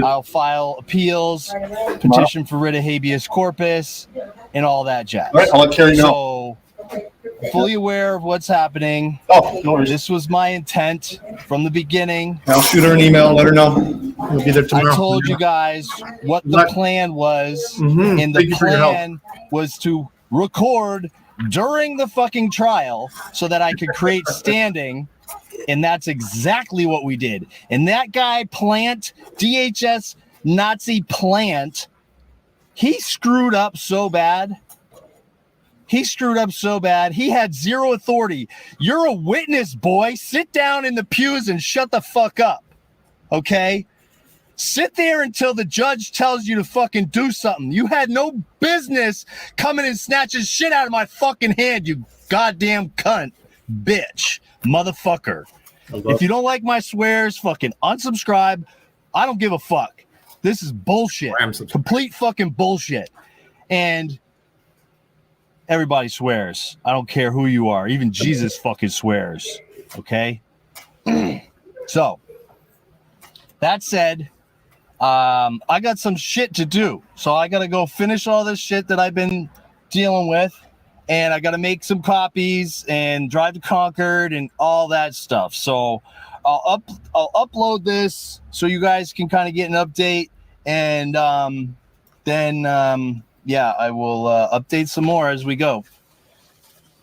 I'll file appeals, petition for writ of habeas corpus, and all that jazz. All right, I'll let Carrie know. So, fully aware of what's happening. This was my intent from the beginning. I'll shoot her an email and let her know. We'll be there tomorrow. I told you guys what the plan was, and the plan was to record during the fucking trial so that I could create standing, and that's exactly what we did. And that guy, Plant, DHS Nazi Plant, he screwed up so bad. He screwed up so bad. He had zero authority. You're a witness, boy. Sit down in the pews and shut the fuck up. Okay? Sit there until the judge tells you to fucking do something. You had no business coming and snatching shit out of my fucking hand, you goddamn cunt, bitch, motherfucker. If you don't like my swears, fucking unsubscribe. I don't give a fuck. This is bullshit. Complete fucking bullshit. And everybody swears. I don't care who you are. Even Jesus fucking swears. Okay? So, that said, I got some shit to do. So I got to go finish all this shit that I've been dealing with. And I got to make some copies and drive to Concord and all that stuff. So I'll upload this so you guys can kind of get an update. And then yeah, I will update some more as we go.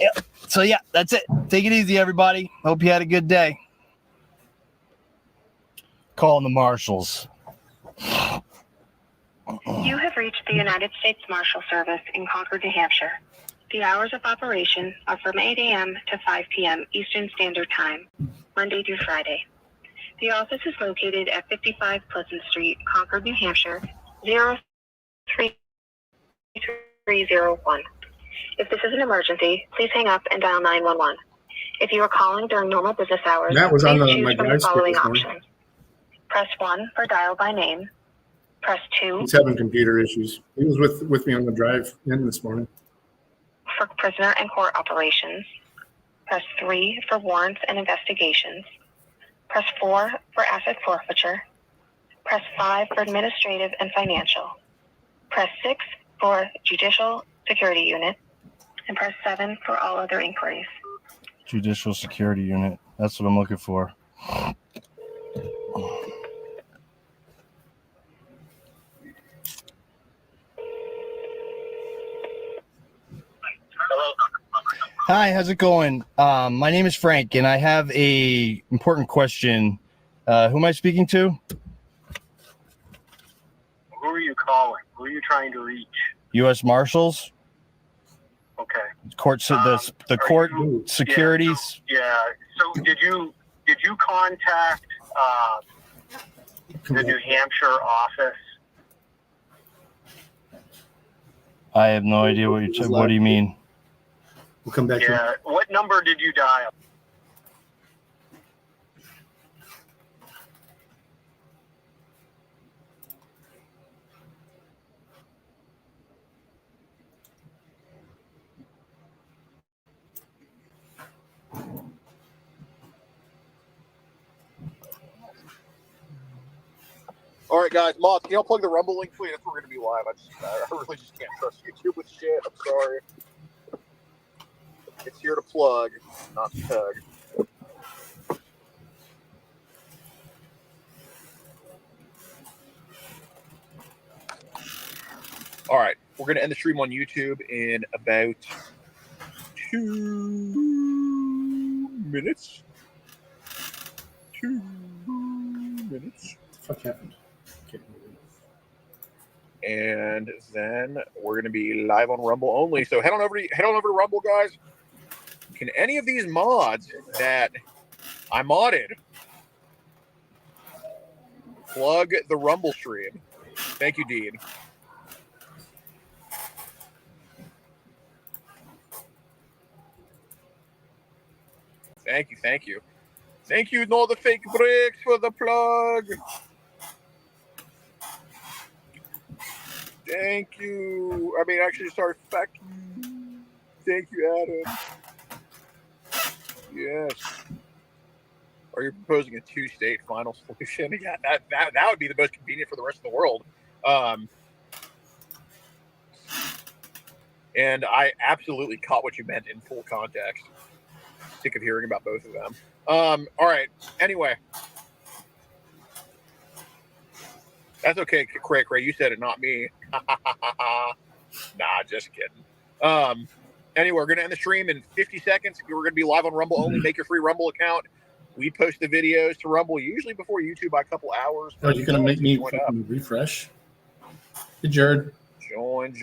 Yeah. So yeah, that's it. Take it easy, everybody. Hope you had a good day. Calling the marshals. You have reached the United States Marshal Service in Concord, New Hampshire. The hours of operation are from 8 a.m. to 5 p.m. Eastern Standard Time, Monday through Friday. The office is located at 55 Pleasant Street, Concord, New Hampshire, 03301. If this is an emergency, please hang up and dial 911. If you are calling during normal business hours, That was on please the- choose my from the guy's following this morning. options. Press 1 for dial by name. Press 2 He's having computer issues. He was with me on the drive in this morning. for prisoner and court operations. Press 3 for warrants and investigations. Press 4 for asset forfeiture. Press 5 for administrative and financial. Press 6 for judicial security unit. And press 7 for all other inquiries. Judicial Security Unit. That's what I'm looking for. Hi, how's it going? My name is Frank, and I have a important question. Who am I speaking to? Who are you calling? Who are you trying to reach? U.S. Marshals? Okay. Court, the court securities. Yeah. So did you contact the New Hampshire office? I have no idea what you're. What do you mean? We'll come back. Yeah. What number did you dial? All right, guys. Moth, can you plug the Rumble link, please? If we're going to be live, I really just can't trust YouTube with shit. I'm sorry. It's here to plug, not to tug. All right, we're going to end the stream on YouTube in about 2 minutes. 2 minutes. What the fuck happened? Okay. And then we're going to be live on Rumble only. So head on over to Rumble, guys. Can any of these mods that I modded plug the Rumble stream? Thank you, Dean. Thank you, thank you. Thank you, no the fake bricks for the plug. Thank you. I mean, actually, sorry, fuck you. Thank you, Adam. Yes. Are you proposing a 2-state final solution? Yeah, that would be the most convenient for the rest of the world. And I absolutely caught what you meant in full context. Sick of hearing about both of them. All right. Anyway. That's okay, Cray. You said it, not me. Nah, just kidding. Anyway, we're going to end the stream in 50 seconds. We're going to be live on Rumble only. Make your free Rumble account. We post the videos to Rumble usually before YouTube by a couple hours. Oh, you're going to make me refresh? Hey, Jared. Join.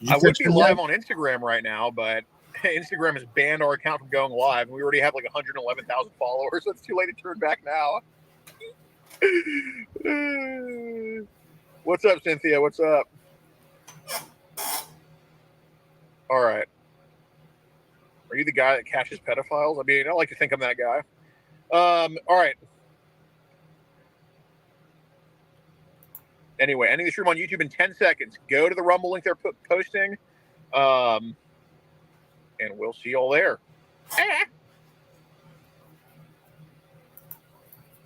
I would be live on Instagram right now, but Instagram has banned our account from going live. We already have like 111,000 followers, so it's too late to turn back now. What's up, Cynthia? What's up? All right. Are you the guy that catches pedophiles? I mean, I like to think I'm that guy. All right. Anyway, ending the stream on YouTube in 10 seconds. Go to the Rumble link they're posting. And we'll see you all there.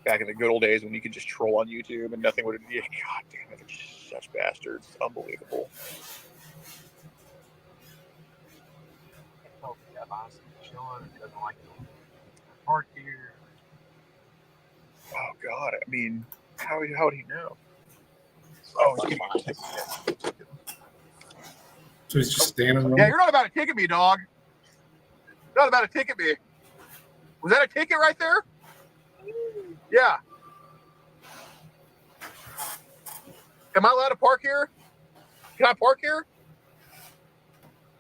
Back in the good old days when you could just troll on YouTube and nothing would... Yeah, God damn it, they're just such bastards. Unbelievable. Oh, God. I mean, how would he know? Oh, so he's just standing around? Yeah, you're not about to ticket me, dog. You're not about to ticket me. Was that a ticket right there? Yeah. Am I allowed to park here? Can I park here?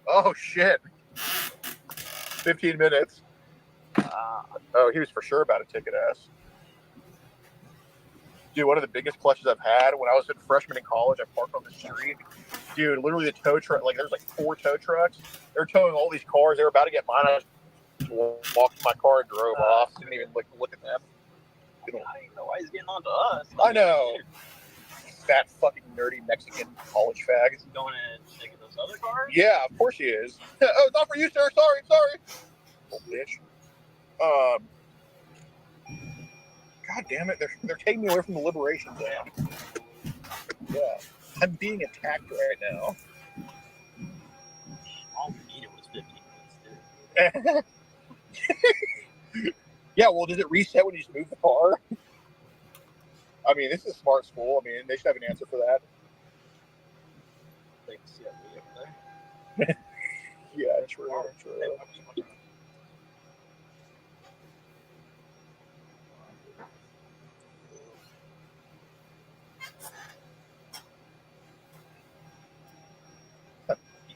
Oh, shit. 15 minutes. Oh, he was for sure about to ticket us. Dude, one of the biggest clutches I've had when I was a freshman in college, I parked on the street. Dude, literally the tow truck, like there's like 4 tow trucks. They're towing all these cars. They were about to get mine. I just walked to my car and drove off. Didn't even look at them. I don't know why he's getting on to us. I know. Fat fucking nerdy Mexican college fag. Is he going and taking those other cars? Yeah, of course he is. Oh, it's not for you, sir. Sorry. Little bitch. God damn it, they're taking me away from the Liberation Day. Yeah. I'm being attacked right now. All we needed was 15 minutes, dude. Yeah, well, does it reset when you just move the car? I mean, this is a smart school. I mean, they should have an answer for that. Yeah, true.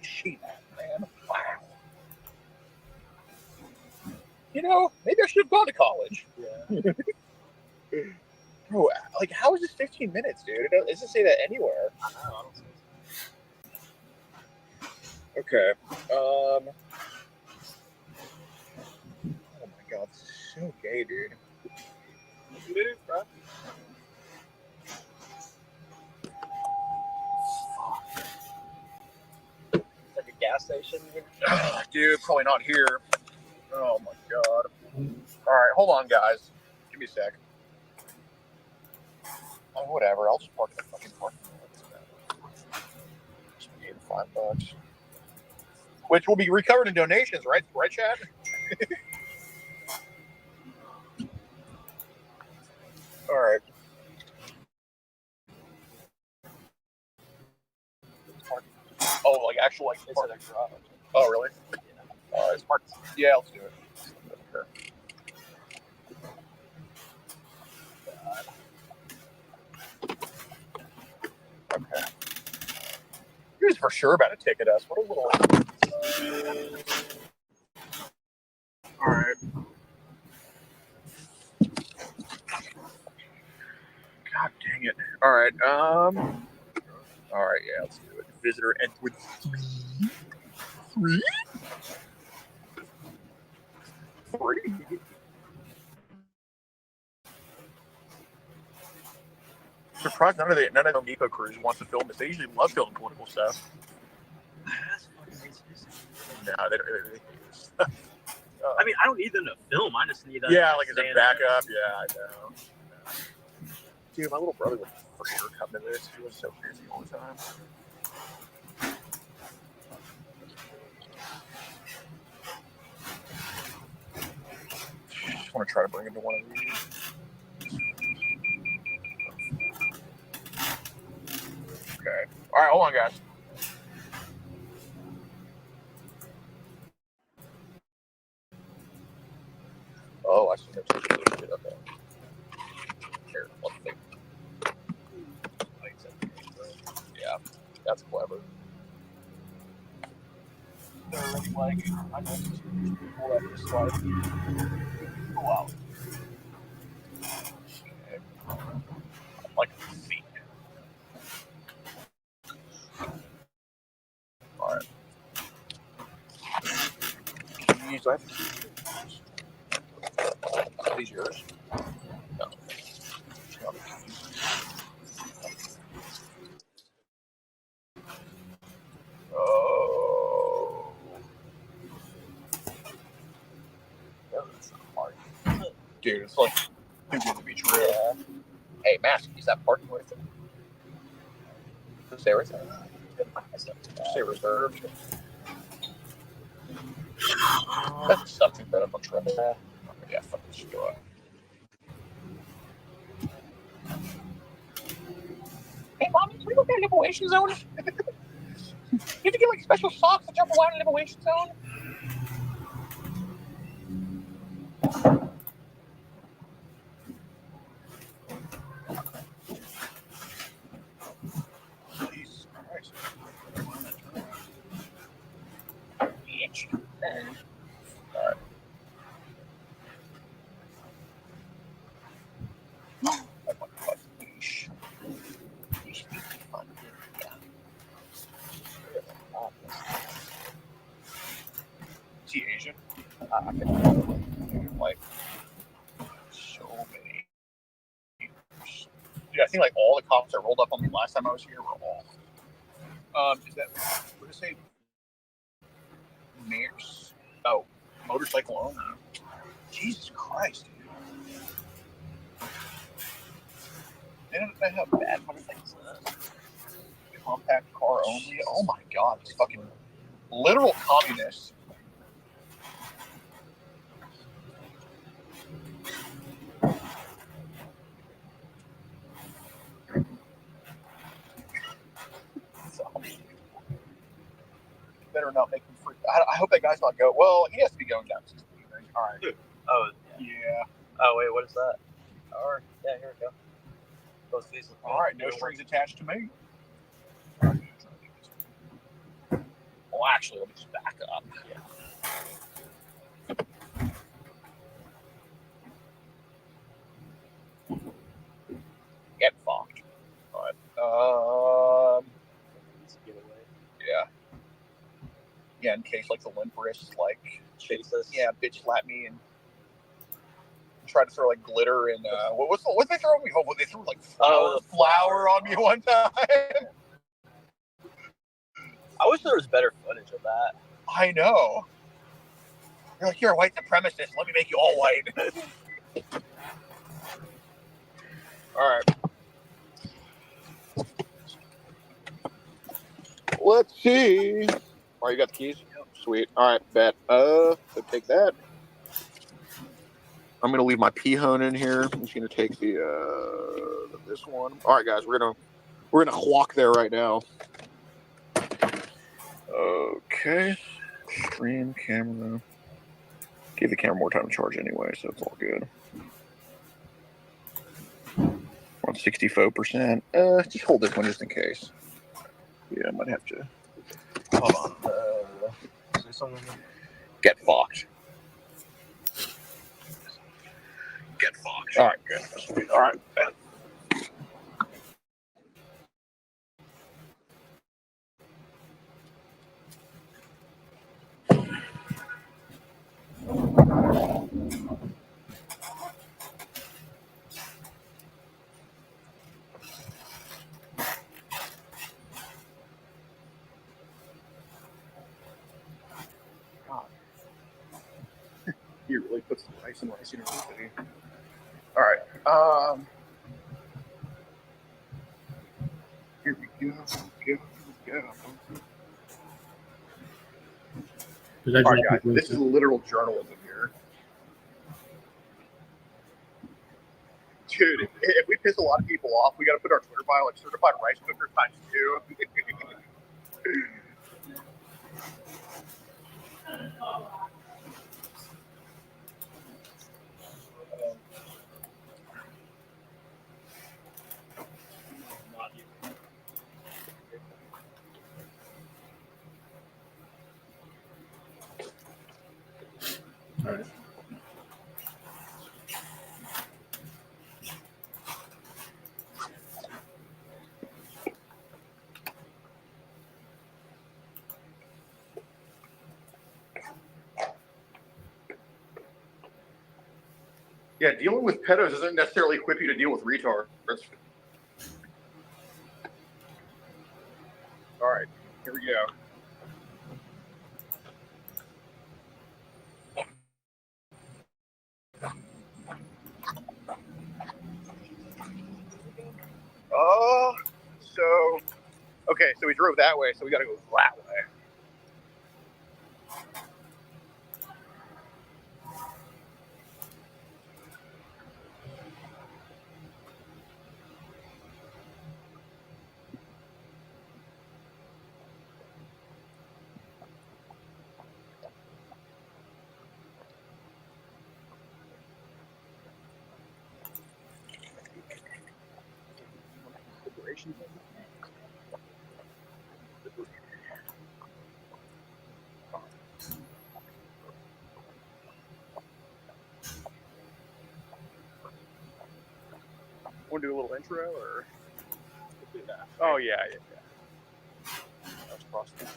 Shit, man. Wow. You know, maybe I should have gone to college. Yeah. Bro, like, how is this 15 minutes, dude? It doesn't say that anywhere. I know, I don't see it. Okay. Oh my god, this is so gay, dude. It is, bro. Like a gas station. Dude, probably not here. Oh my god. Alright, hold on, guys. Give me a sec. Oh, whatever. I'll just park in the fucking parking lot. Just pay $5. Which will be recovered in donations, right? Right, Chad? Alright. actual like. Oh, really? Smart. Yeah, let's do it. Sure. Okay. He was for sure about to ticket us. What a little. All right. God dang it. All right. All right. Yeah, let's do it. Visitor and with three. Surprised none of the Eco crews wants to film this. They usually love filming political stuff. No, they don't really. I mean, I don't need them to film. I just need them. Yeah, like as a backup. Yeah, I know. Dude, my little brother would for sure come to this. He was so busy all the time. Just want to try to bring him to one of these. Okay. All right, hold on, guys. Oh, I see no shit. Okay. Here, let's think. Yeah, that's clever. Like, I know people that just like go out. Like a feet. Alright. Keys, I have keys. Are these yours? No. Oh. That's hard. Dude, it's like too good to be true. Yeah. Hey, Mask, is that parking worth it? Say reserved. Say reserved. That's something better on trim. Yeah, fuck this go up. Hey, Mommy, can we go get a liberation zone? You have to get like special socks to jump around in liberation zone? Jesus Christ. Bitch. Alright. Is he Asian? I think like so many. Dude, I think like all the cops that rolled up on me last time I was here were all. Is that what did it say? Mayor's motorcycle owner. Jesus Christ, dude. They have bad motorcycles. Compact car only. Oh my god, these fucking literal communists. Better not make him free. I hope that guy's not go. Well, he has to be going down 16. Right? All right. Oh, yeah. Oh, wait, what is that? All right. Yeah, here we go. Both these. All right, no strings attached to me. Well, actually, let me just back up. Yeah. Get fucked. All right. Yeah. Yeah, in case like the limp wrists like Jesus. Yeah, bitch slap me and try to throw like glitter and what they throw me? Oh, they threw like flour on me one time. I wish there was better footage of that. I know. You're like, you're a white supremacist. Let me make you all white. All right. Let's see. All right, you got the keys? Yep. Sweet. All right, bet. So take that. I'm gonna leave my P-hone in here. I'm just gonna take this one. All right, guys, we're gonna walk there right now. Okay. Stream camera. Give the camera more time to charge anyway, so it's all good. We're on 64%. Just hold this one just in case. Yeah, I might have to. Hold on. Is there something? Get fucked. Get fucked. All right, good. All right. God. He really puts the rice in Rice University. All right. Here we go. Here we go. All right, guys. This is literal journalism here. Dude, if we piss a lot of people off, we got to put our Twitter bio like certified rice cooker ×2. All right. Yeah, dealing with pedos doesn't necessarily equip you to deal with retards. All right, here we go. Oh, so we drove that way, so we got to go that way. Want to do a little intro, or? Oh, yeah. That was possible.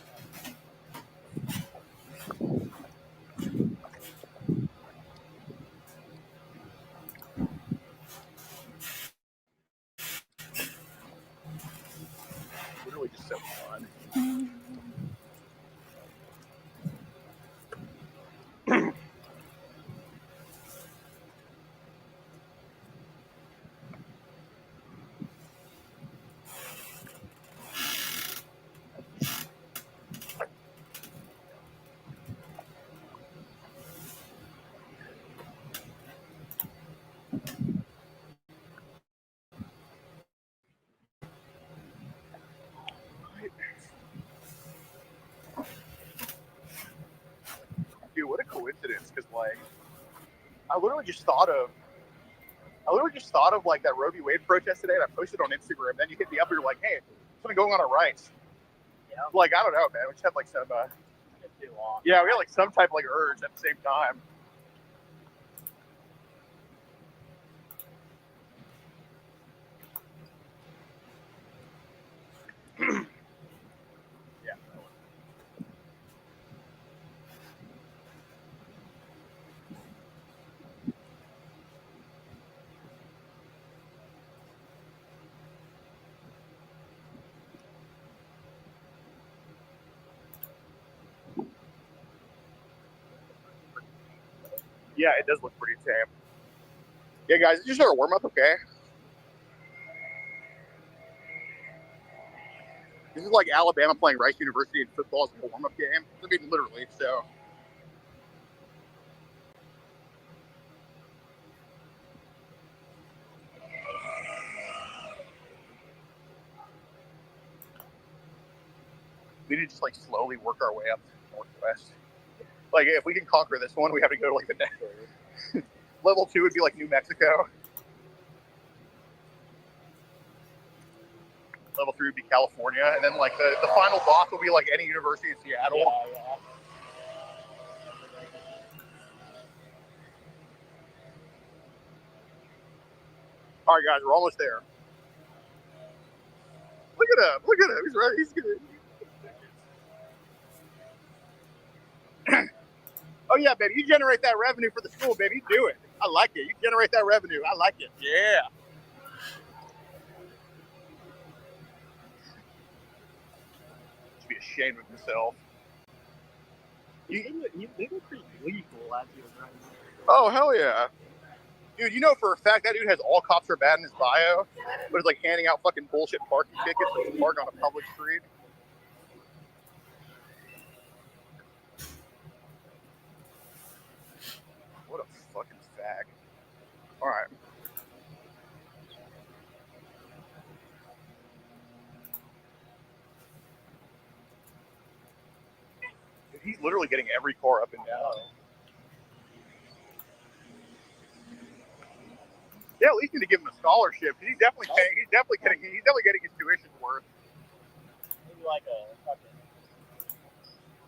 Literally just so fun. Dude, what a coincidence! Because like, I literally just thought of like that Roe v. Wade protest today, and I posted on Instagram. Then you hit me up, and you're like, "Hey, something going on at Rice." Yeah. Like, I don't know, man. We just had like some. Yeah, we had like some type of like urge at the same time. Yeah, it does look pretty tame. Yeah, guys, it's just our warm up, okay? This is like Alabama playing Rice University in football as a warm up game. I mean, literally. So. We need to just like slowly work our way up to the Northwest. Like if we can conquer this one, we have to go to like the next. Level 2 would be like New Mexico. Level 3 would be California, and then like the final boss will be like any university in Seattle. Yeah. All right, guys, we're almost there. Look at him! Look at him! He's ready. He's good. Oh yeah, baby, you generate that revenue for the school, baby. You do it. I like it. You generate that revenue. I like it. Yeah. Should be ashamed of himself. They were pretty lethal as he was running. Oh hell yeah. Dude, you know for a fact that dude has all cops are bad in his bio, but it's like handing out fucking bullshit parking tickets to park on a public street. What a fucking fag. Alright. Dude, he's literally getting every car up and down. Yeah, at least need to give him a scholarship. He's definitely paying. He's definitely getting his tuition worth. Maybe like a fucking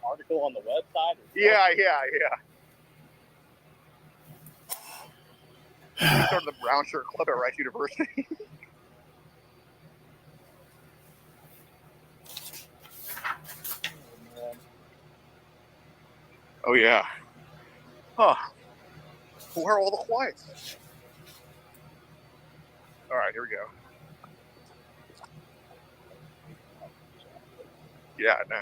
article on the website. Yeah. He started the Brown Shirt Club at Rice University. Oh yeah. Huh. Where are all the whites? All right, here we go. Yeah, no.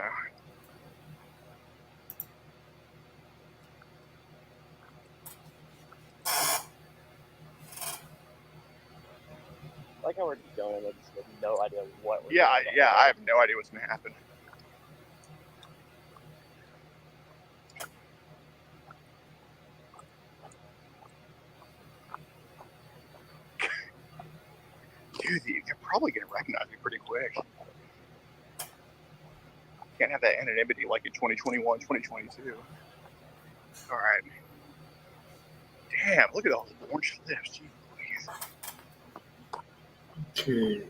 I like how we're just going in with no idea what we're Yeah, doing. yeah, I have no idea what's going to happen. Dude, you're probably going to recognize me pretty quick. Can't have that anonymity like in 2021, 2022. All right. Damn, look at all the orange lips. Jeez Louise. Okay.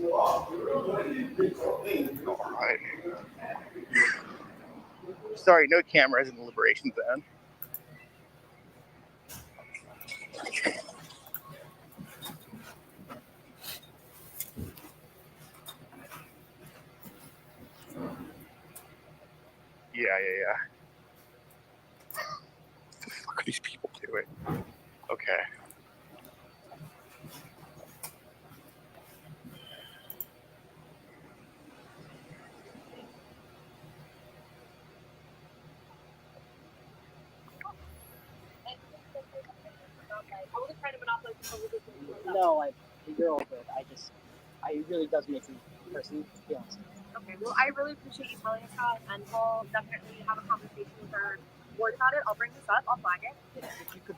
All right. Sorry, no cameras in the Liberation Zone. Yeah. What the fuck are these people doing? Okay. No, you're all good. It really does make me personally feel honest. Okay, well, I really appreciate you telling us that, and we'll definitely have a conversation with our board about it. I'll bring this up, I'll flag it. Yeah, if you could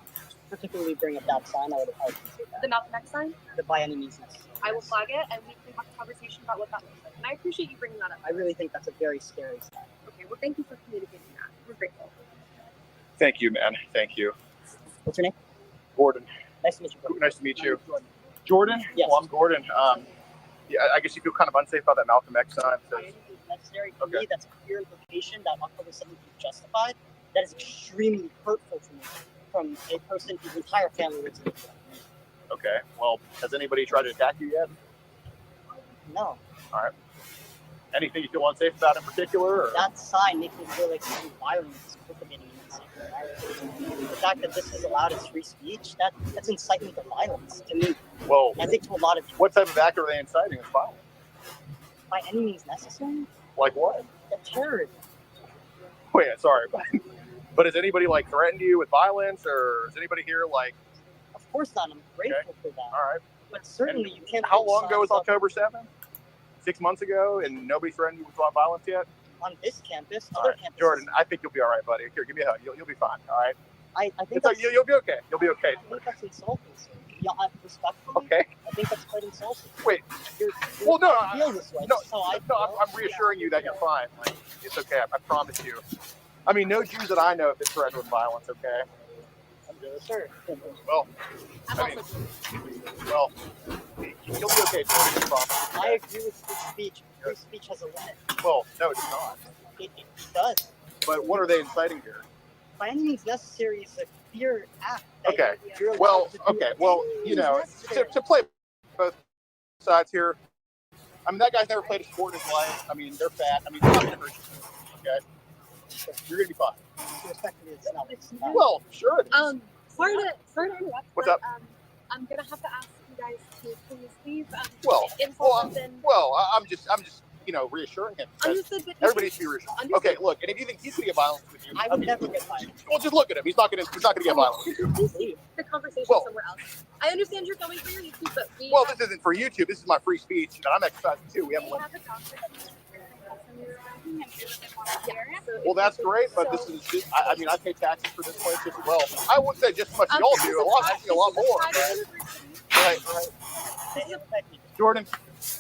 particularly bring up that sign, I would appreciate that. The NEFFEX sign? The by any means necessary. I will flag it, and we can have a conversation about what that looks like. And I appreciate you bringing that up. I really think that's a very scary sign. Okay, well, thank you for communicating that. We're grateful. Thank you, man. Thank you. What's your name? Gordon. Nice to meet you. Nice to meet you. Jordan? Yes. Well, I'm Gordon. Yeah, I guess you feel kind of unsafe about that Malcolm X sign. So. Necessary for me, that's a clear implication that October 7th is justified. That is extremely hurtful to me from a person whose entire family lives in the US. Okay. Well, has anybody tried to attack you yet? No. All right. Anything you feel unsafe about in particular? Or? That sign makes me feel like some violence is cultivating in this environment. The fact that this is allowed as free speech, that's incitement to violence to me. Well, I think to a lot of people. What type of act are they inciting? It's violence. By any means necessary? Like what? The terrorism. Wait, sorry, but has anybody like threatened you with violence, or is anybody here like? Of course not. I'm grateful for that. All right. But certainly you can't. How long ago was October 7th? 6 months ago, and nobody threatened you with violence yet? On this campus, All other right. campuses. Jordan, I think you'll be all right, buddy. Here, give me a hug. You'll be fine. All right. I think you'll be okay. You'll be okay. I think that's insulting, sir. y'all have respect for me. Okay. I think that's quite insulting. Wait. You're, Well, no, I feel this way. No, So I'm reassuring you that you're fine. Like, it's okay. I promise you. I mean, no Jews that I know have been threatened with violence. Okay. I'm good, sir. Well, I mean, well, you'll be okay. Jordan, I promise. I agree with free speech. Free speech has a limit. Well, no, it's not. It does. But what are they inciting here? By any means necessary is a fear act. Okay. You're allowed Well, to do okay. Well, you know, to play both sides here. I mean, that guy's never played a sport in his life. I mean, they're fat. I mean, they're not going to hurt you. Okay. You're going to be fine. Respectfully, it's not. Well, sure it is. Sorry to interrupt. What's but, up? I'm gonna have to ask you guys to please leave. I'm just, you know, reassuring him. Understood, but Everybody should be reassured. Okay, look, and if you think he's gonna get violent with you, I would never get violent. Well, just look at him. He's not gonna get violent with you. Please leave the conversation somewhere else. I understand you're going for your YouTube, but Well, this isn't for YouTube. This is my free speech, and I'm exercising too. We haven't. Well, that's great, but this is just, I mean, I pay taxes for this place as well. I wouldn't say just as much as y'all do. A lot more. Right. Jordan,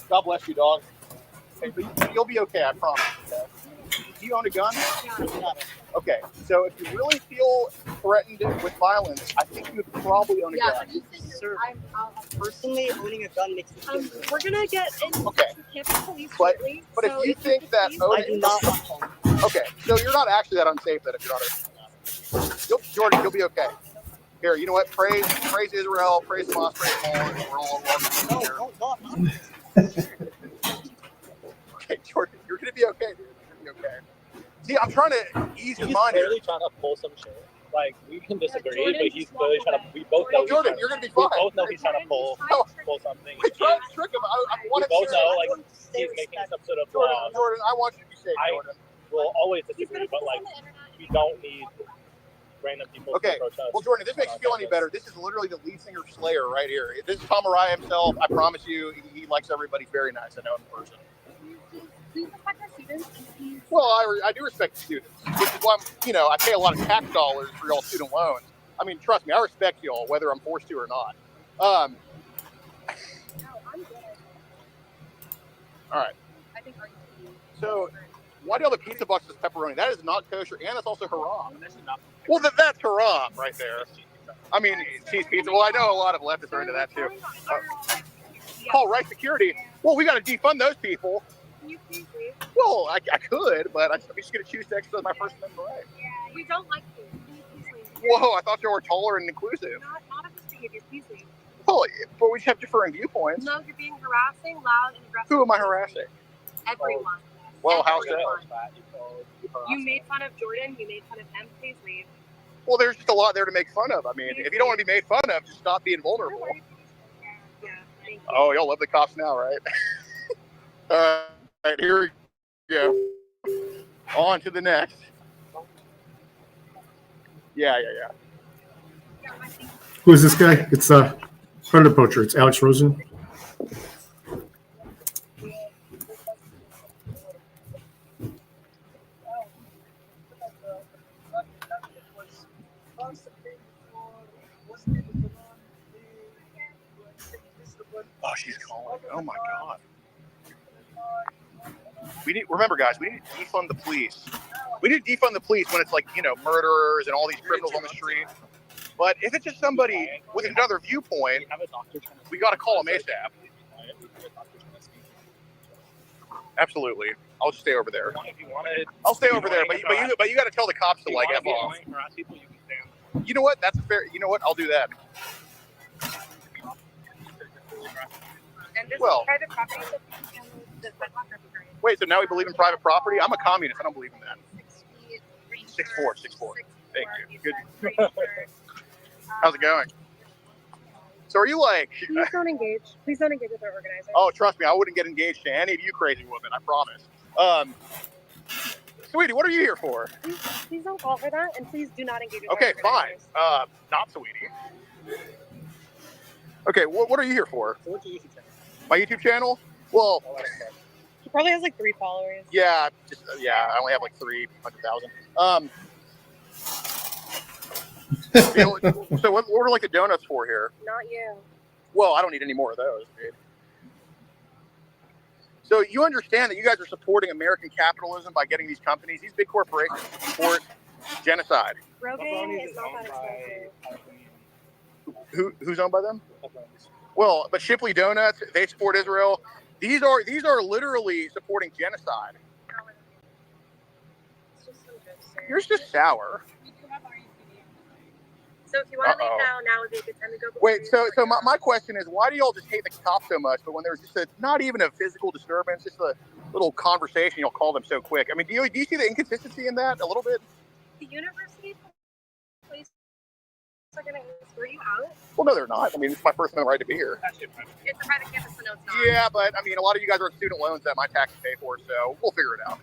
God bless you, dog. Hey, but you'll be okay, I promise. Okay? Do you own a gun? Okay, so if you really feel threatened with violence, I think you would probably own a gun. Sir, personally, owning a gun makes me feel we're gonna get in campus police shortly. But if you think that I do not want home. Okay, so you're not actually that unsafe then if you're not a Jordan, you'll be okay. Here, you know what? Praise Israel, praise Hamas, praise Paul. We're all welcome here. Okay, Jordan, you're gonna be okay, dude. You're gonna be okay. See, I'm trying to ease his mind here. He's clearly trying to pull some shit. Like, we can disagree, but he's clearly trying to. We both know. Jordan, you're gonna be fine. We both know he's trying to pull something. We tried to trick him. We both know, like, he's making some sort of. Jordan, I want you to be safe, Jordan. We'll always disagree, but like, we don't need random people to approach us. Well, Jordan, if this makes you feel any better, this is literally the lead singer Slayer right here. This is Tom Araya himself. I promise you, he likes everybody very nice. I know him in person. Please respect our students. Well, I do respect the students, which is why I pay a lot of tax dollars for y'all student loans. I mean, trust me, I respect y'all, whether I'm forced to or not. I'm good. All right. I think So, why do all the pizza boxes pepperoni? That is not kosher, and that's also haram. Well, that's haram right there. I mean, cheese pizza. Well, I know a lot of leftists are into that too. Call right security. Well, we got to defund those people. Can you please leave? Well, I could, but I'm just going to choose to exercise my First Amendment right. We don't like you. Can you please leave? Whoa, I thought you were tolerant and inclusive. Not of this behavior. Please leave. Well, but we just have differing viewpoints. No, you're being harassing, loud, and aggressive. Who am I harassing? Everyone. Well, how Everyone. so? You made fun of Jordan. You made fun of him. Please leave. Well, there's just a lot there to make fun of. I mean, if you don't want to be made fun of, just stop being vulnerable. Yeah, thank you. Oh, y'all love the cops now, right? All right, here we go. On to the next. Yeah. Who is this guy? It's Predator Poacher. It's Alex Rosen. Oh, she's calling. Oh my God. Remember, guys, we need to defund the police. We need to defund the police when it's like, murderers and all these criminals on the street. But if it's just somebody with another viewpoint, we got to call them ASAP. Absolutely. I'll just stay over there. I'll stay over there, but you got to tell the cops to like F off. You know what? That's fair. You know what? I'll do that. And this Well, is private property, so does that not represent? Wait, so now we believe in private property? I'm a communist. I don't believe in that. 6'4". Thank you. Good. How's it going? So are you like... Please don't engage. Please don't engage with our organizers. Oh, trust me, I wouldn't get engaged to any of you crazy women. I promise. Sweetie, what are you here for? Please don't call her that, and please do not engage with Okay, our fine. organizers. Not Sweetie. Okay, what are you here for? So what's your YouTube channel? My YouTube channel? Well... She probably has like 3 followers. Yeah, I only have like 300,000. So what are like the donuts for here? Not you. Well, I don't need any more of those, dude. So you understand that you guys are supporting American capitalism by getting these companies, these big corporations to support genocide. Rogaine is not that expensive. Who's owned by them? Well, but Shipley Donuts, they support Israel. These are literally supporting genocide. You're just sour. So if you want to leave now would be a good time to go. Wait, so my question is, why do y'all just hate the cops so much? But when there's just not even a physical disturbance, just a little conversation, you'll call them so quick. I mean, do you see the inconsistency in that a little bit? The university police are going to escort you out? Well, no, they're not. I mean, it's my First Amendment right to be here. It's a private campus, so no, it's not. Yeah, but I mean, a lot of you guys are on student loans that my taxes pay for, so we'll figure it out.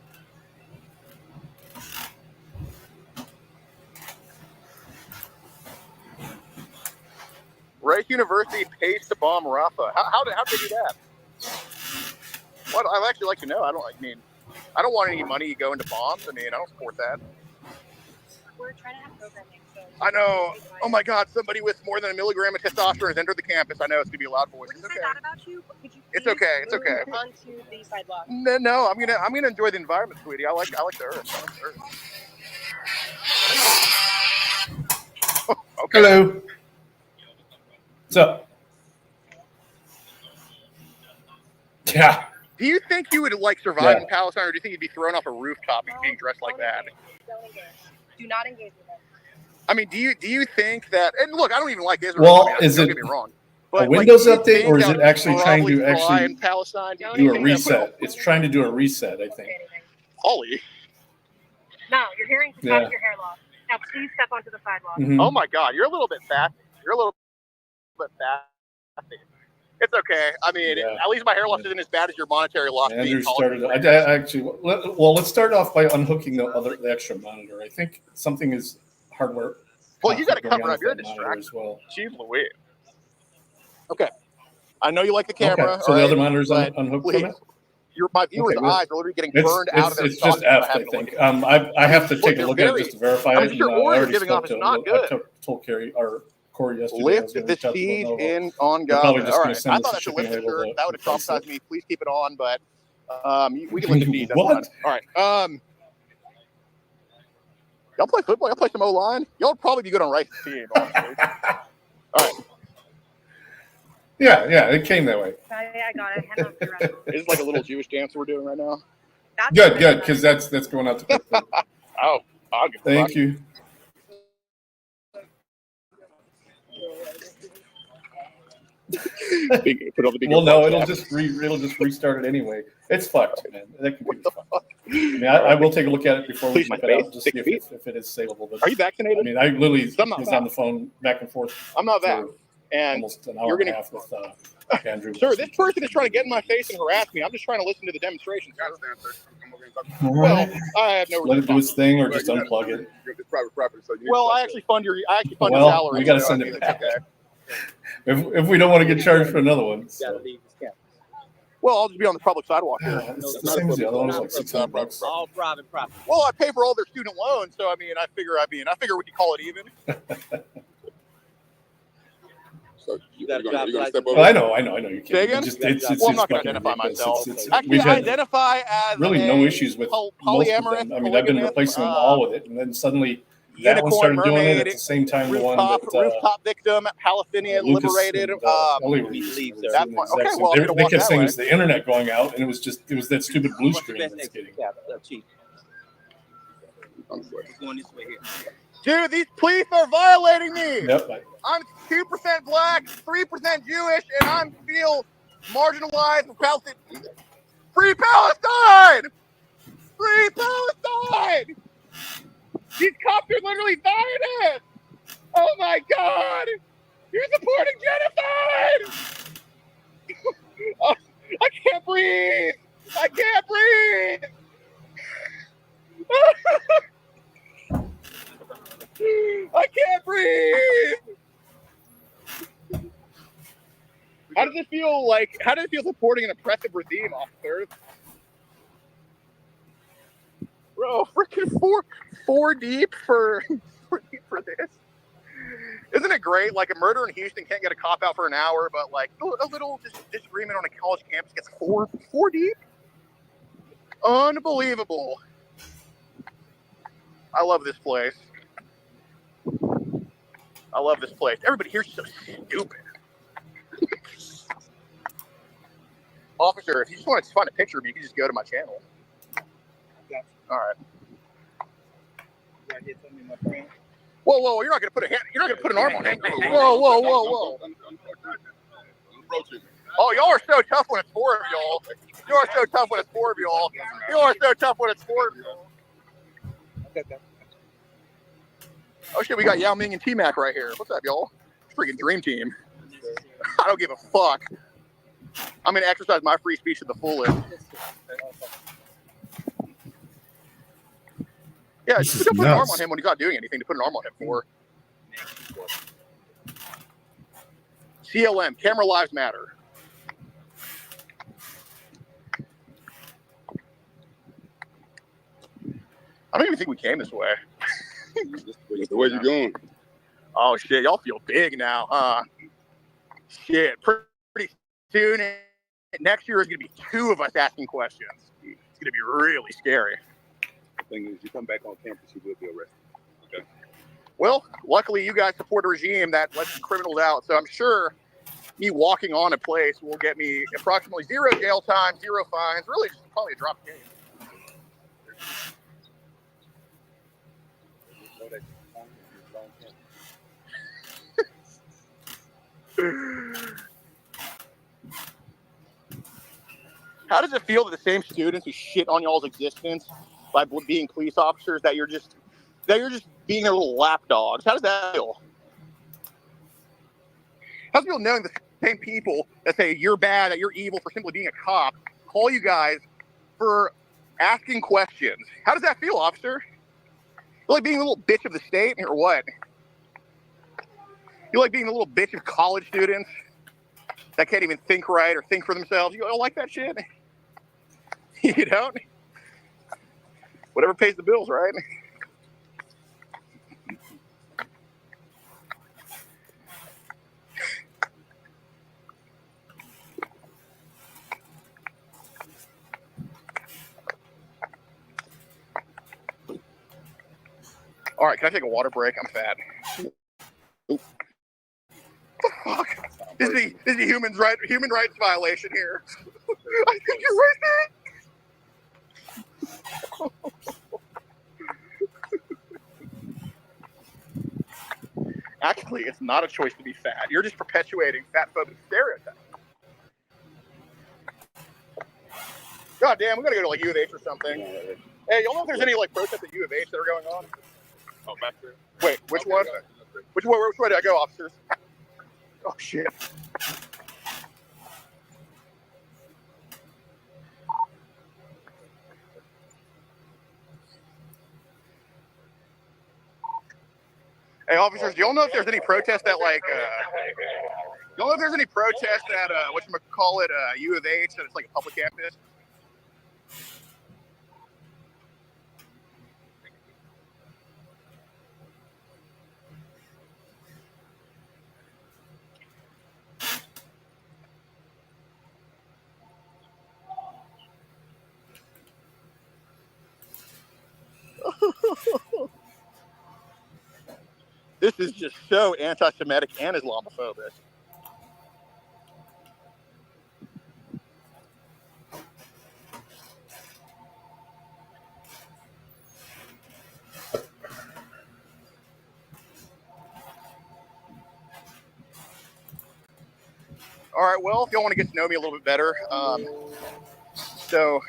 Rice University pays to bomb Rafah. How did they do that? What I'd actually like to know. I don't want any money going to bombs. I mean, I don't support that. We're trying to have programming. So I know. Oh my God! Somebody with more than 1 milligram of testosterone has entered the campus. I know it's gonna be a loud voice. We're gonna say that about you, but could you It's okay. It's okay. Onto the sidewalk. No, I'm gonna enjoy the environment, sweetie. I like the earth. Oh, okay. Hello. What's up? Yeah. Do you think you would like survive in Palestine, or do you think you'd be thrown off a rooftop being dressed like that? Do not engage with them. I mean, do you think that? And look, I don't even like Israel. Well, don't is get it me wrong. a Windows update, or is it actually trying to in Palestine? do a reset? It's trying to do a reset, I think. Ollie. No, your hearing is out of your hair loss. Now please step onto the sidewalk. Mhm. Oh my God, you're a little bit fat. You're a little bit fat. It's okay. I mean, at least my hair loss isn't as bad as your monetary loss. Andrew started. I actually. Well, let's start off by unhooking the extra monitor. I think something is hardware. Well, you got to going cover on up. You're with that monitor distracted as well. Jeez Louise. Okay. I know you like the camera. Okay. So the other monitor's unhooked please. from it? My viewers' eyes are literally getting burned out of their It's just F, I think. I have to take a look at it just to verify it. Your aura is giving off. It's not good. I told Corey yesterday. Lift the siege in on God. All right. I thought that's a lift shirt. That would have traumatized me. Please keep it on, but we can lift the siege. What? All right. Y'all play football? Y'all play some O-line? Y'all would probably be good on Rice's team, honestly. All right. Yeah, it came that way. I got it. Hand on the rest. It's like a little Jewish dance we're doing right now. Good, because that's going out to people. Oh, thank you. Well, no, it'll just restart it anyway. It's fucked, man. That computer's fucked. I mean, I will take a look at it before we ship it out, just see if it is savable. But are you vaccinated? I mean, I literally was on the phone back and forth. I'm not that. And almost an hour and a half with Andrew. Sir, this person is trying to get in my face and harass me. I'm just trying to listen to the demonstration. All right. Well, I have no. Let it do its thing, or just unplug it. Well, I actually fund your your well, salary. we got to send it back. If we don't want to get charged for another one. So. Well, I'll just be on the public sidewalk here. It's the same as the other one. It's like $600. All private property. Well, I pay for all their student loans, so I figure we can call it even. So you got to step over. I know. You can't. Say again? Well, I'm not going to identify myself. Actually, we've I had identify as really no issues with most of them. I mean, I've been replacing them all with it, and then suddenly that one started doing it at the same time. The one that rooftop victim, Palestinian liberated. That one. Okay, well, they kept saying it's the internet going out, and it was that stupid blue screen that's getting. Dude, these police are violating me. Yep. I'm 2% black, 3% Jewish, and I feel marginalized for Palestine. Free Palestine! Free Palestine! These cops are literally Zionists! Oh my God! You're supporting genocide! Oh, I can't breathe! I can't breathe! I can't breathe! How does it feel supporting an oppressive regime, officers? Bro, freaking four deep for this. great. Like a murder in Houston can't get a cop out for an hour, but like a little disagreement on a college campus gets four deep. Unbelievable. I love this place. I love this place. Everybody here's so stupid. Officer, if you just want to find a picture of me, you can just go to my channel. All right. Whoa! You're not gonna put an arm on him. Whoa! Oh, y'all are so tough when it's four of y'all. You are so tough when it's four of y'all. You are so tough when it's four of y'all. Oh shit, we got Yao Ming and T-Mac right here. What's up, y'all? Freaking dream team. I don't give a fuck. I'm gonna exercise my free speech to the fullest. Yeah, just don't put an arm on him when he's not doing anything to put an arm on him for. CLM, camera lives matter. I don't even think we came this way. The way you're going. Oh shit, y'all feel big now, huh? Shit, pretty soon next year is gonna be two of us asking questions. It's gonna be really scary. The thing is, you come back on campus, you will be arrested. Okay. Well, luckily you guys support a regime that lets criminals out, so I'm sure me walking on a place will get me approximately 0 jail time, 0 fines, really just probably a drop game. How does it feel that the same students who shit on y'all's existence by being police officers that you're just being their little lapdogs? How does that feel? How does it feel knowing the same people that say you're bad, that you're evil for simply being a cop, call you guys for asking questions? How does that feel, officer? You like being a little bitch of the state or what? You like being a little bitch of college students that can't even think right or think for themselves? You don't like that shit? You don't? Whatever pays the bills, right? All right, can I take a water break? I'm fat. What the fuck? This is a human rights violation here. I think you're right there. Actually, it's not a choice to be fat. You're just perpetuating fat-phobic stereotypes. God damn, we gotta go to like U of H or something. Hey, y'all know if there's any like protests at U of H that are going on? Oh, back there. Wait, which one? Which way did I go, officers? Oh shit. Hey, officers, do y'all know if there's any protest at like, y'all know if there's any protest at whatchamacallit, U of H, that it's like a public campus? This is just so anti-Semitic and Islamophobic. All right, well, if y'all want to get to know me a little bit better, so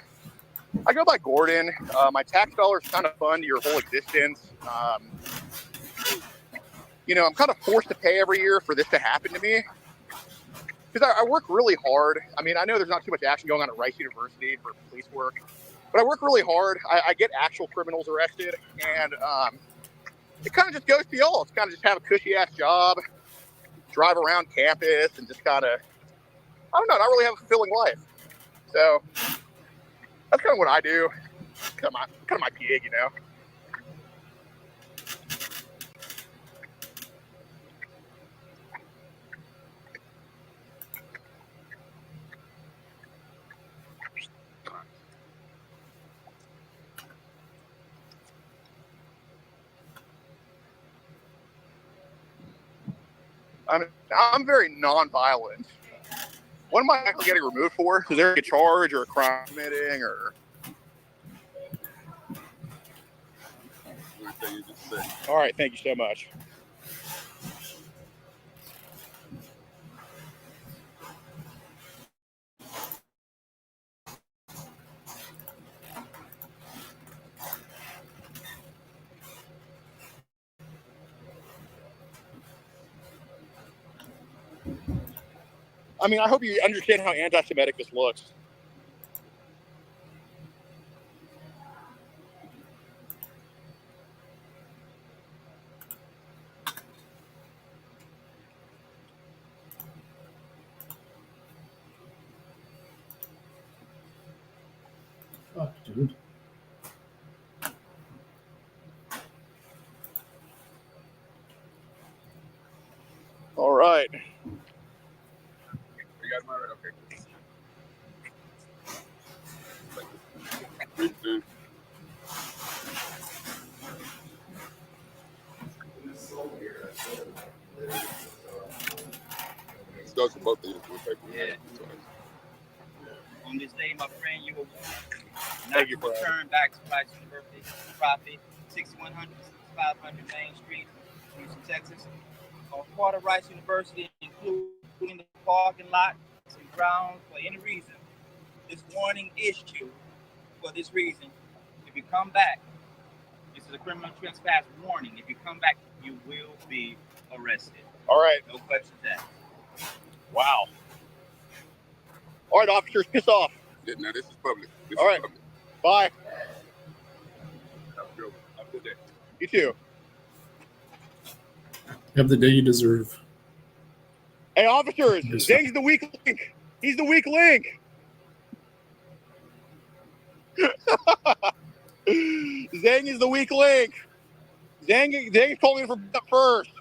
I go by Gordon. My tax dollars kind of fund your whole existence. You know, I'm kind of forced to pay every year for this to happen to me because I work really hard. I mean, I know there's not too much action going on at Rice University for police work, but I work really hard. I get actual criminals arrested, and it kind of just goes to y'all. It's kind of just have a cushy-ass job, drive around campus, and just kind of, I don't know, not really have a fulfilling life. So that's kind of what I do. Kind of my gig, you know. I'm very non-violent. What am I actually getting removed for? Is there a charge or a crime committing or? All right, thank you so much. I mean, I hope you understand how anti-Semitic this looks. Fuck, dude. All right. You got mine? Okay. Let's go to both of you. Yeah. On this day, my friend, you will Thank you, return back to Rice University Profit, 6100, 6500 Main Street, Houston, Texas. On part of Rice University, including the parking lot and grounds for any reason. This warning issued for this reason. If you come back, this is a criminal trespass warning. If you come back, you will be arrested. All right. No questions asked. Wow. All right, officers, piss off. Yeah, now this is public. All right. Public. Bye. Have a good day. You too. Have the day you deserve. Hey, officers, Zang's the weak link. He's the weak link. Zang is the weak link. Zang told me for first.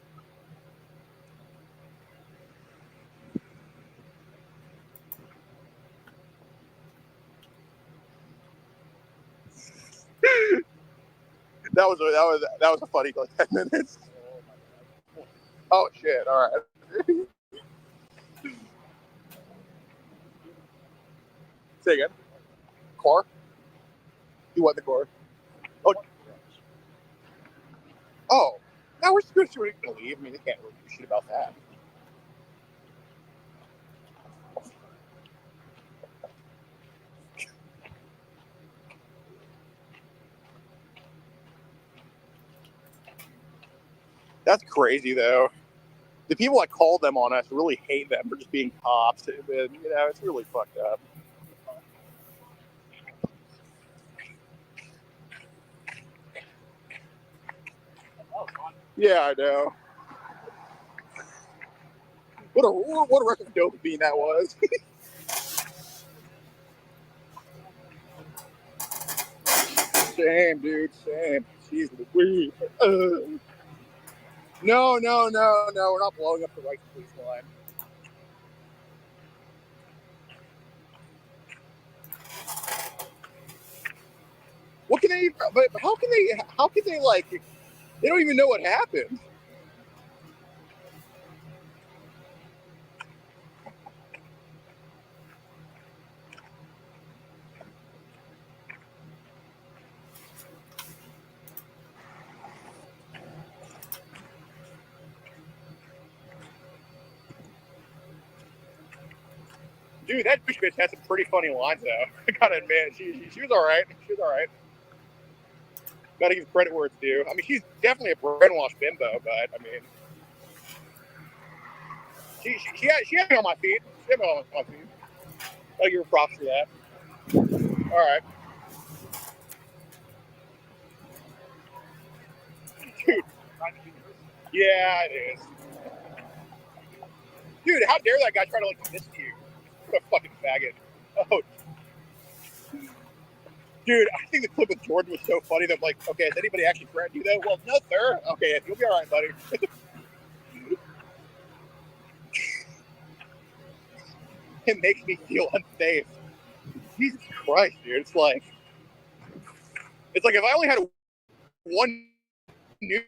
That was a funny 10 minutes. Oh shit! All right. Say again. Car? You want the car? Oh. Now we're just going to leave. I mean, they can't really do shit about that. That's crazy, though. The people that called them on us really hate them for just being cops. And, you know, it's really fucked up. Yeah, I know. What a record of dopamine that was. Same, dude. Same. Jeez Louise. No. We're not blowing up the right police line. What can they? But how can they like? They don't even know what happened. Dude, that bitch had some pretty funny lines, though. I gotta admit, she was all right. She was all right. Gotta give credit where it's due. I mean, she's definitely a brainwashed bimbo, but I mean, she had me on my feet. She had me on my feet. I'll give her props for that. All right, dude. Yeah, it is. Dude, how dare that guy try to like convince you? What a fucking faggot. Oh. Dude, I think the clip with Jordan was so funny that, like, okay, has anybody actually threatened you, though? Well, no, sir. Okay, you'll be all right, buddy. It makes me feel unsafe. Jesus Christ, dude. It's like if I only had one nuke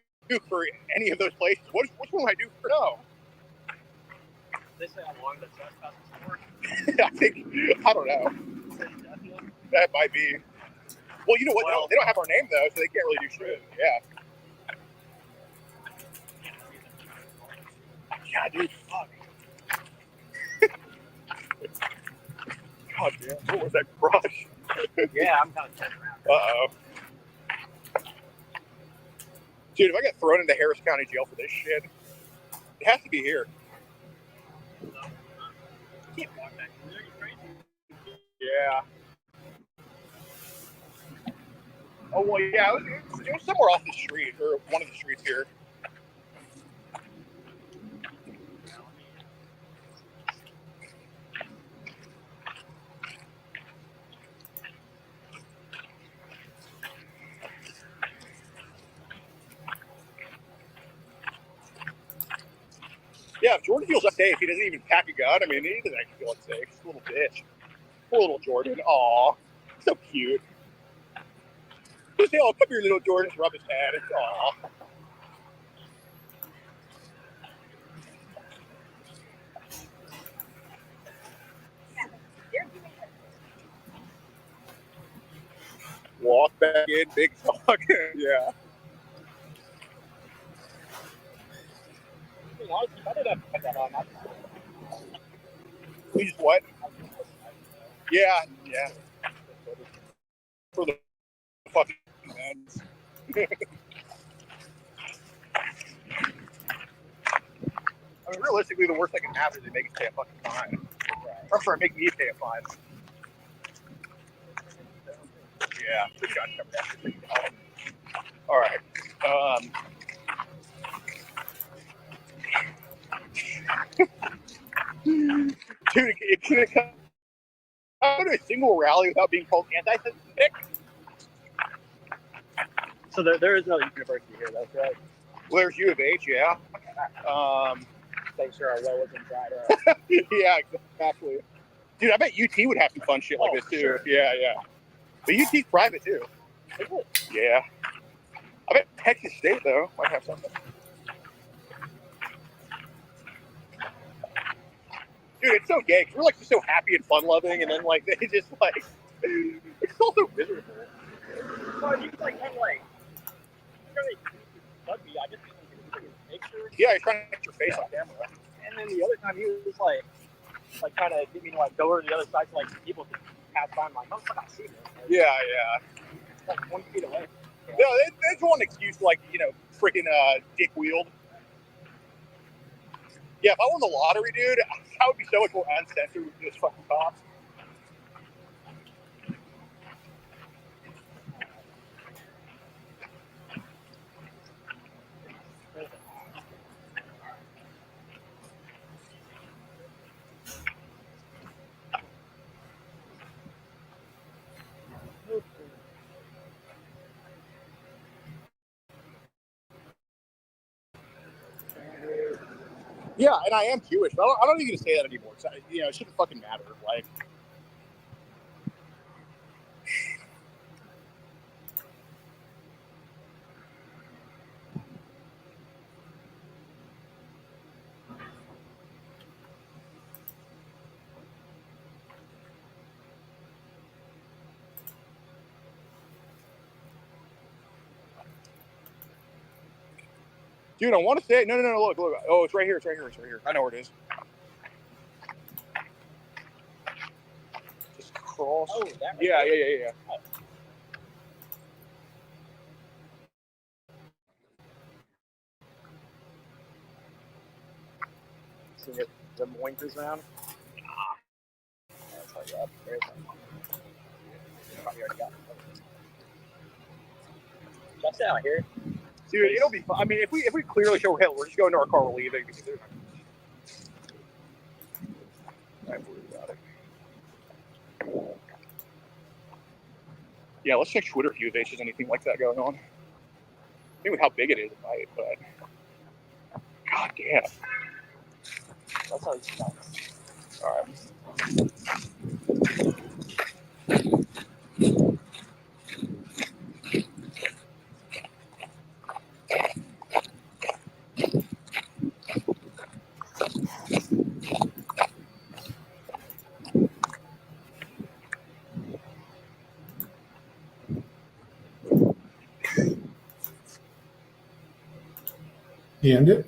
for any of those places, which one would I do for no? They say how long the trespass is for. I don't know. That might be. Well, you know what? They don't have our name though, so they can't really do shit. Yeah. Yeah, dude. Fuck. God damn. What was that crush? Yeah, I'm kind of checking around. Uh-oh. Dude, if I get thrown into Harris County Jail for this shit, it has to be here. Yeah. Oh, well, yeah, it was somewhere off the street, or one of the streets here. Yeah, if Jordan feels unsafe, he doesn't even pack a gun. I mean, he doesn't actually feel unsafe. He's a little bitch. Poor little Jordan. Aw, so cute. Just say, oh, come here, little Jordan. Just rub his head. It's aw. Walk back in, big talk. Yeah. You just what? Yeah, yeah. For the fucking man. I mean, realistically, the worst that can happen is they make us pay a fucking fine. Or sorry, make me pay a fine. Yeah, the shot covered everything. All right. Dude, it could have come to a single rally without being called anti-Semitic. So there is no university here, though, right? Well, there's U of H, yeah. Thanks for our well wasn't dried up. Yeah, exactly. Dude, I bet UT would have some fun shit like this too. Sure. Yeah, yeah. But UT's private too. Is it? Yeah. I bet Texas State though might have something. Dude, it's so gay. 'Cause we're like just so happy and fun loving, and then like they just like it's all so miserable. So you can like have like really bug me. I just taking pictures. Yeah, you're trying to get your face on camera. And then the other time he was like trying to get me to like go over to the other side so like people could pass by. I'm like, oh fuck, I see this. Yeah, yeah. Like 1 feet away. No, that's one excuse to like, you know, freaking dick wield. Yeah, if I won the lottery, dude, I would be so much more uncensored with this fucking cops. Yeah, and I am Jewish, but I don't even get to say that anymore. So, you know, it shouldn't fucking matter. Like, dude, I want to say, no, look. Oh, it's right here. I know where it is. Just cross. Oh, that right yeah. See if the moinkers around. That's like up. There's probably already got it. Just out here. Dude, it'll be fun. I mean, if we clearly show Hitler, we're just going to our car, we're leaving. I'm worried about it. Yeah, let's check Twitter if U of H has anything like that going on. Maybe how big it is, right? But god damn. That's how it's done. All right. He ended it?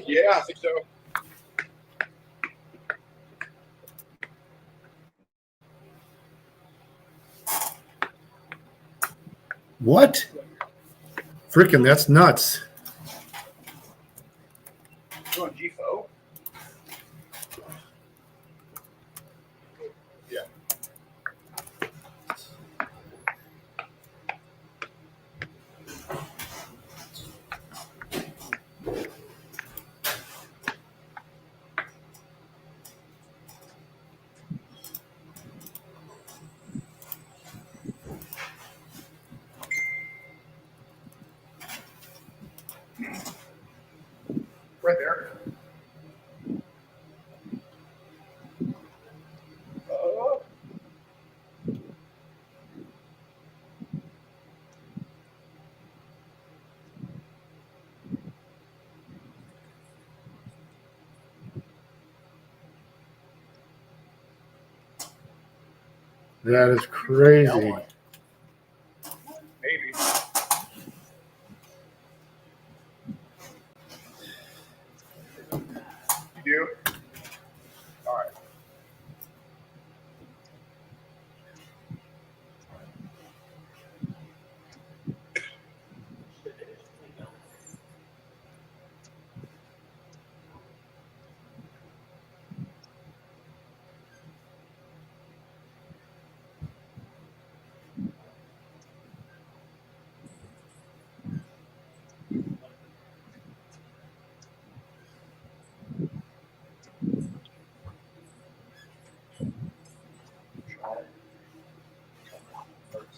Yeah, I think so. What? Freaking, that's nuts. You on GFO? Yeah. Right there. That is crazy. Maybe. You do? All right.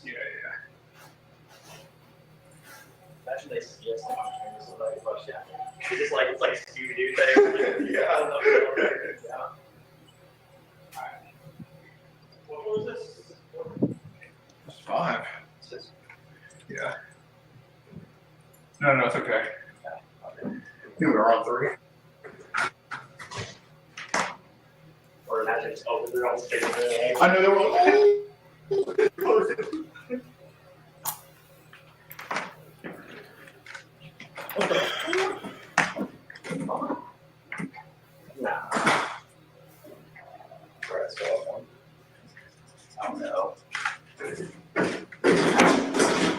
Yeah. Imagine they see us on camera, somebody rush down. It's just like, it's like a Scooby-Doo thing. Yeah. What was this? It's 5. Yeah. No, it's okay. I think we're on 3. Or imagine it's open, they're all sticking I know they were like, I don't know.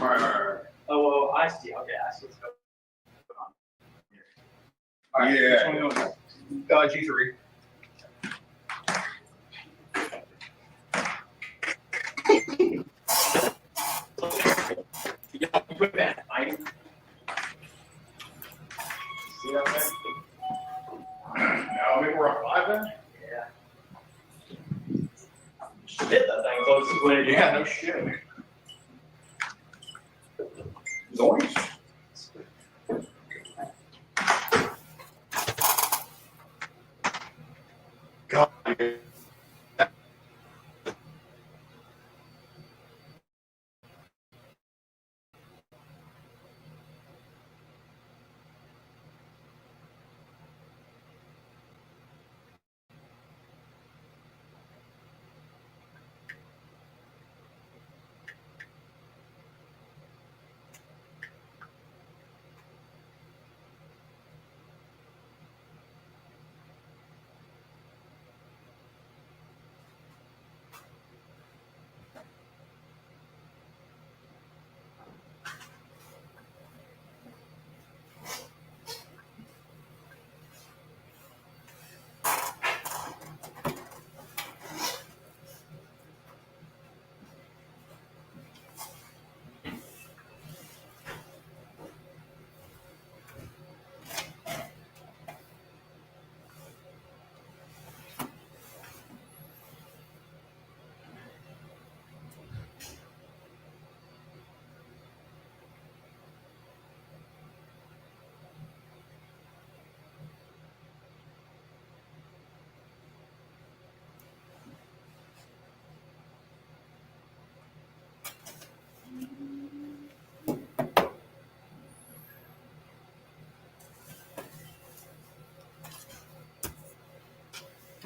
All right. Oh, I see. Okay, I see what's going on. All right. Yeah. Which one goes? G3. Yeah, you put that. See that there? No, maybe we're on 5 then? Yeah. Shit, that thing close to 20. Yeah, no shit. Zoinks. God.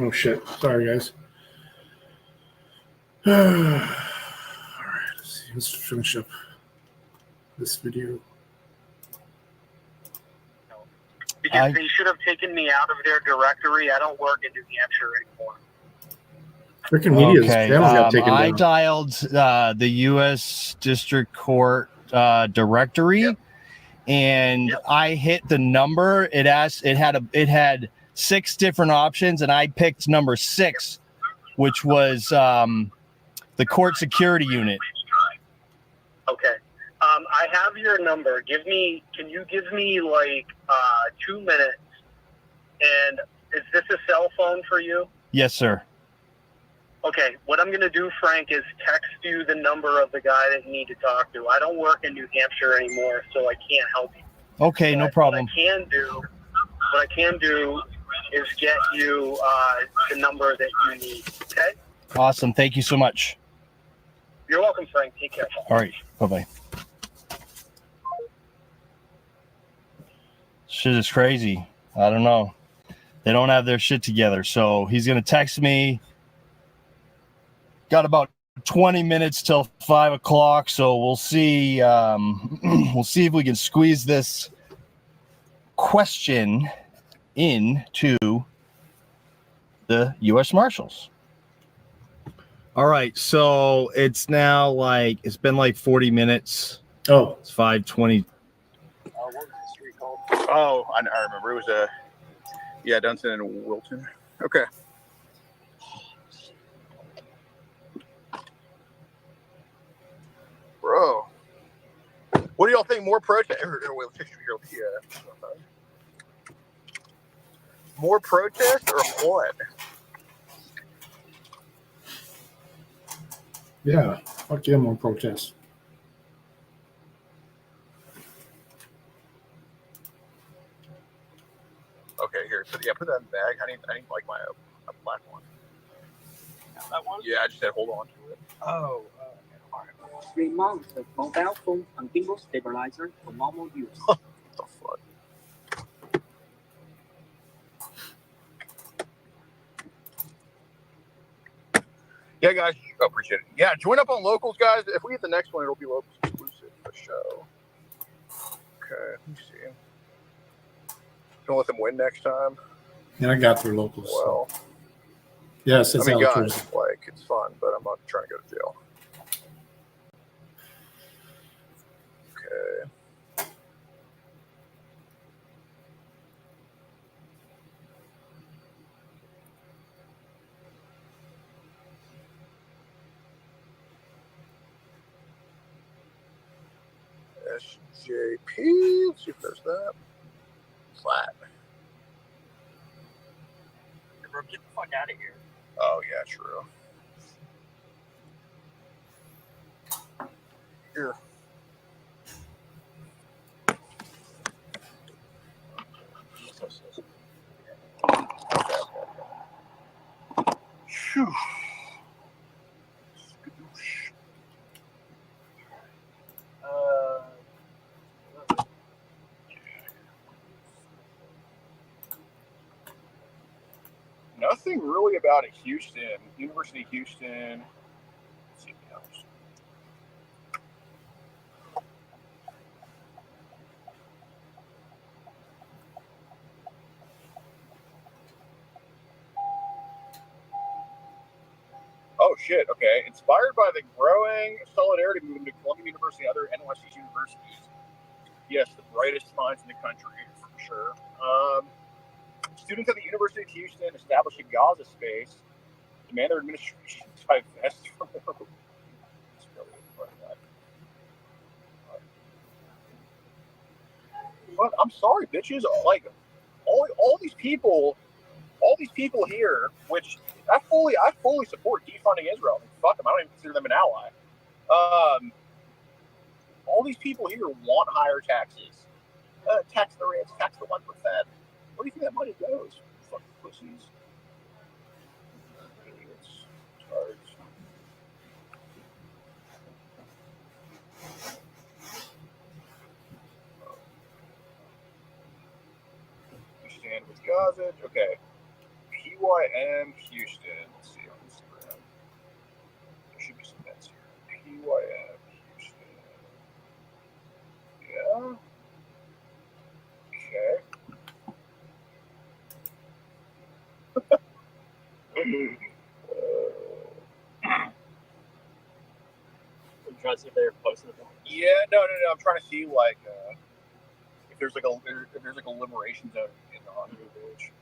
Oh shit! Sorry, guys. All right, let's see. Let's finish up this video. Because they should have taken me out of their directory. I don't work in New Hampshire anymore. Freaking media's channel got taken I down. dialed the U.S. District Court directory, and I hit the number. It had 6 different options, and I picked number 6, which was the court security unit. Okay. I have your number. Can you give me like 2 minutes? And is this a cell phone for you? Yes, sir. Okay. What I'm going to do, Frank, is text you the number of the guy that you need to talk to. I don't work in New Hampshire anymore, so I can't help you. Okay, no problem. What I can do is get you the number that you need. Okay? Awesome. Thank you so much. You're welcome, Frank. Take care. All right. Bye-bye. Shit is crazy. I don't know. They don't have their shit together. So he's going to text me. Got about 20 minutes till 5 o'clock. So we'll see. We'll see if we can squeeze this question into the U.S. Marshals. All right. So it's now it's been like 40 minutes. Oh, it's 5:20. What was the street called? Oh, I remember. It was Dunstan and Wilton. Okay. Bro, what do y'all think? More protest? More protest or what? Yeah, fuck yeah, more protests. Okay, here. So yeah, put that in the bag. I need like my a black one. That one? Yeah, I just said hold on to it. Oh. All right. 3 months of mobile phone and gimbal stabilizer for normal use. What the fuck? Yeah, guys, I appreciate it. Yeah, join up on locals, guys. If we get the next one, it'll be locals exclusive for show. Okay, let me see. Don't let them win next time. Yeah, I got through locals. Well, so. Yes, it's guys, altruism. it's fun, but I'm not trying to go to jail. Okay. SJP. Let's see if there's that. Flat. Bro, get the fuck out of here. Oh, yeah, true. Here. Phew. Nothing really about it. Houston, University of Houston. Let's see what else. Oh shit! Okay, inspired by the growing solidarity movement of Columbia University and other NYC universities. Yes, the brightest minds in the country for sure. Students at the University of Houston established a Gaza space, demand their administration divest from their. But I'm sorry, bitches. Like all these people here, which I fully support defunding Israel. I mean, fuck them. I don't even consider them an ally. All these people here want higher taxes. Tax the rich, tax the 1%. Where do you think that money goes? Fucking pussies. Idiots. Charge. We stand with Gaza. Okay. PYM Houston. Let's see on Instagram. There should be some bets here. PYM Houston. Yeah. Okay. I'm trying to see if they're posting it. Yeah, no. I'm trying to see like if there's like a liberation zone in the Honda Village.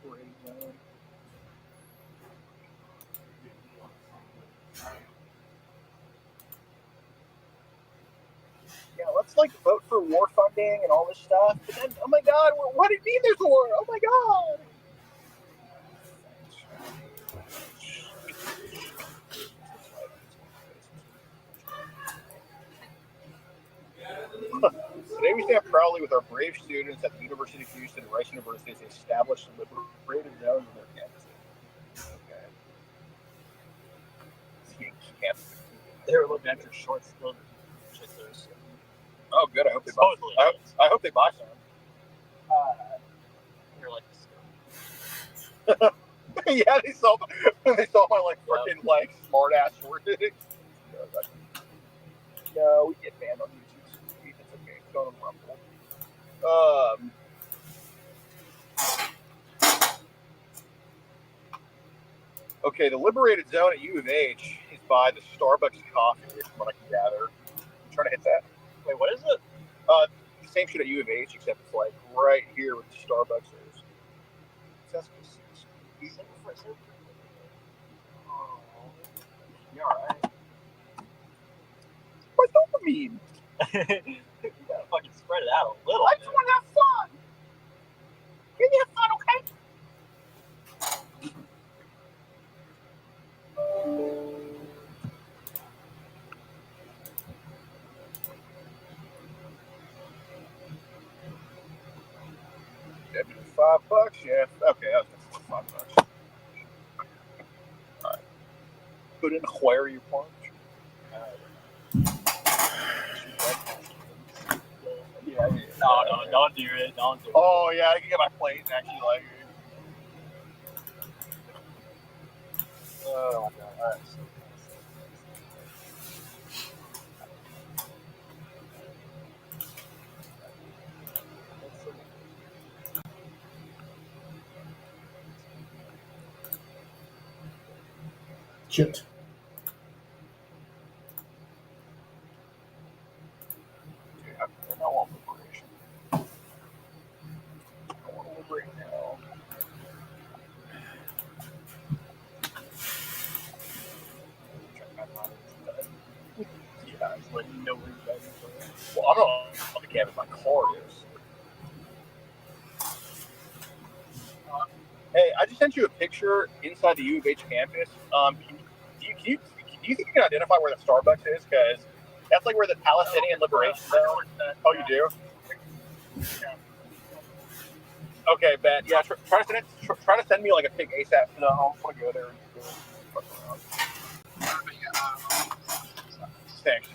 Liberation zone. Yeah, let's like vote for war funding and all this stuff. But then, oh my God, what do you mean there's war? Oh my God. Today we stand proudly with our brave students at the University of Houston and Rice University as they establish liberated zones in their campuses. Okay. They were looking at your shorts. Oh, good. I hope they buy. I hope they buy some. You're like, yeah, they saw my like freaking like smart ass short. No, we get banned on YouTube. It's okay. It's going on Rumble. Okay, the liberated zone at U of H is by the Starbucks coffee, from what I can gather. I'm trying to hit that. Wait, what is it? Same shit at U of H, except it's like right here where the Starbucks is. That's You alright? What's dopamine? You gotta fucking spread it out a little. I just want to have fun. Give me have fun, okay? $5, yeah. Okay, that was $5. Alright. Put in where you punch. Yeah. No, don't do it. Don't do it. Oh, yeah, I can get my plate and actually like. Oh, my God. Alright. Chipped. I want liberation. I want to liberate now. Yeah, it's like you know where you guys are. Well, I don't know how the cabin my car is. Hey, I just sent you a picture inside the U of H campus. Do you think you can identify where the Starbucks is? Because that's like where the Palestinian Liberation Zone. Oh, you do? Okay, bet. Yeah, try to send me like a pic ASAP. No, I don't want to go there. Thanks.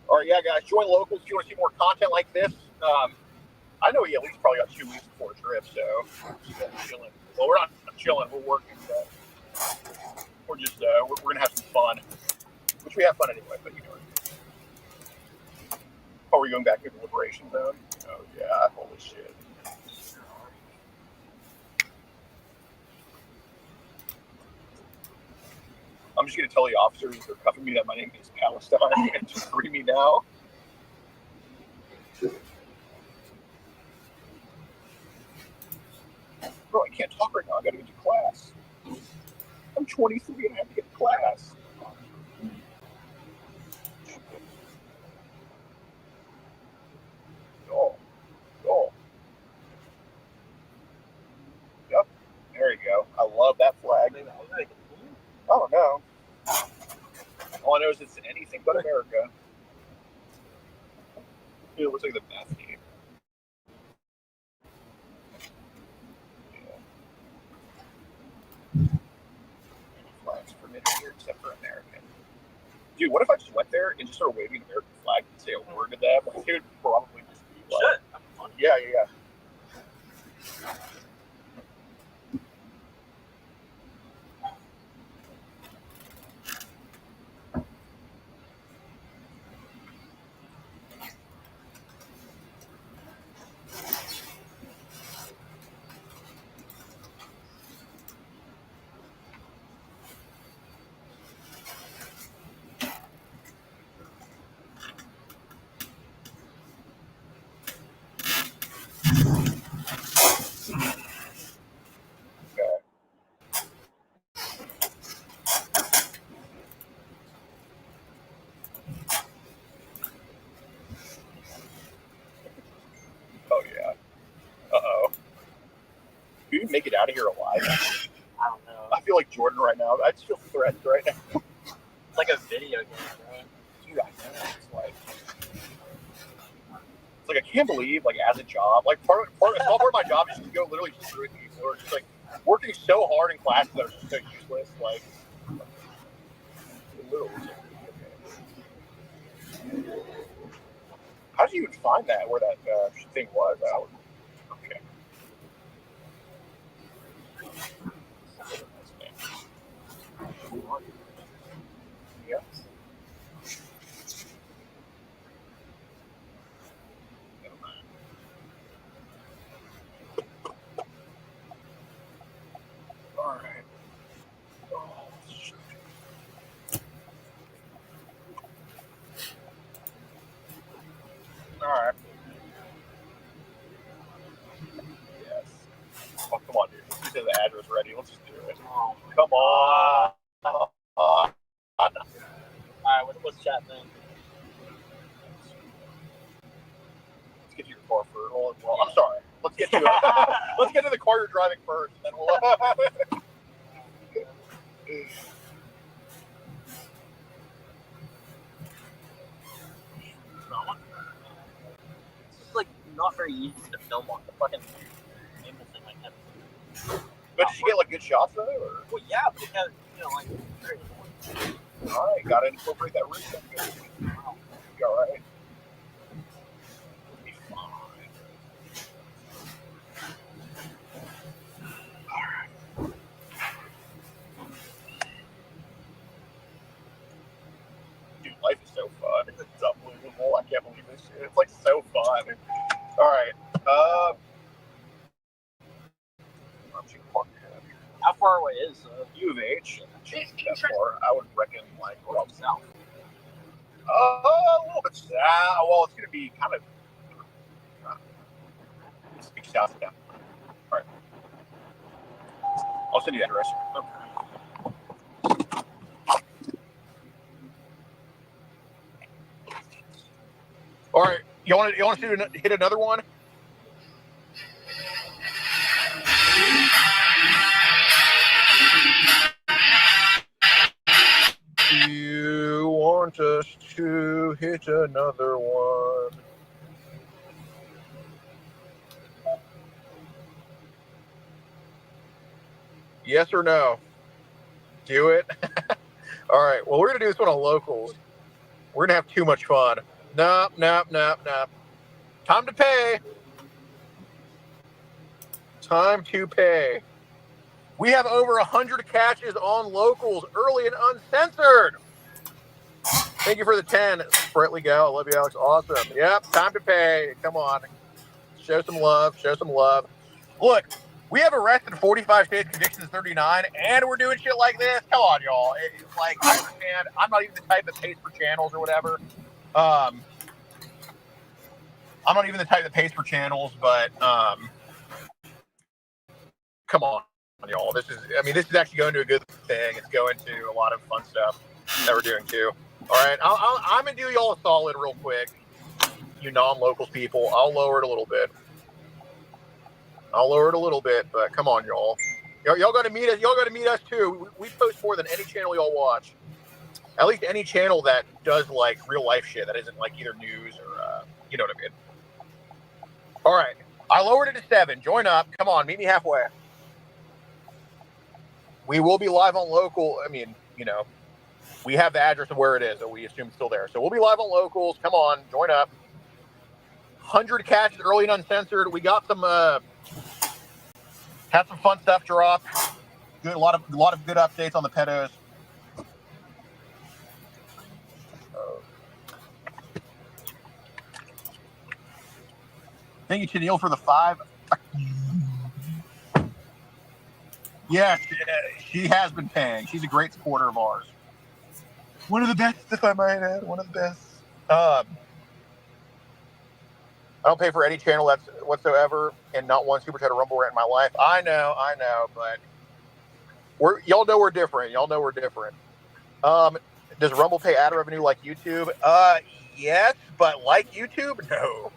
All right, yeah, guys, join locals if you want to see more content like this. I know he at least probably got 2 weeks before a trip, so just chilling. Well, we're not chilling, we're working, but we're just we're gonna have some fun, which we have fun anyway. But you know, are we going back to the Liberation Zone? Oh yeah, holy shit. I'm just gonna tell the officers they're cuffing me that my name is Palestine and just free me now. Bro, I can't talk right now. I gotta get to class. I'm 23 and I have to get to class. Oh. Yep. All I know is it's anything but America. It looks like the math game. Flags permitted here except for American. Dude, what if I just went there and just started waving an American flag and say a word to them? Like, it would probably just be like, yeah. Oh, yeah. Uh-oh. Can you make it out of here alive? I don't know. I feel like Jordan right now. I just feel threatened right now. It's like a video game, bro. Dude, I know. It's like I can't believe, like, as a job, like, a small part of my job is just to go literally screw with people who are just, like, working so hard in classes that are just so useless. Like, literally. How did you even find that, where that thing was? Okay. Yeah. All right. All right. Yes. Oh, come on, dude. Let's just get the address ready. Let's just do it. Come on. Alright, what's chat thing? Let's get to your car first. Well, I'm sorry. Let's get to let's get to the car you're driving first, and then we'll. It's like not very easy to film on the fucking gimbal thing like that. But did you get like good shots though? Or? Well, yeah, but it has, like. All right, gotta incorporate that rig. You all right? Be fine. All right. Dude, life is so fun. It's unbelievable. I can't believe this shit. It's like so fun. All right. How far away is U of H? That far. I would reckon like around south. A little bit south. Well, it's going to be kind of. It's south of town. All right. I'll send you the address. Okay. All right. You want to hit another one? You want us to hit another one? Yes or no? Do it? All right. Well, we're going to do this one on locals. We're going to have too much fun. Nope. Time to pay. Time to pay. We have over 100 catches on locals, early and uncensored. Thank you for the 10, Spritly Gal. I love you, Alex. Awesome. Yep, time to pay. Come on. Show some love. Look, we have arrested 45 states, convictions 39, and we're doing shit like this. Come on, y'all. It's like, I understand. I'm not even the type that pays for channels or whatever. I'm not even the type that pays for channels, but come on, y'all. This is actually going to a good thing. It's going to a lot of fun stuff that we're doing too. All right, I'm gonna do y'all a solid real quick, you non-locals people. I'll lower it a little bit. But come on, y'all. Y'all got to meet us. Y'all got to meet us too. We post more than any channel y'all watch. At least any channel that does like real life shit that isn't like either news or you know what I mean. All right, I lowered it to 7. Join up. Come on, meet me halfway. We will be live on local. I mean, you know, we have the address of where it is, and we assume it's still there. So we'll be live on locals. Come on, join up. 100 catches early and uncensored. We got some had some fun stuff drop. Good, a lot of good updates on the pedos. Thank you, Chenille, for the 5. Yes, she has been paying. She's a great supporter of ours. One of the best, if I might add. One of the best. I don't pay for any channel that's whatsoever, and not one super chat or rumble rant in my life. I know, but y'all know we're different. Y'all know we're different. Does Rumble pay ad revenue like YouTube? Yes, but like YouTube, no.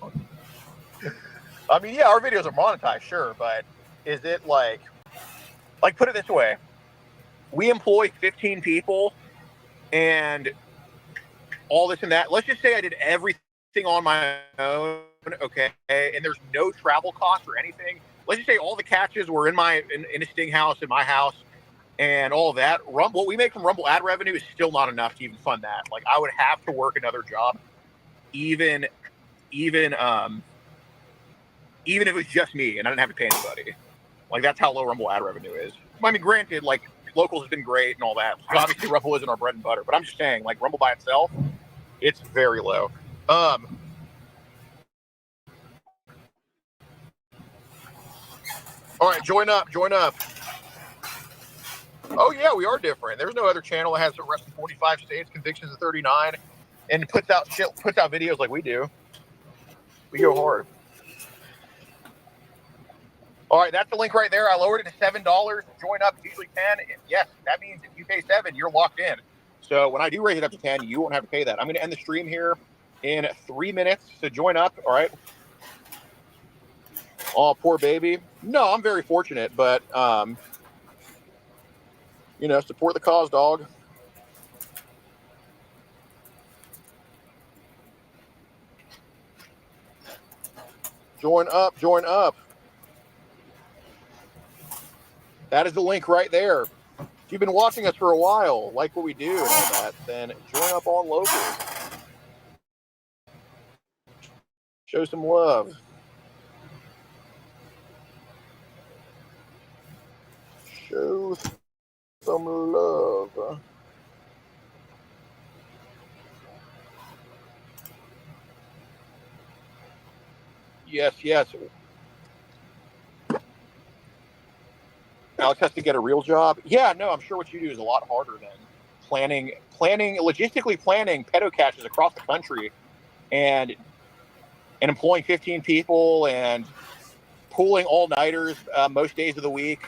I mean, yeah, our videos are monetized, sure, but is it like put it this way? We employ 15 people and all this and that. Let's just say I did everything on my own, okay, and there's no travel costs or anything. Let's just say all the catches were in a Sting house, in my house, and all of that. Rumble, what we make from Rumble ad revenue is still not enough to even fund that. Like, I would have to work another job, even if it was just me and I didn't have to pay anybody. Like, that's how low Rumble ad revenue is. I mean, granted, like, locals has been great and all that. So obviously, Rumble isn't our bread and butter. But I'm just saying, like, Rumble by itself, it's very low. All right, join up. Oh, yeah, we are different. There's no other channel that has arrest in 45 states, convictions of 39, and puts out videos like we do. We go hard. All right, that's the link right there. I lowered it to $7. Join up. It's usually 10. And yes, that means if you pay 7, you're locked in. So when I do raise it up to 10, you won't have to pay that. I'm going to end the stream here in 3 minutes. So join up. All right. Oh, poor baby. No, I'm very fortunate, but you know, support the cause, dog. Join up. That is the link right there. If you've been watching us for a while, like what we do and all that, then join up on local. Show some love. Show some love. Yes. Alex has to get a real job. Yeah, no, I'm sure what you do is a lot harder than logistically planning pedo catches across the country and employing 15 people and pulling all-nighters most days of the week,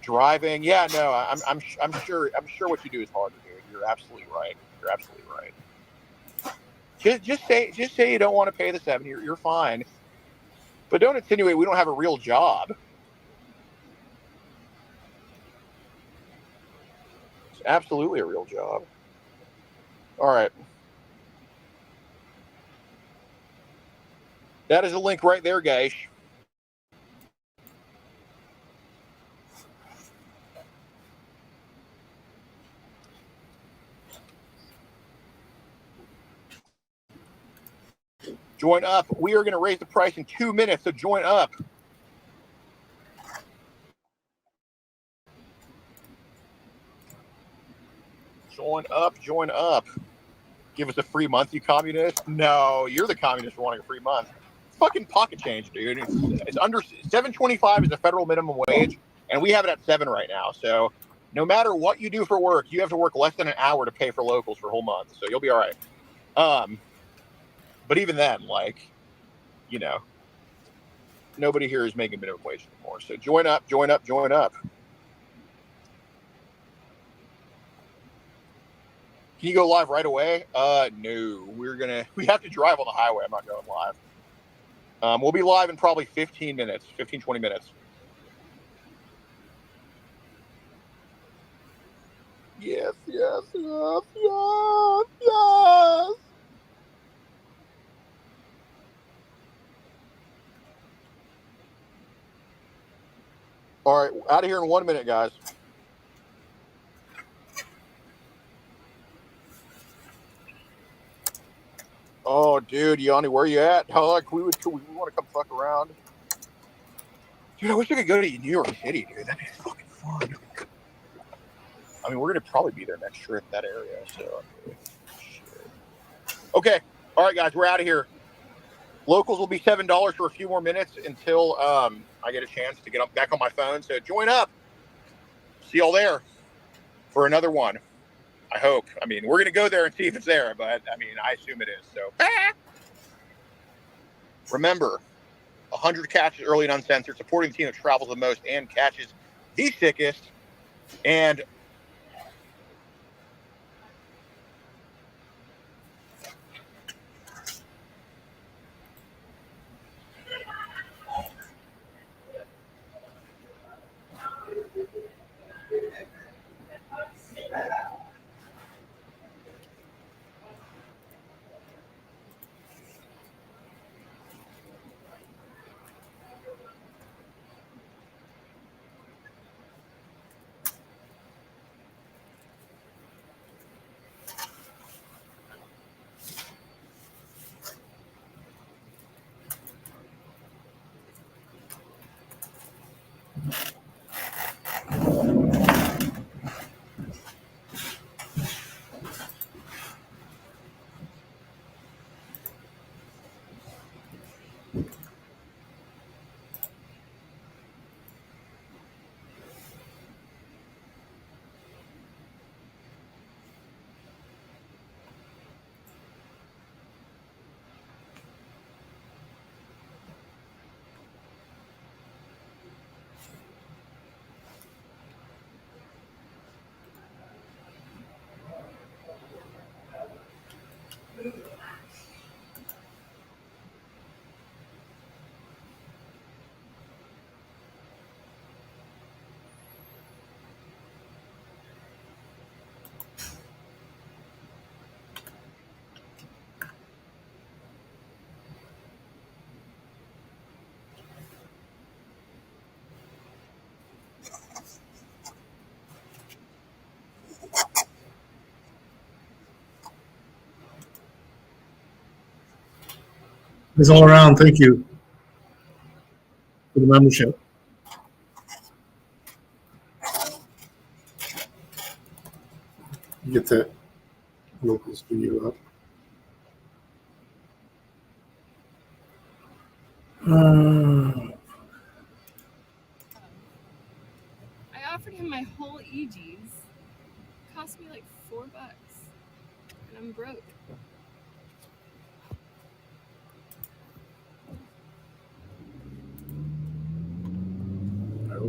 driving. Yeah, no, I'm sure what you do is harder, dude. You're absolutely right. Just say you don't want to pay the 7. You're fine, but don't insinuate we don't have a real job. It's absolutely a real job. All right. That is a link right there, guys. Join up. We are going to raise the price in 2 minutes, so join up. Join up. Give us a free month, you communist. No, you're the communist for wanting a free month. It's fucking pocket change, dude. It's under $7.25 is the federal minimum wage, and we have it at 7 right now. So no matter what you do for work, you have to work less than an hour to pay for locals for a whole month. So you'll be all right. But even then, like, you know, nobody here is making minimum wage anymore. So join up. Can you go live right away? No, we have to drive on the highway. I'm not going live. We'll be live in probably 15 minutes, 20 minutes. Yes. yes, yes, yes, yes. All right, out of here in 1 minute, guys. Oh, dude, Yanni, where you at? How like we want to come fuck around. Dude, I wish I could go to New York City, dude. That'd be fucking fun. I mean, we're gonna probably be there next year in that area. So, shit. Okay, all right, guys, we're out of here. Locals will be $7 for a few more minutes until I get a chance to get up back on my phone. So join up. See y'all there for another one. I hope. I mean, we're gonna go there and see if it's there, but I mean, I assume it is. So remember, 100 catches early and uncensored, supporting the team that travels the most and catches the sickest. And It's all around. Thank you for the membership. Get that locals video up. I offered him my whole EGs. Cost me like $4, and I'm broke.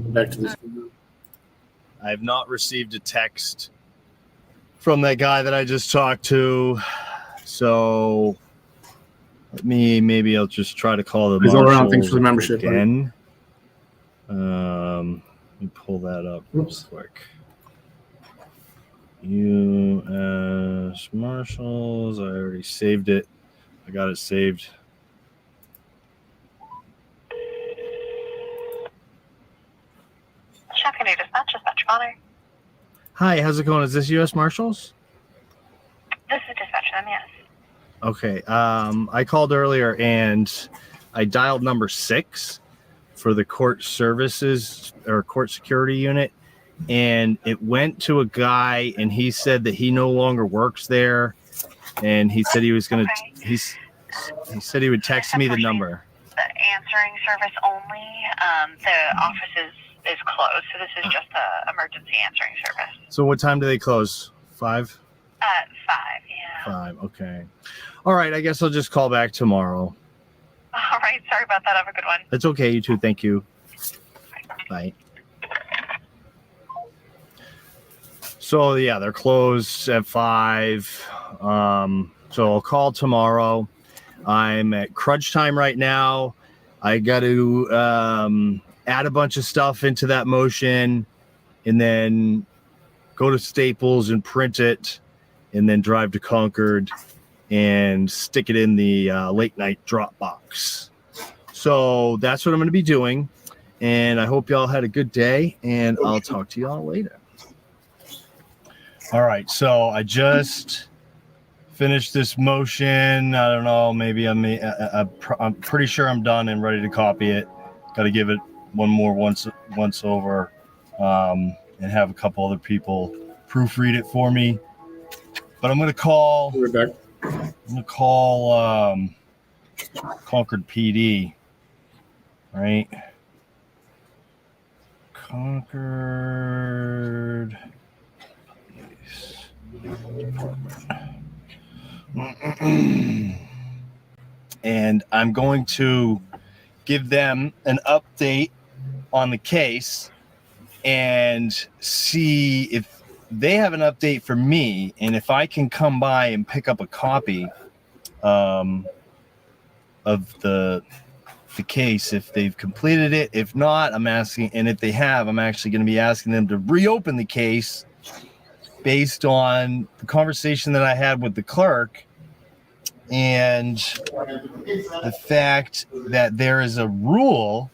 Back to this. I have not received a text from that guy that I just talked to. So maybe I'll just try to call the He's all around. Thanks marshals for the membership. again. Let me pull that up real quick. U.S. Marshals. I already saved it. I got it saved. Checking dispatch Connor. Hi, how's it going? Is this U.S. Marshals? This is dispatch them, yes. Okay. I called earlier and I dialed number 6 for the court services or court security unit, and it went to a guy, and he said that he no longer works there, and he said he was gonna. He said he would text me the number. The answering service only. The office is closed, so this is just the emergency answering service. So what time do they close? 5? 5, yeah. 5. Okay. All right. I guess I'll just call back tomorrow. All right. Sorry about that. Have a good one. That's okay. You too. Thank you. Bye. So yeah, they're closed at 5. So I'll call tomorrow. I'm at crunch time right now. I got to add a bunch of stuff into that motion, and then go to Staples and print it, and then drive to Concord and stick it in the late night drop box. So that's what I'm going to be doing. And I hope y'all had a good day, and I'll talk to y'all later. All right. So I just finished this motion. I don't know. Maybe I'm pretty sure I'm done and ready to copy it. Got to give it one more once over, and have a couple other people proofread it for me. But I'm going to call. Concord PD. Right. Concord Police Department. And I'm going to give them an update on the case and see if they have an update for me, and if I can come by and pick up a copy of the case, if they've completed it. If not, I'm asking, and if they have, I'm actually going to be asking them to reopen the case based on the conversation that I had with the clerk and the fact that there is a rule,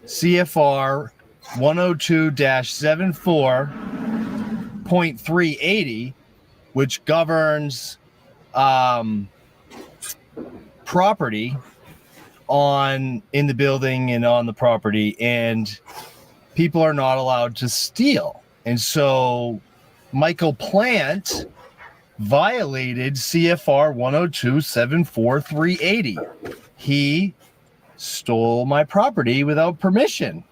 CFR 102-74.380, which governs property in the building and on the property, and people are not allowed to steal. And so Michael Plant violated CFR 102-74.380. He stole my property without permission.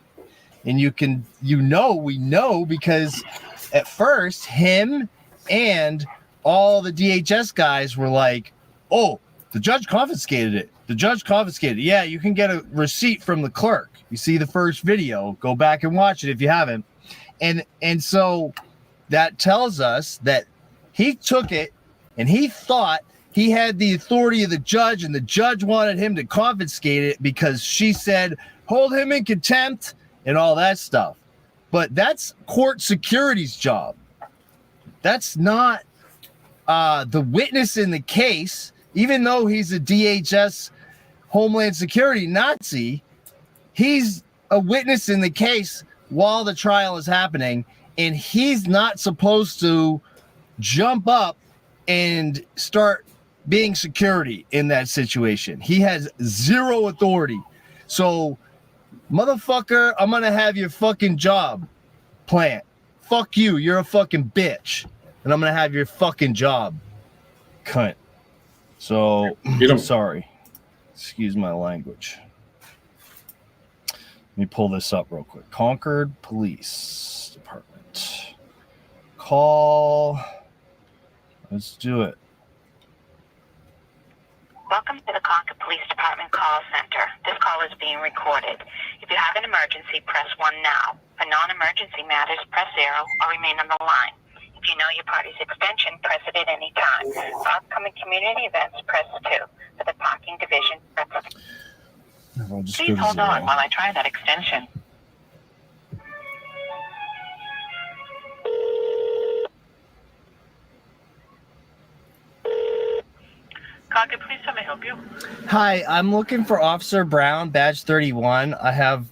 And we know because at first him and all the DHS guys were like, oh, the judge confiscated it. The judge confiscated it. Yeah, you can get a receipt from the clerk. You see the first video. Go back and watch it if you haven't. And so that tells us that he took it and he thought he had the authority of the judge, and the judge wanted him to confiscate it because she said, hold him in contempt and all that stuff. But that's court security's job. That's not the witness in the case. Even though he's a DHS Homeland Security Nazi, he's a witness in the case while the trial is happening, and he's not supposed to jump up and start being security in that situation. He has zero authority. So, motherfucker, I'm going to have your fucking job, Plant. Fuck you. You're a fucking bitch. And I'm going to have your fucking job, cunt. So, sorry. Excuse my language. Let me pull this up real quick. Concord Police Department. Call. Let's do it. Welcome to the Concord Police Department call center. This call is being recorded. If you have an emergency, press 1 now. For non-emergency matters, press 0 or remain on the line. If you know your party's extension, press it at any time. For upcoming community events, press 2. For the parking division, press 3. Please hold on while I try that extension. Concord Police, how may I help you? Hi, I'm looking for Officer Brown, badge 31. I have,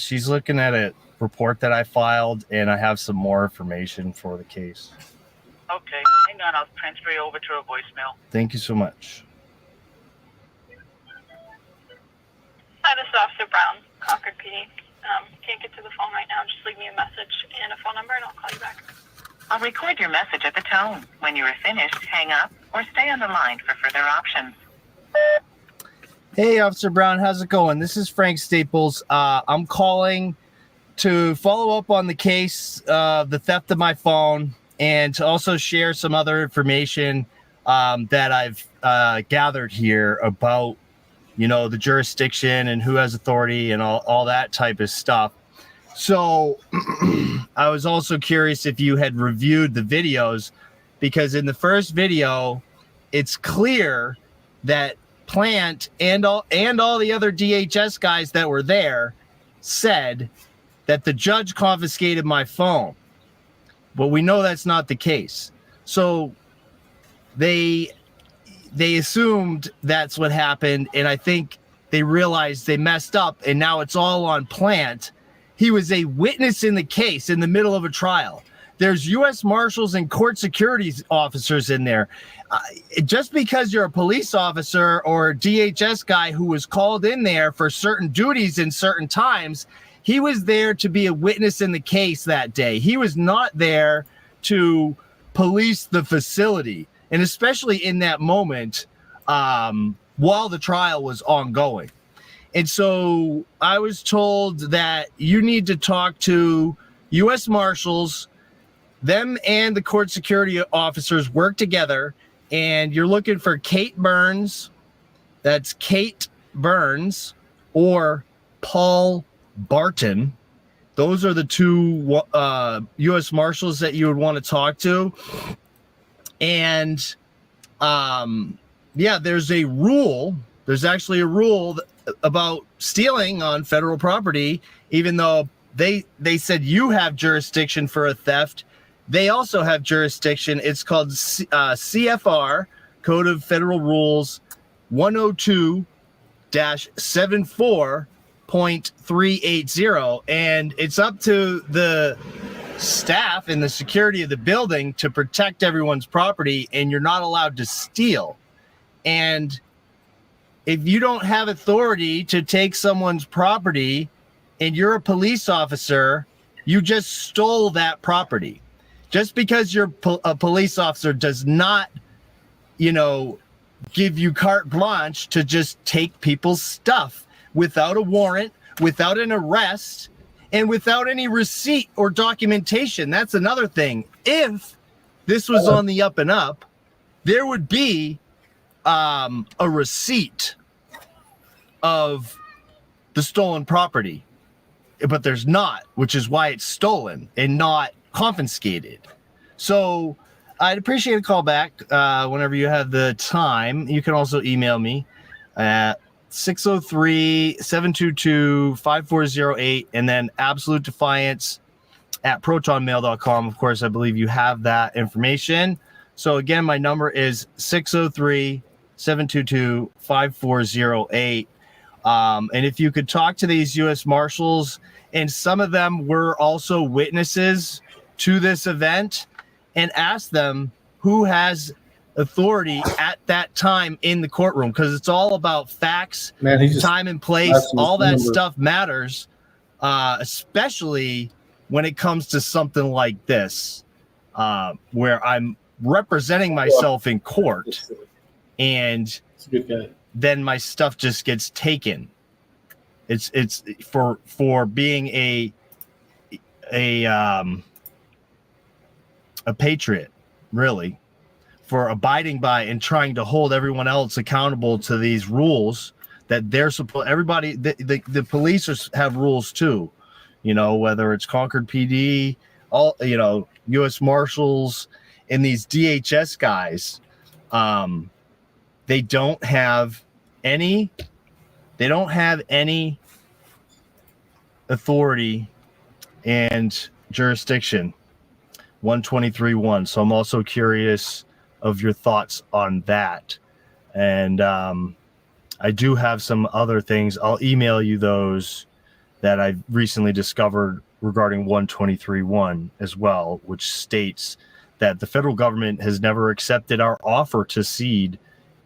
she's looking at a report that I filed, and I have some more information for the case. Okay, hang on, I'll transfer you over to a voicemail. Thank you so much. Hi, this is Officer Brown, Concord PD. Can't get to the phone right now. Just leave me a message and a phone number, and I'll call you back. I'll record your message at the tone. When you are finished, hang up or stay on the line for further options. Hey, Officer Brown, how's it going? This is Frank Staples. I'm calling to follow up on the case of the theft of my phone, and to also share some other information that I've gathered here about, you know, the jurisdiction and who has authority and all that type of stuff. So I was also curious if you had reviewed the videos, because in the first video, it's clear that Plant and all the other DHS guys that were there said that the judge confiscated my phone. But we know that's not the case. So they assumed that's what happened, and I think they realized they messed up, and now it's all on Plant. He was a witness in the case in the middle of a trial. There's U.S. Marshals and court security officers in there. Just because you're a police officer or a DHS guy who was called in there for certain duties in certain times, he was there to be a witness in the case that day. He was not there to police the facility, and especially in that moment while the trial was ongoing. And so I was told that you need to talk to U.S. Marshals. Them and the court security officers work together, and you're looking for Kate Burns. That's Kate Burns or Paul Barton. Those are the two U.S. Marshals that you would want to talk to. And yeah, there's a rule. There's actually a rule about stealing on federal property, even though they said you have jurisdiction for a theft. They also have jurisdiction. It's called CFR, Code of Federal Rules 102-74.380. And it's up to the staff and the security of the building to protect everyone's property, and you're not allowed to steal. And if you don't have authority to take someone's property and you're a police officer, you just stole that property. Just because you're a police officer does not, give you carte blanche to just take people's stuff without a warrant, without an arrest, and without any receipt or documentation. That's another thing. If this was on the up and up, there would be a receipt of the stolen property, but there's not, which is why it's stolen and not confiscated. So I'd appreciate a call back whenever you have the time. You can also email me at 603-722-5408 and then Absolute Defiance at protonmail.com. Of course, I believe you have that information. So again, my number is 603-722-5408. And if you could talk to these U.S. Marshals, and some of them were also witnesses to this event, and ask them who has authority at that time in the courtroom, because it's all about facts, time and place. All that stuff matters, especially when it comes to something like this, where I'm representing myself in court, and then my stuff just gets taken. It's for being a patriot, really, for abiding by and trying to hold everyone else accountable to these rules that they're supposed. Everybody, the police have rules too, whether it's Concord PD, all U.S. Marshals, and these DHS guys. They don't have any authority and jurisdiction. 123.1. So I'm also curious of your thoughts on that. And I do have some other things. I'll email you those that I've recently discovered regarding 123.1 as well, which states that the federal government has never accepted our offer to cede,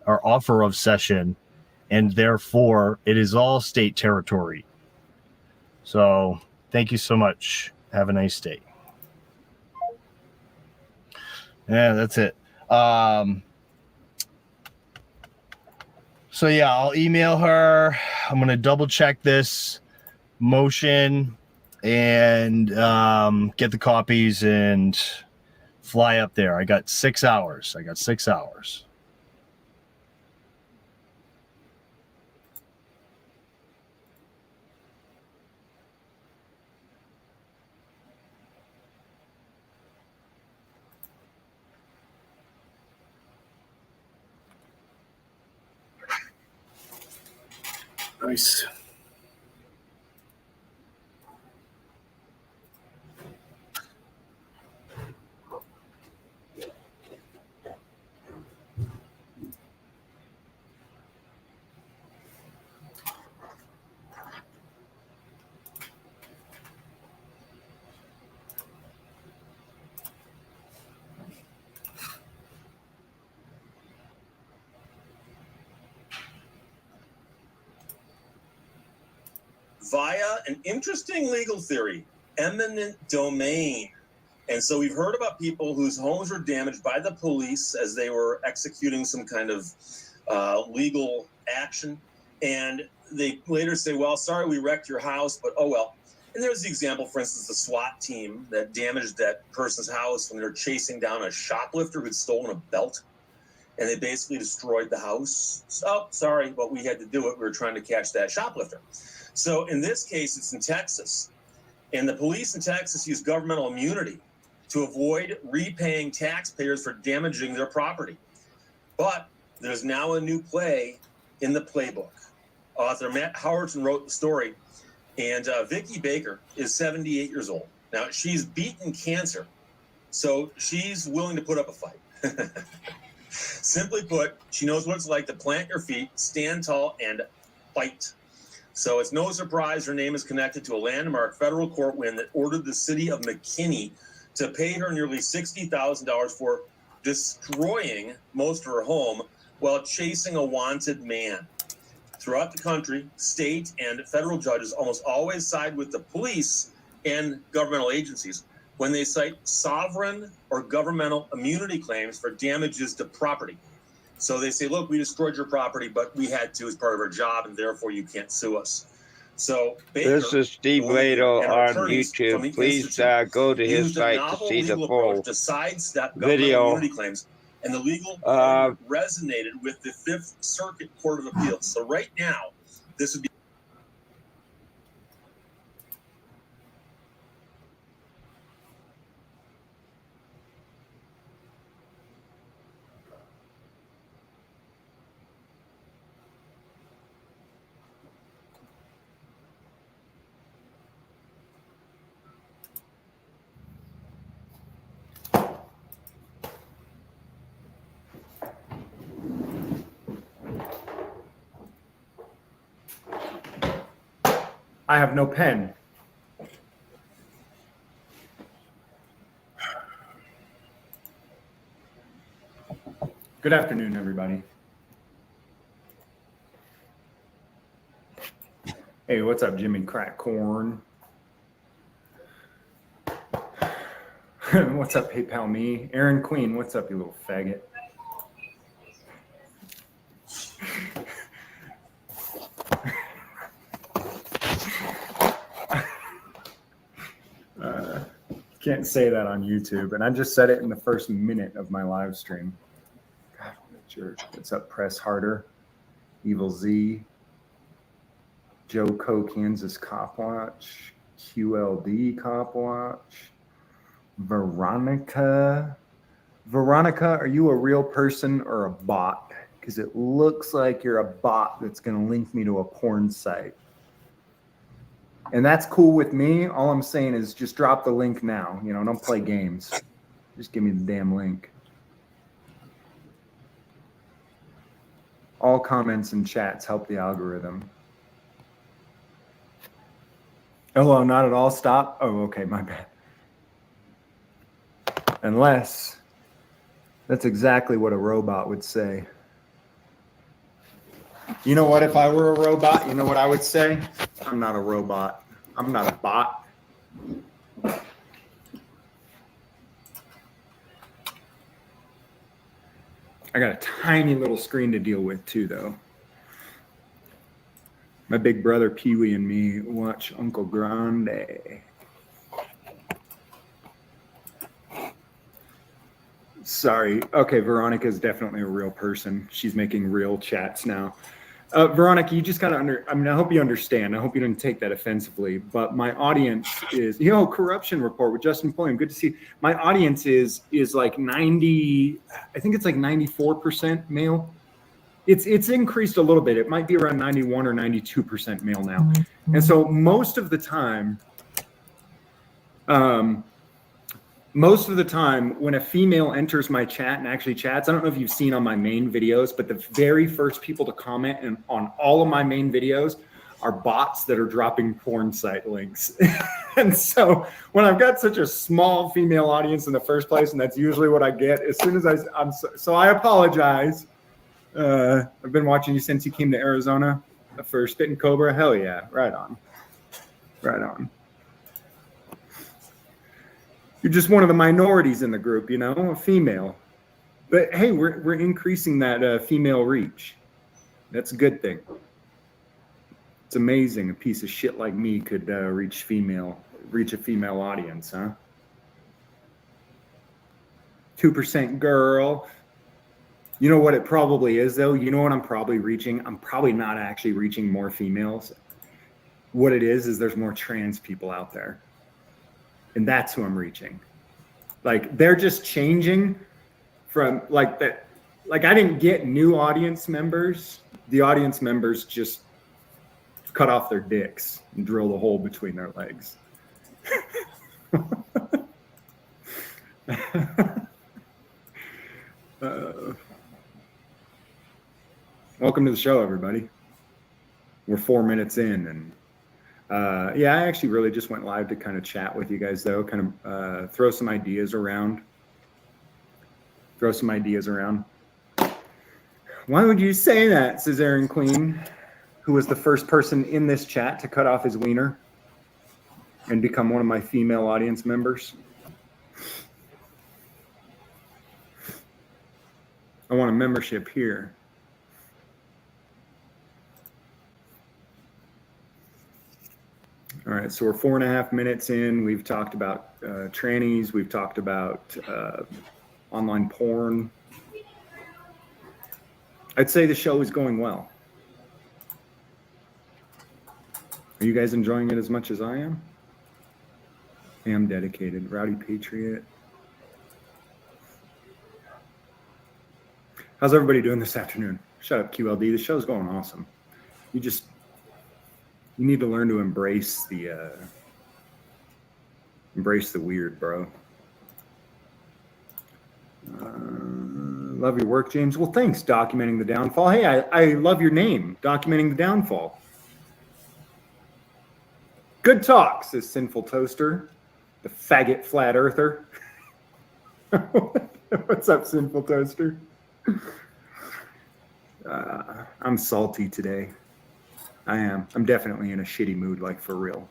our offer of cession, and therefore it is all state territory. So thank you so much. Have a nice day. Yeah, that's it. So yeah, I'll email her. I'm going to double check this motion and get the copies and fly up there. I got 6 hours. Nice. via an interesting legal theory, eminent domain. And so we've heard about people whose homes were damaged by the police as they were executing some kind of legal action. And they later say, well, sorry, we wrecked your house, but oh well. And there's the example, for instance, the SWAT team that damaged that person's house when they were chasing down a shoplifter who'd stolen a belt. And they basically destroyed the house. So, sorry, but we had to do it. We were trying to catch that shoplifter. So in this case, it's in Texas. And the police in Texas use governmental immunity to avoid repaying taxpayers for damaging their property. But there's now a new play in the playbook. Author Matt Howerton wrote the story, and Vicki Baker is 78 years old. Now, she's beaten cancer, so she's willing to put up a fight. Simply put, she knows what it's like to plant your feet, stand tall, and fight. So it's no surprise her name is connected to a landmark federal court win that ordered the city of McKinney to pay her nearly $60,000 for destroying most of her home while chasing a wanted man. Throughout the country, state and federal judges almost always side with the police and governmental agencies when they cite sovereign or governmental immunity claims for damages to property. So they say, look, we destroyed your property, but we had to as part of our job, and therefore you can't sue us. So Baker, this is Steve Lado on YouTube. Please go to his site to see the full video. Claims, and the legal resonated with the Fifth Circuit Court of Appeals. So right now, this would be. I have no pen. Good afternoon, everybody. Hey, what's up, Jimmy Crack Corn? What's up, PayPal me? Aaron Queen, what's up, you little faggot? Can't say that on YouTube, and I just said it in the first minute of my live stream. God, what a jerk. What's up, Press Harder? Evil Z. Joe Co. Kansas Cop Watch. QLD Cop Watch. Veronica. Veronica, are you a real person or a bot? Because it looks like you're a bot that's going to link me to a porn site. And that's cool with me. All I'm saying is just drop the link now. You know, don't play games. Just give me the damn link. All comments and chats help the algorithm. Hello, not at all. Stop. Oh, okay, my bad. Unless that's exactly what a robot would say. You know what? If I were a robot, you know what I would say? I'm not a robot. I'm not a bot. I got a tiny little screen to deal with too, though. My big brother Pee-wee and me watch Uncle Grande. Sorry. Okay, Veronica is definitely a real person. She's making real chats now. Veronica, you just got to I hope you understand. I hope you didn't take that offensively. But my audience is, corruption report with Justin Pulliam. Good to see. My audience is like 90, I think it's like 94% male. It's increased a little bit. It might be around 91 or 92% male now. Mm-hmm. And so most of the time, when a female enters my chat and actually chats, I don't know if you've seen on my main videos, but the very first people to comment on all of my main videos are bots that are dropping porn site links. And so when I've got such a small female audience in the first place, and that's usually what I get, as soon as so I apologize. I've been watching you since you came to Arizona for Spittin' Cobra. Hell yeah, right on. Right on. You're just one of the minorities in the group, you know, a female. But hey, we're increasing that female reach. That's a good thing. It's amazing a piece of shit like me could reach a female audience, huh? 2% girl. You know what it probably is, though? You know what I'm probably reaching? I'm probably not actually reaching more females. What it is there's more trans people out there. And that's who I'm reaching. Like, they're just changing from, like, that. Like, I didn't get new audience members. The audience members just cut off their dicks and drilled a hole between their legs. Welcome to the show, everybody. We're 4 minutes in, and yeah, I actually really just went live to kind of chat with you guys, though, kind of throw some ideas around. Why would you say that, Cesarean Queen, who was the first person in this chat to cut off his wiener and become one of my female audience members? I want a membership here. All right, so we're 4.5 minutes in. We've talked about trannies. We've talked about online porn. I'd say the show is going well. Are you guys enjoying it as much as I am? I am dedicated. Rowdy Patriot. How's everybody doing this afternoon? Shut up, QLD. The show's going awesome. You need to learn to embrace the weird, bro. Love your work, James. Well, thanks, Documenting the Downfall. Hey, I love your name, Documenting the Downfall. Good talk, says Sinful Toaster, the faggot flat earther. What's up, Sinful Toaster? I'm salty today. I am. I'm definitely in a shitty mood, like for real.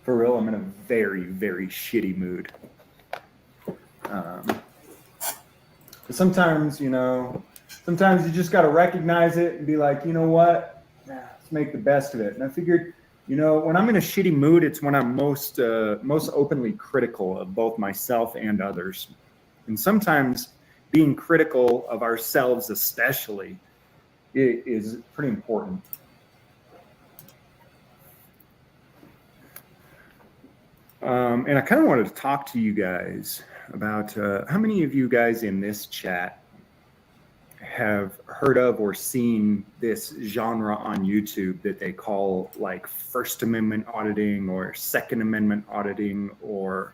For real, I'm in a very, very shitty mood. But sometimes, you know, you just got to recognize it and be like, you know what? Let's make the best of it. And I figured, you know, when I'm in a shitty mood, it's when I'm most openly critical of both myself and others. And sometimes being critical of ourselves especially is pretty important. And I kind of wanted to talk to you guys about how many of you guys in this chat have heard of or seen this genre on YouTube that they call like First Amendment auditing or Second Amendment auditing or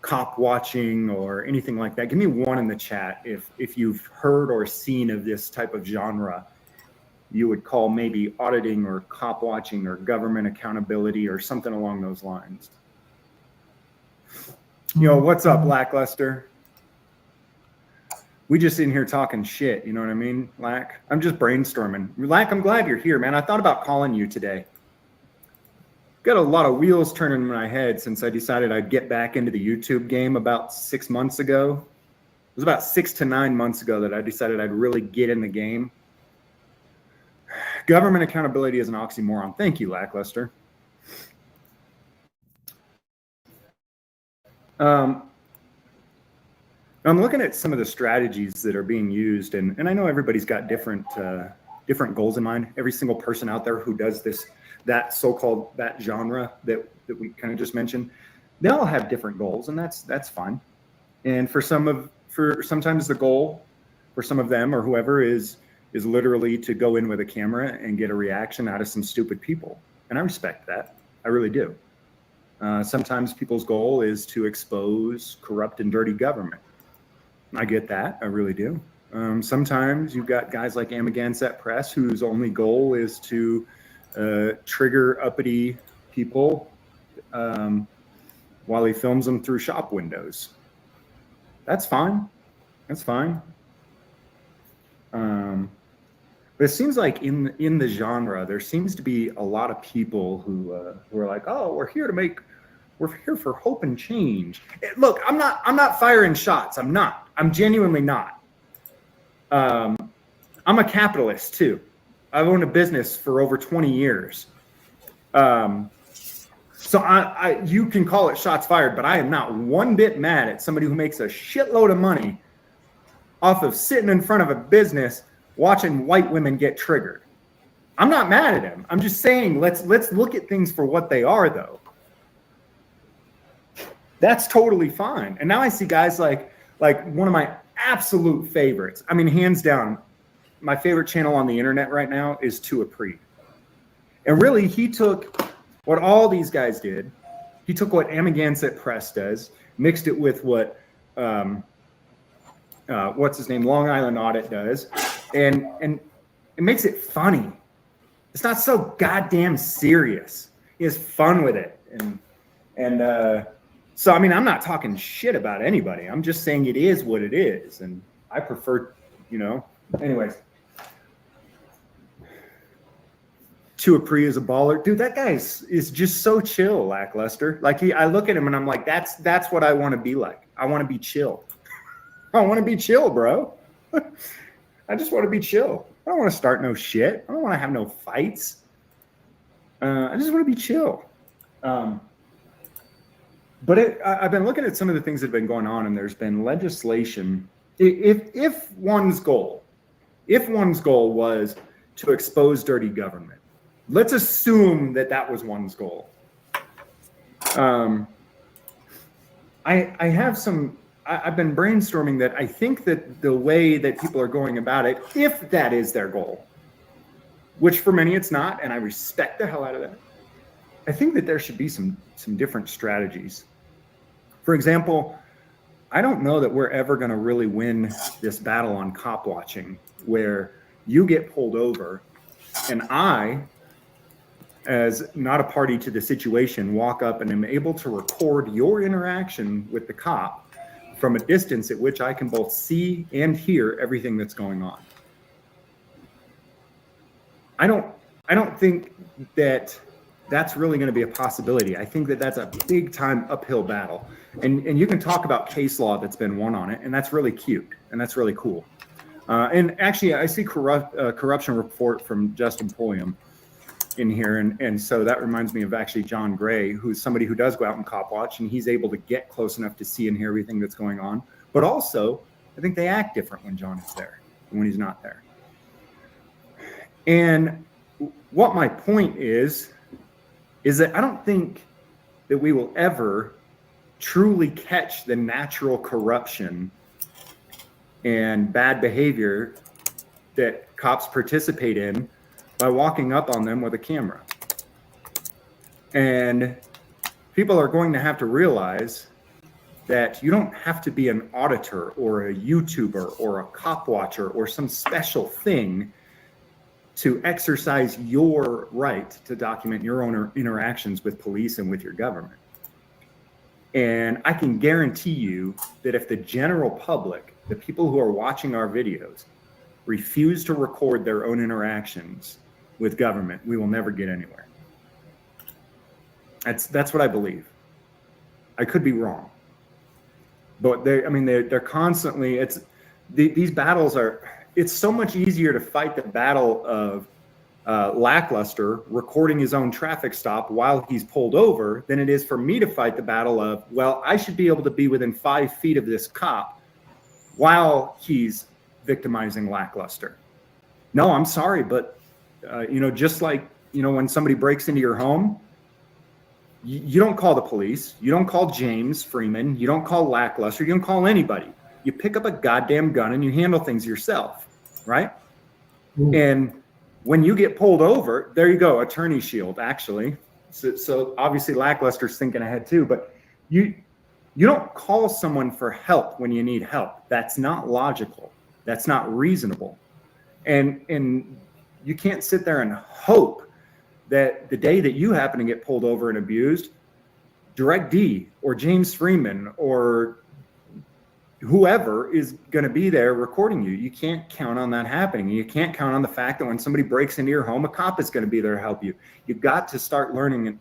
cop watching or anything like that. Give me one in the chat if you've heard or seen of this type of genre you would call maybe auditing or cop watching or government accountability or something along those lines. You know, what's up, Lackluster? We just in here talking shit, you know what I mean, Lack? I'm just brainstorming. Lack, I'm glad you're here, man. I thought about calling you today. Got a lot of wheels turning in my head since I decided I'd get back into the YouTube game about 6 months ago. It was about 6 to 9 months ago that I decided I'd really get in the game. Government accountability is an oxymoron. Thank you, Lackluster. I'm looking at some of the strategies that are being used, and I know everybody's got different goals in mind. Every single person out there who does that so-called genre that we kind of just mentioned, they all have different goals, and that's fine. And for sometimes the goal for some of them or whoever is literally to go in with a camera and get a reaction out of some stupid people. And I respect that. I really do. Sometimes people's goal is to expose corrupt and dirty government. I get that. I really do. Sometimes you've got guys like Amagansett Press whose only goal is to trigger uppity people while he films them through shop windows. That's fine. That's fine. But But it seems like in the genre, there seems to be a lot of people who are like, oh, we're here for hope and change. Look, I'm not firing shots. I'm genuinely not. I'm a capitalist too. I've owned a business for over 20 years. So you can call it shots fired, but I am not one bit mad at somebody who makes a shitload of money off of sitting in front of a business watching white women get triggered. I'm not mad at him. I'm just saying let's look at things for what they are, though. That's totally fine. And now I see guys like one of my absolute favorites. I mean, hands down, my favorite channel on the internet right now is inDOCtriNATION. And really, he took what all these guys did. He took what Amagansett Press does, mixed it with what what's his name, Long Island Audit does, and it makes it funny. It's not so goddamn serious. He has fun with it, and so I mean, I'm not talking shit about anybody. I'm just saying it is what it is, and I prefer, Anyways, inDOCtriNATION is a baller, dude. That guy is just so chill, lackluster. Like I look at him and I'm like, that's what I want to be like. I want to be chill. I want to be chill, bro. I just want to be chill. I don't want to start no shit. I don't want to have no fights. I just want to be chill. But I've been looking at some of the things that have been going on, and there's been legislation. If one's goal was to expose dirty government, let's assume that was one's goal. I've been brainstorming that I think that the way that people are going about it, if that is their goal, which for many it's not, and I respect the hell out of that, I think that there should be some different strategies. For example, I don't know that we're ever going to really win this battle on cop watching, where you get pulled over and I, as not a party to the situation, walk up and am able to record your interaction with the cop from a distance at which I can both see and hear everything that's going on. I don't think that that's really going to be a possibility. I think that that's a big time uphill battle. And you can talk about case law that's been won on it, and that's really cute and that's really cool. And actually, I see corruption report from Justin Pulliam in here, and so that reminds me of actually John Gray, who's somebody who does go out and cop watch, and he's able to get close enough to see and hear everything that's going on. But also, I think they act different when John is there and when he's not there. And what my point is that I don't think that we will ever truly catch the natural corruption and bad behavior that cops participate in by walking up on them with a camera. And people are going to have to realize that you don't have to be an auditor or a YouTuber or a cop watcher or some special thing to exercise your right to document your own interactions with police and with your government. And I can guarantee you that if the general public, the people who are watching our videos, refuse to record their own interactions with government, we will never get anywhere. That's what I believe. I could be wrong, but they're constantly. These battles are. It's so much easier to fight the battle of lackluster recording his own traffic stop while he's pulled over than it is for me to fight the battle of, well, I should be able to be within 5 feet of this cop while he's victimizing lackluster. No, I'm sorry, but just like when somebody breaks into your home, you don't call the police, you don't call James Freeman, you don't call lackluster, you don't call anybody. You pick up a goddamn gun and you handle things yourself, right? Ooh. And when you get pulled over, there you go, attorney shield, actually. So obviously lackluster's thinking ahead too, but you don't call someone for help when you need help. That's not logical. That's not reasonable. And you can't sit there and hope that the day that you happen to get pulled over and abused, Direct D or James Freeman or whoever is going to be there recording you. You can't count on that happening. You can't count on the fact that when somebody breaks into your home, a cop is going to be there to help you. You've got to start learning, and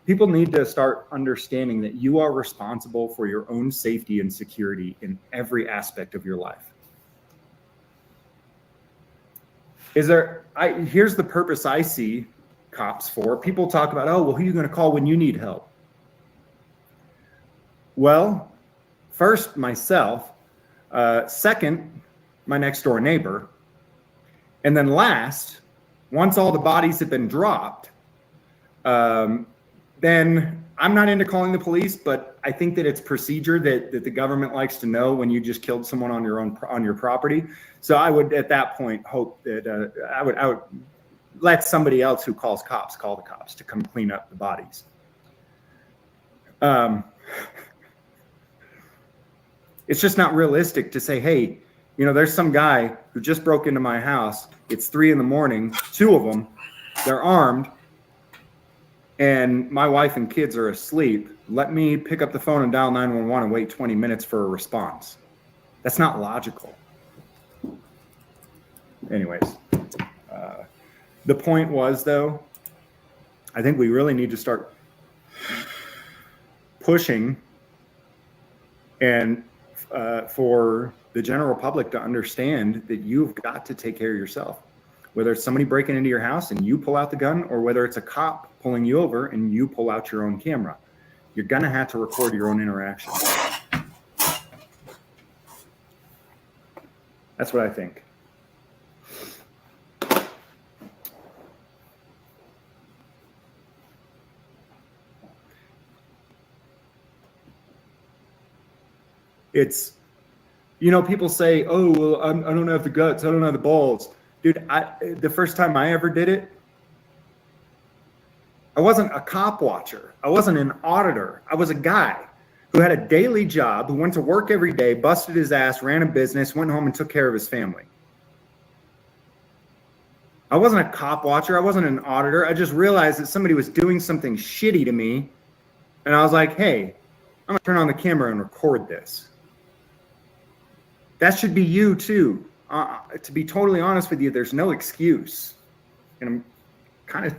people need to start understanding that you are responsible for your own safety and security in every aspect of your life. Here's the purpose I see cops for. People talk about, oh, well, who are you going to call when you need help? Well, first, myself. Second, my next door neighbor. And then last, once all the bodies have been dropped, then I'm not into calling the police, but I think that it's procedure that the government likes to know when you just killed someone on your property. So I would, at that point, hope that I would let somebody else who calls cops call the cops to come clean up the bodies. It's just not realistic to say, hey, there's some guy who just broke into my house. It's 3 a.m, 2 of them, they're armed, and my wife and kids are asleep. Let me pick up the phone and dial 911 and wait 20 minutes for a response. That's not logical. Anyways, the point was, though, I think we really need to start pushing and for the general public to understand that you've got to take care of yourself. Whether it's somebody breaking into your house and you pull out the gun, or whether it's a cop pulling you over and you pull out your own camera, you're going to have to record your own interaction. That's what I think. It's, people say, oh, well, I don't have the guts, I don't have the balls. Dude, the first time I ever did it, I wasn't a cop watcher. I wasn't an auditor. I was a guy who had a daily job, who went to work every day, busted his ass, ran a business, went home and took care of his family. I wasn't a cop watcher. I wasn't an auditor. I just realized that somebody was doing something shitty to me. And I was like, hey, I'm going to turn on the camera and record this. That should be you too. To be totally honest with you, there's no excuse. And I'm kind of,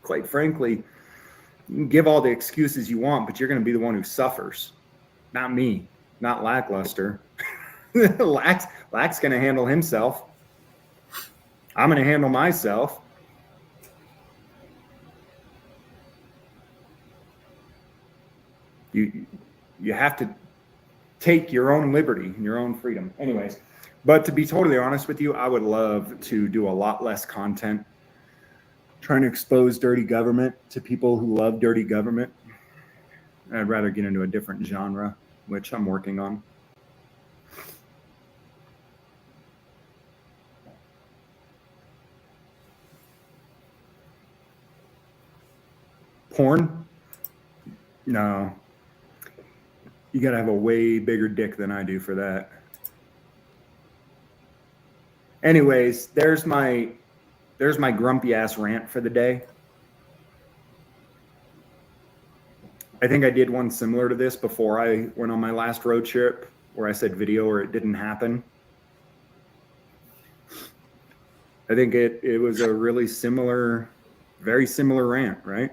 quite frankly, you can give all the excuses you want, but you're going to be the one who suffers. Not me, not Lackluster. Lack's going to handle himself. I'm going to handle myself. You have to take your own liberty and your own freedom. Anyways, but to be totally honest with you, I would love to do a lot less content trying to expose dirty government to people who love dirty government. I'd rather get into a different genre, which I'm working on. Porn? No. You gotta have a way bigger dick than I do for that. Anyways, there's my grumpy ass rant for the day. I think I did one similar to this before I went on my last road trip, where I said video or it didn't happen. I think it was a really similar, very similar rant, right?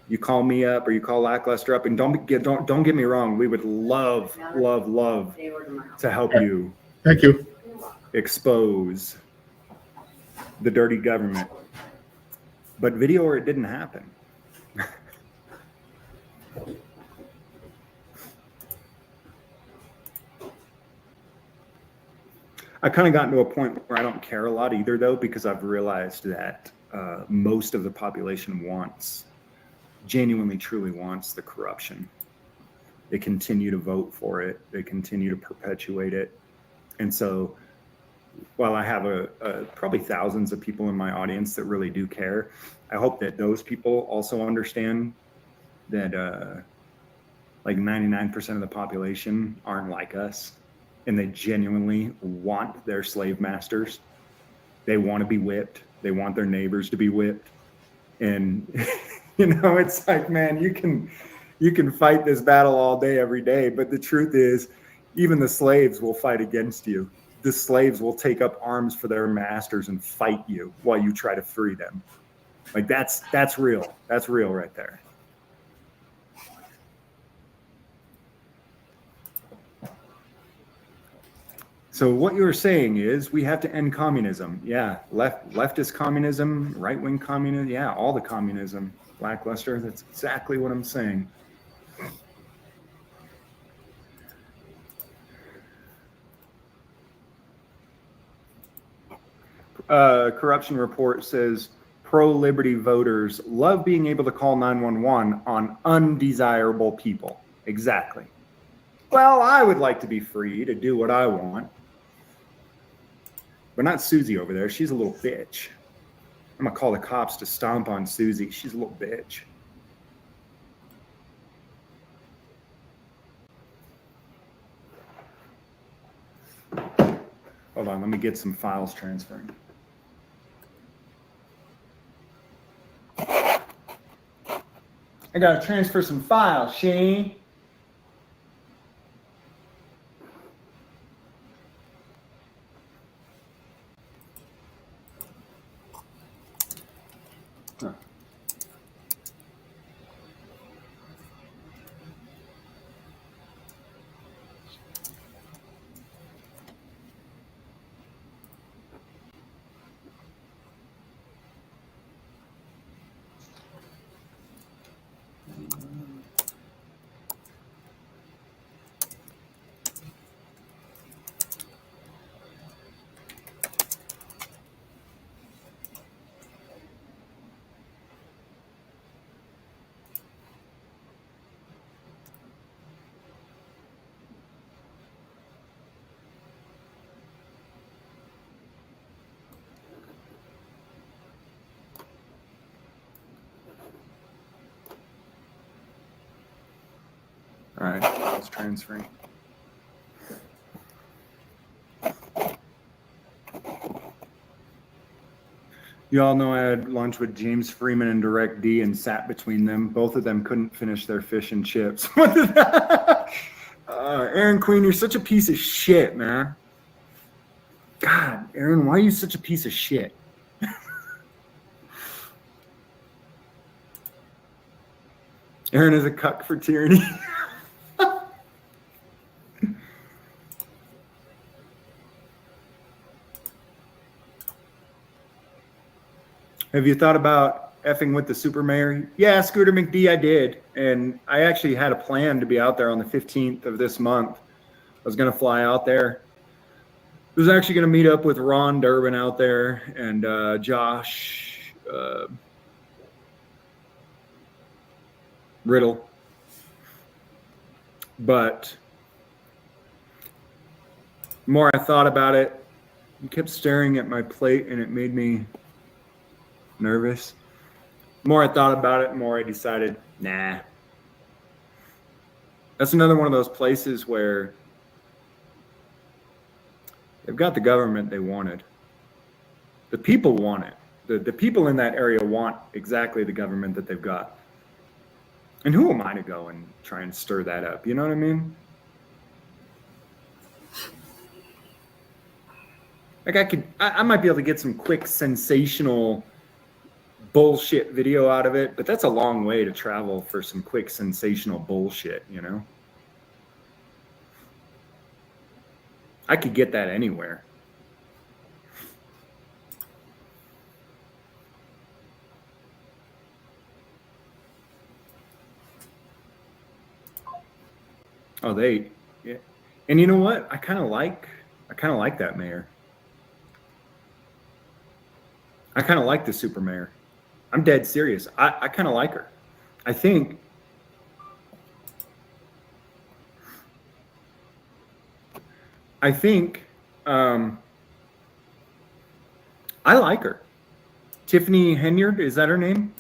You call me up or you call Lackluster up, and don't get me wrong, we would love to help you. Thank you. Expose the dirty government. But video or it didn't happen. I kind of gotten to a point where I don't care a lot either, though, because I've realized that most of the population genuinely, truly wants the corruption. They continue to vote for it. They continue to perpetuate it. And so while I have probably thousands of people in my audience that really do care, I hope that those people also understand that like 99% of the population aren't like us, and they genuinely want their slave masters. They want to be whipped. They want their neighbors to be whipped. And it's like, man, you can fight this battle all day, every day. But the truth is, Even the slaves will fight against you. The slaves will take up arms for their masters and fight you while you try to free them. Like that's real. That's real right there. So what you're saying is we have to end communism. Yeah, leftist communism, right-wing communism. Yeah, all the communism. Lackluster. That's exactly what I'm saying. Corruption report says pro-liberty voters love being able to call 911 on undesirable people. Exactly. Well, I would like to be free to do what I want. But not Susie over there. She's a little bitch. I'm going to call the cops to stomp on Susie. She's a little bitch. Hold on. Let me get some files transferring. I got to transfer some files, Shane. All right, it's transferring. You all know I had lunch with James Freeman and Direct D and sat between them. Both of them couldn't finish their fish and chips. Aaron Queen, you're such a piece of shit, man. God, Aaron, why are you such a piece of shit? Aaron is a cuck for tyranny. Have you thought about effing with the super mayor? Yeah, Scooter McD, I did. And I actually had a plan to be out there on the 15th of this month. I was going to fly out there. I was actually going to meet up with Ron Durbin out there and Josh Riddle. But the more I thought about it, I kept staring at my plate and it made me nervous. The more I thought about it, the more I decided, nah. That's another one of those places where they've got the government they wanted. The people want it. The people in that area want exactly the government that they've got. And who am I to go and try and stir that up? You know what I mean? Like I might be able to get some quick sensational bullshit video out of it, but that's a long way to travel for some quick sensational bullshit, you know? I could get that anywhere. Oh, yeah. And you know what? I kind of like that mayor. I kind of like the super mayor. I'm dead serious. I kind of like her. I think I like her. Tiffany Henyard, is that her name?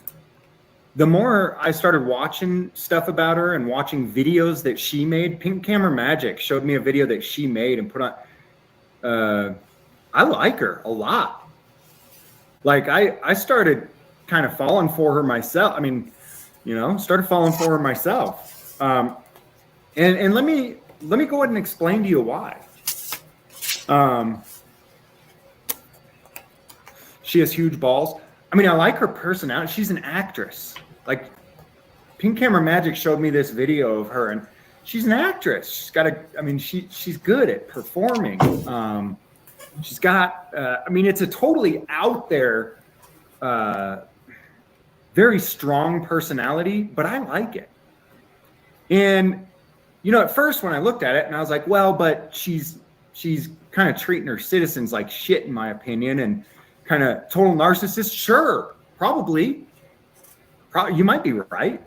The more I started watching stuff about her and watching videos that she made, Pink Camera Magic showed me a video that she made and put on. I like her a lot. Like I started kind of falling for her myself. I mean, you know, started falling for her myself. And let me let me go ahead and explain to you why. She has huge balls. I mean, I like her personality. She's an actress. Like, Pink Camera Magic showed me this video of her, and she's an actress. She's got she's good at performing. She's got, it's a totally out there, very strong personality, but I like it. And, at first when I looked at it and I was like, well, but she's kind of treating her citizens like shit, in my opinion, and kind of total narcissist. Sure, probably you might be right.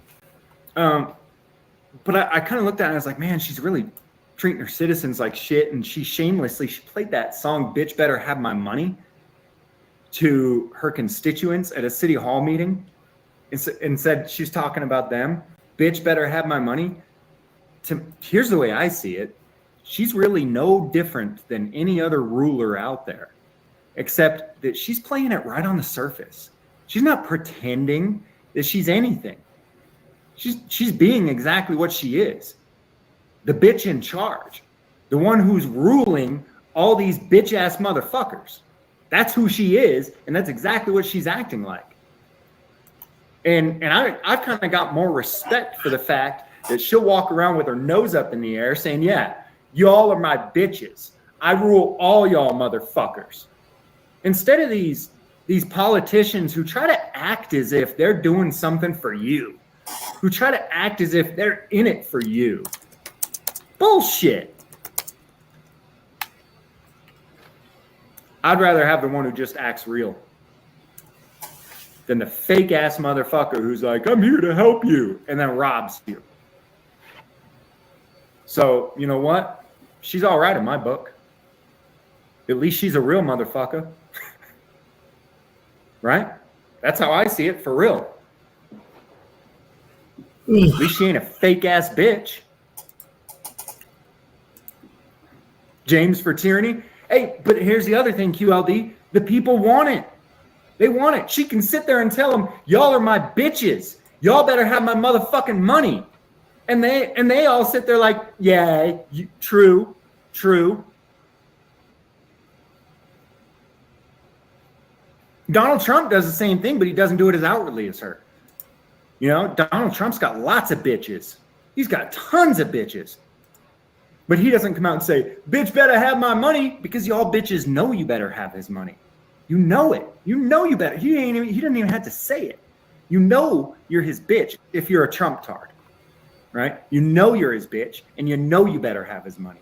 But I kind of looked at it and I was like, man, she's really treating her citizens like shit. And she played that song, Bitch Better Have My Money, to her constituents at a city hall meeting and said she's talking about them. Bitch better have my money. Here's the way I see it. She's really no different than any other ruler out there, except that she's playing it right on the surface. She's not pretending that she's anything. She's being exactly what she is. The bitch in charge. The one who's ruling all these bitch-ass motherfuckers. That's who she is, and that's exactly what she's acting like. And I've kind of got more respect for the fact that she'll walk around with her nose up in the air saying, yeah, y'all are my bitches. I rule all y'all motherfuckers. Instead of these politicians who try to act as if they're doing something for you, who try to act as if they're in it for you. Bullshit. I'd rather have the one who just acts real than the fake ass motherfucker who's like, I'm here to help you, and then robs you. So, you know what? She's all right in my book. At least she's a real motherfucker. Right? That's how I see it, for real. At least she ain't a fake ass bitch. James for tyranny. Hey, but here's the other thing, QLD. The people want it. They want it. She can sit there and tell them, y'all are my bitches. Y'all better have my motherfucking money. And they all sit there like, yeah, true. Donald Trump does the same thing, but he doesn't do it as outwardly as her. Donald Trump's got lots of bitches. He's got tons of bitches. But he doesn't come out and say, bitch better have my money, because y'all bitches know you better have his money. You know it. You know you better. He doesn't even have to say it. You know you're his bitch if you're a Trump tard. Right? You know you're his bitch, and you know you better have his money.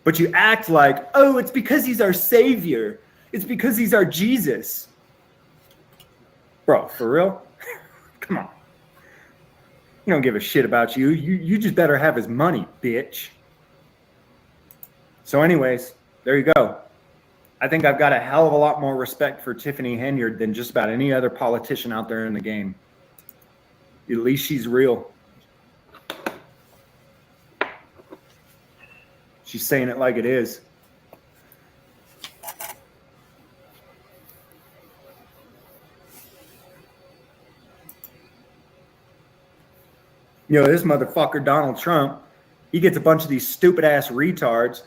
But you act like, oh, it's because he's our savior. It's because he's our Jesus. Bro, for real? Come on. He don't give a shit about you. You just better have his money, bitch. So anyways, there you go. I think I've got a hell of a lot more respect for Tiffany Henyard than just about any other politician out there in the game. At least she's real. She's saying it like it is. This motherfucker, Donald Trump, he gets a bunch of these stupid ass retards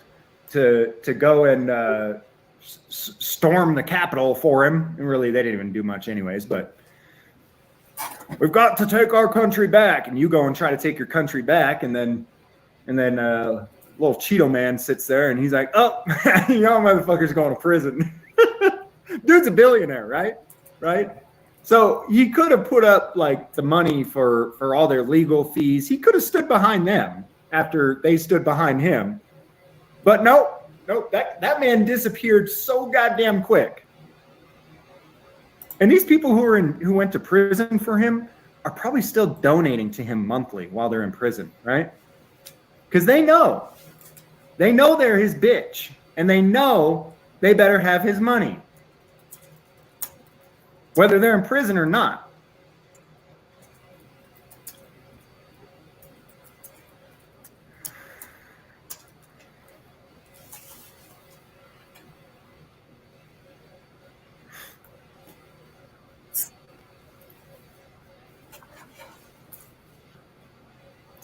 to go and storm the Capitol for him. And really, they didn't even do much anyways, but we've got to take our country back. And you go and try to take your country back, and then little Cheeto man sits there and he's like, oh, y'all motherfuckers going to prison. Dude's a billionaire, right? So he could have put up like the money for all their legal fees. He could have stood behind them after they stood behind him. But nope, that man disappeared so goddamn quick. And these people who went to prison for him are probably still donating to him monthly while they're in prison, right? Because they know they're his bitch, and they know they better have his money, whether they're in prison or not.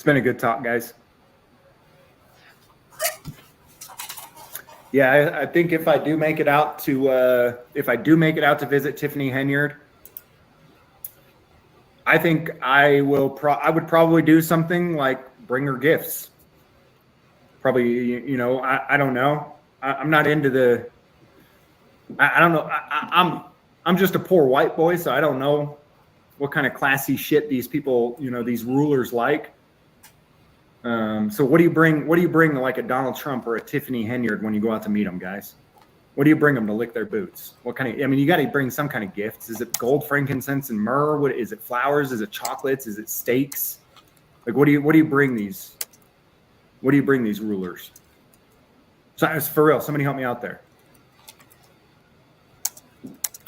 been a good talk, guys. Yeah, I think if I do make it out to visit Tiffany Henyard, I think I would probably do something like bring her gifts. Probably, you know, I don't know. I'm not into the. I don't know. I'm just a poor white boy, so I don't know what kind of classy shit these people, you know, these rulers like. So what do you bring? What do you bring to like a Donald Trump or a Tiffany Henyard when you go out to meet them, guys? What do you bring them to lick their boots? What kind of? I mean, you got to bring some kind of gifts. Is it gold, frankincense, and myrrh? What is it? Flowers? Is it chocolates? Is it steaks? Like, what do you bring these? What do you bring these rulers? So it's for real. Somebody help me out there.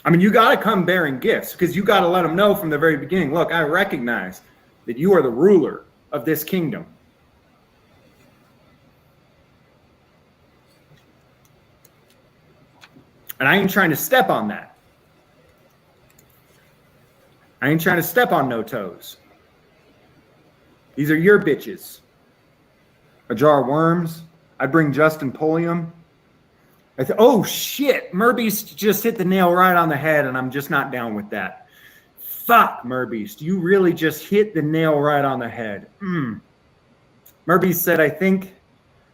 I mean, you got to come bearing gifts because you got to let them know from the very beginning. Look, I recognize that you are the ruler of this kingdom. And I ain't trying to step on that. I ain't trying to step on no toes. These are your bitches. A jar of worms. I'd bring Justin Pulliam. Oh, shit. Merbeast just hit the nail right on the head, and I'm just not down with that. Fuck, Merbeast. You really just hit the nail right on the head. Merbeast said, I think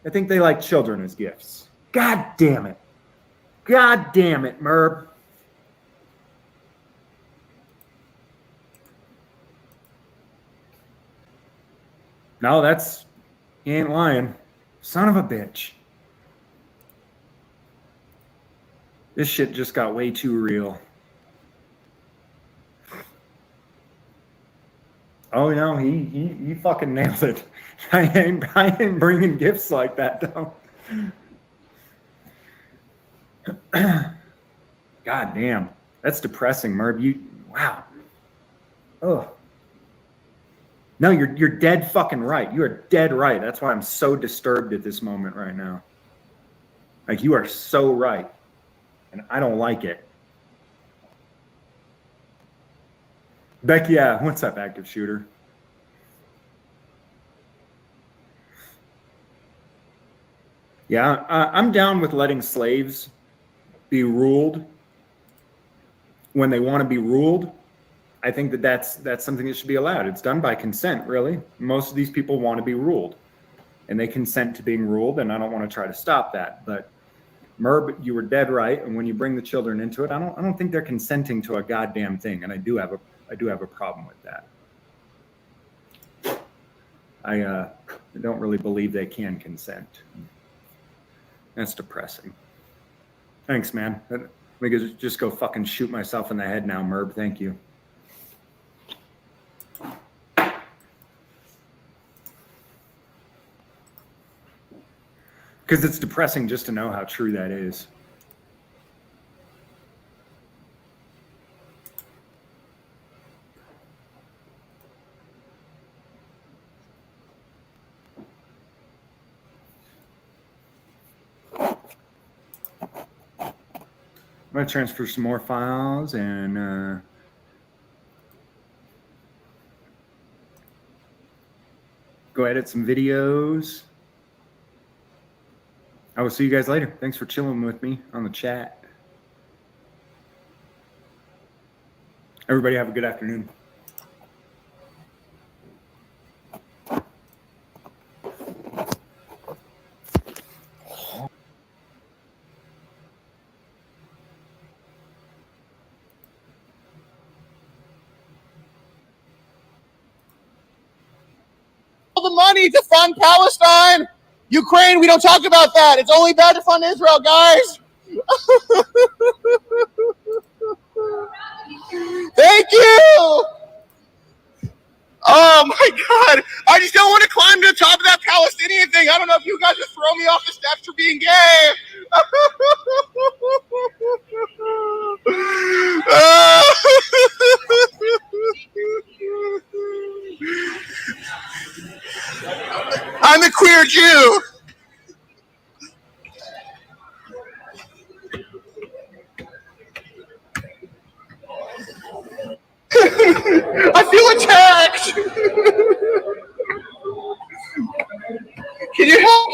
they like children as gifts. God damn it. God damn it, Merb. No, he ain't lying. Son of a bitch. This shit just got way too real. Oh no, he fucking nailed it. I ain't bringing gifts like that though. God damn, that's depressing, Merb. Wow. Oh. No, you're dead fucking right. You are dead right. That's why I'm so disturbed at this moment right now. Like, you are so right. And I don't like it. Becky, yeah, what's up, active shooter? Yeah, I'm down with letting slaves be ruled when they want to be ruled. I think that's something that should be allowed. It's done by consent, really. Most of these people want to be ruled, and they consent to being ruled, and I don't want to try to stop that. But Merb, you were dead right. And when you bring the children into it, I don't think they're consenting to a goddamn thing, and I do have a problem with that. I don't really believe they can consent. That's depressing. Thanks, man. Let me just go fucking shoot myself in the head now, Merb. Thank you. Because it's depressing just to know how true that is. I'm going to transfer some more files and go edit some videos. I will see you guys later. Thanks for chilling with me on the chat. Everybody have a good afternoon. All the money to fund Palestine. Ukraine, we don't talk about that. It's only bad to fund Israel, guys. Thank you. Oh my God. I just don't want to climb to the top of that Palestinian thing. I don't know if you guys just throw me off the steps for being gay. I'm a queer Jew. I feel attacked.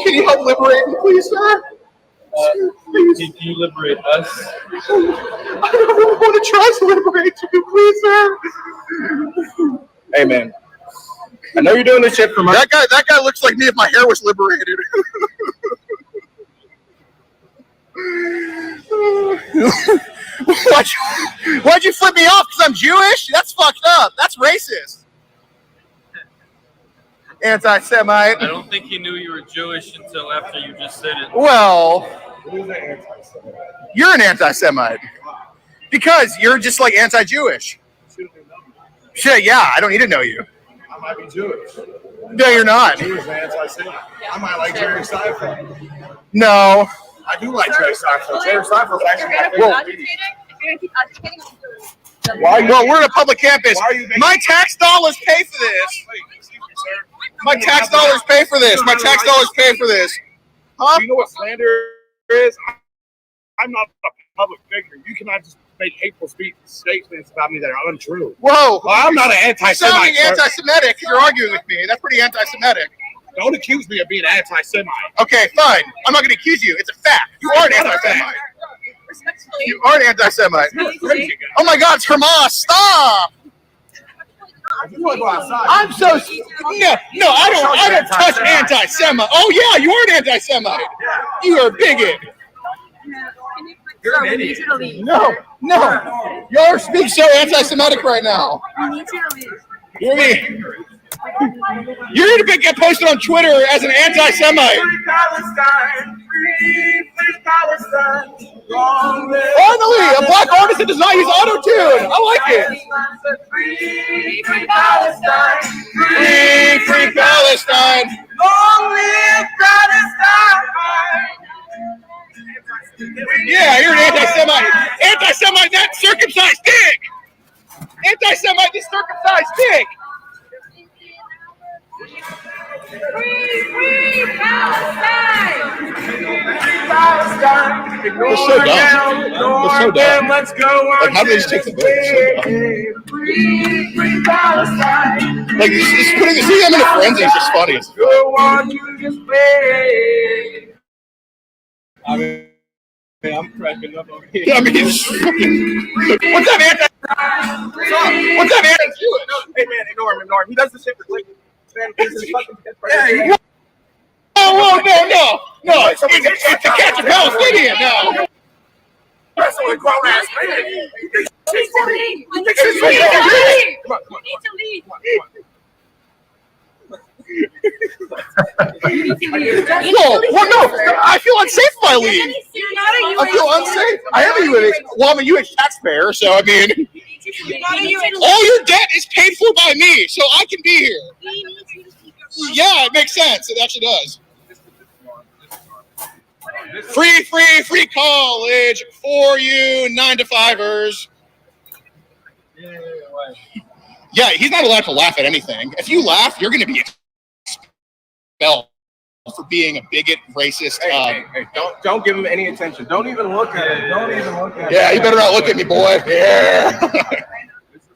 Can you help liberate me, please, sir? Please. Can you liberate us? I don't really want to try to liberate you, please, sir. Hey, man. I know you're doing this shit for money. That guy looks like me if my hair was liberated. Why'd you flip me off? Because I'm Jewish? That's fucked up. That's racist. Anti-Semite. I don't think he knew you were Jewish until after you just said it. Well, you're an anti-Semite. Because you're just like anti-Jewish. Shit, yeah, I don't need to know you. I might be Jewish. No, you're not. Jewish anti-Semite. I might like Jerry Seinfeld. No. I do like Jerry Seinfeld. Jerry Seinfeld's actually my favorite. Well, we're in a public campus. My tax dollars pay for this. My tax dollars pay for this. My tax dollars pay for this. Huh? Do you know what slander is? I'm not a public figure. You cannot just make hateful statements about me that are untrue. Whoa. Well, I'm not an anti-Semite. Sounding anti-Semitic because you're arguing with me. That's pretty anti-Semitic. Don't accuse me of being anti-Semite. Okay, fine. I'm not going to accuse you. It's a fact. You are an anti-Semite. You are an anti-Semite. Oh my God, it's Hamas. Stop. I'm so no. I don't touch anti-Semite. Oh yeah, you are an anti-Semite. You are a bigot. You're an idiot. No. Y'all speak so anti-Semitic right now. You're going to get posted on Twitter as an anti-Semite. Finally, a black artist that does not use auto-tune. I like it. Free Palestine. Free Palestine. Long live Palestine. Yeah, you're an anti-Semite. Anti-Semite, that circumcised dick. Anti-Semite, this circumcised dick. Free Palestine! It's so dumb. It's so dumb. Let's go. Like, how do they just take the vote? Free Palestine! Like, just putting the them in a frenzy is just funny. Go on, you just play. I mean, I'm cracking up over here. I mean, what's up, anti? What's up, anti-Jewish? Hey, man, ignore him. He does the shit for like. Yeah. Oh, no. It's to catch a Palestinian now. That's only grown ass man. You need to leave. You need to leave. Well, no. I feel unsafe if I leave. I feel unsafe. I am a UH. Well, I'm a UH taxpayer, so I mean, all your debt is paid for by me, so I can be here. Yeah, it makes sense. It actually does. Free college for you 9-to-5ers. Yeah, he's not allowed to laugh at anything. If you laugh, you're going to be expelled for being a bigot, racist. Hey, don't give him any attention. Don't even look at it. Don't even look at it. Yeah, you better not look at me, boy. Yeah.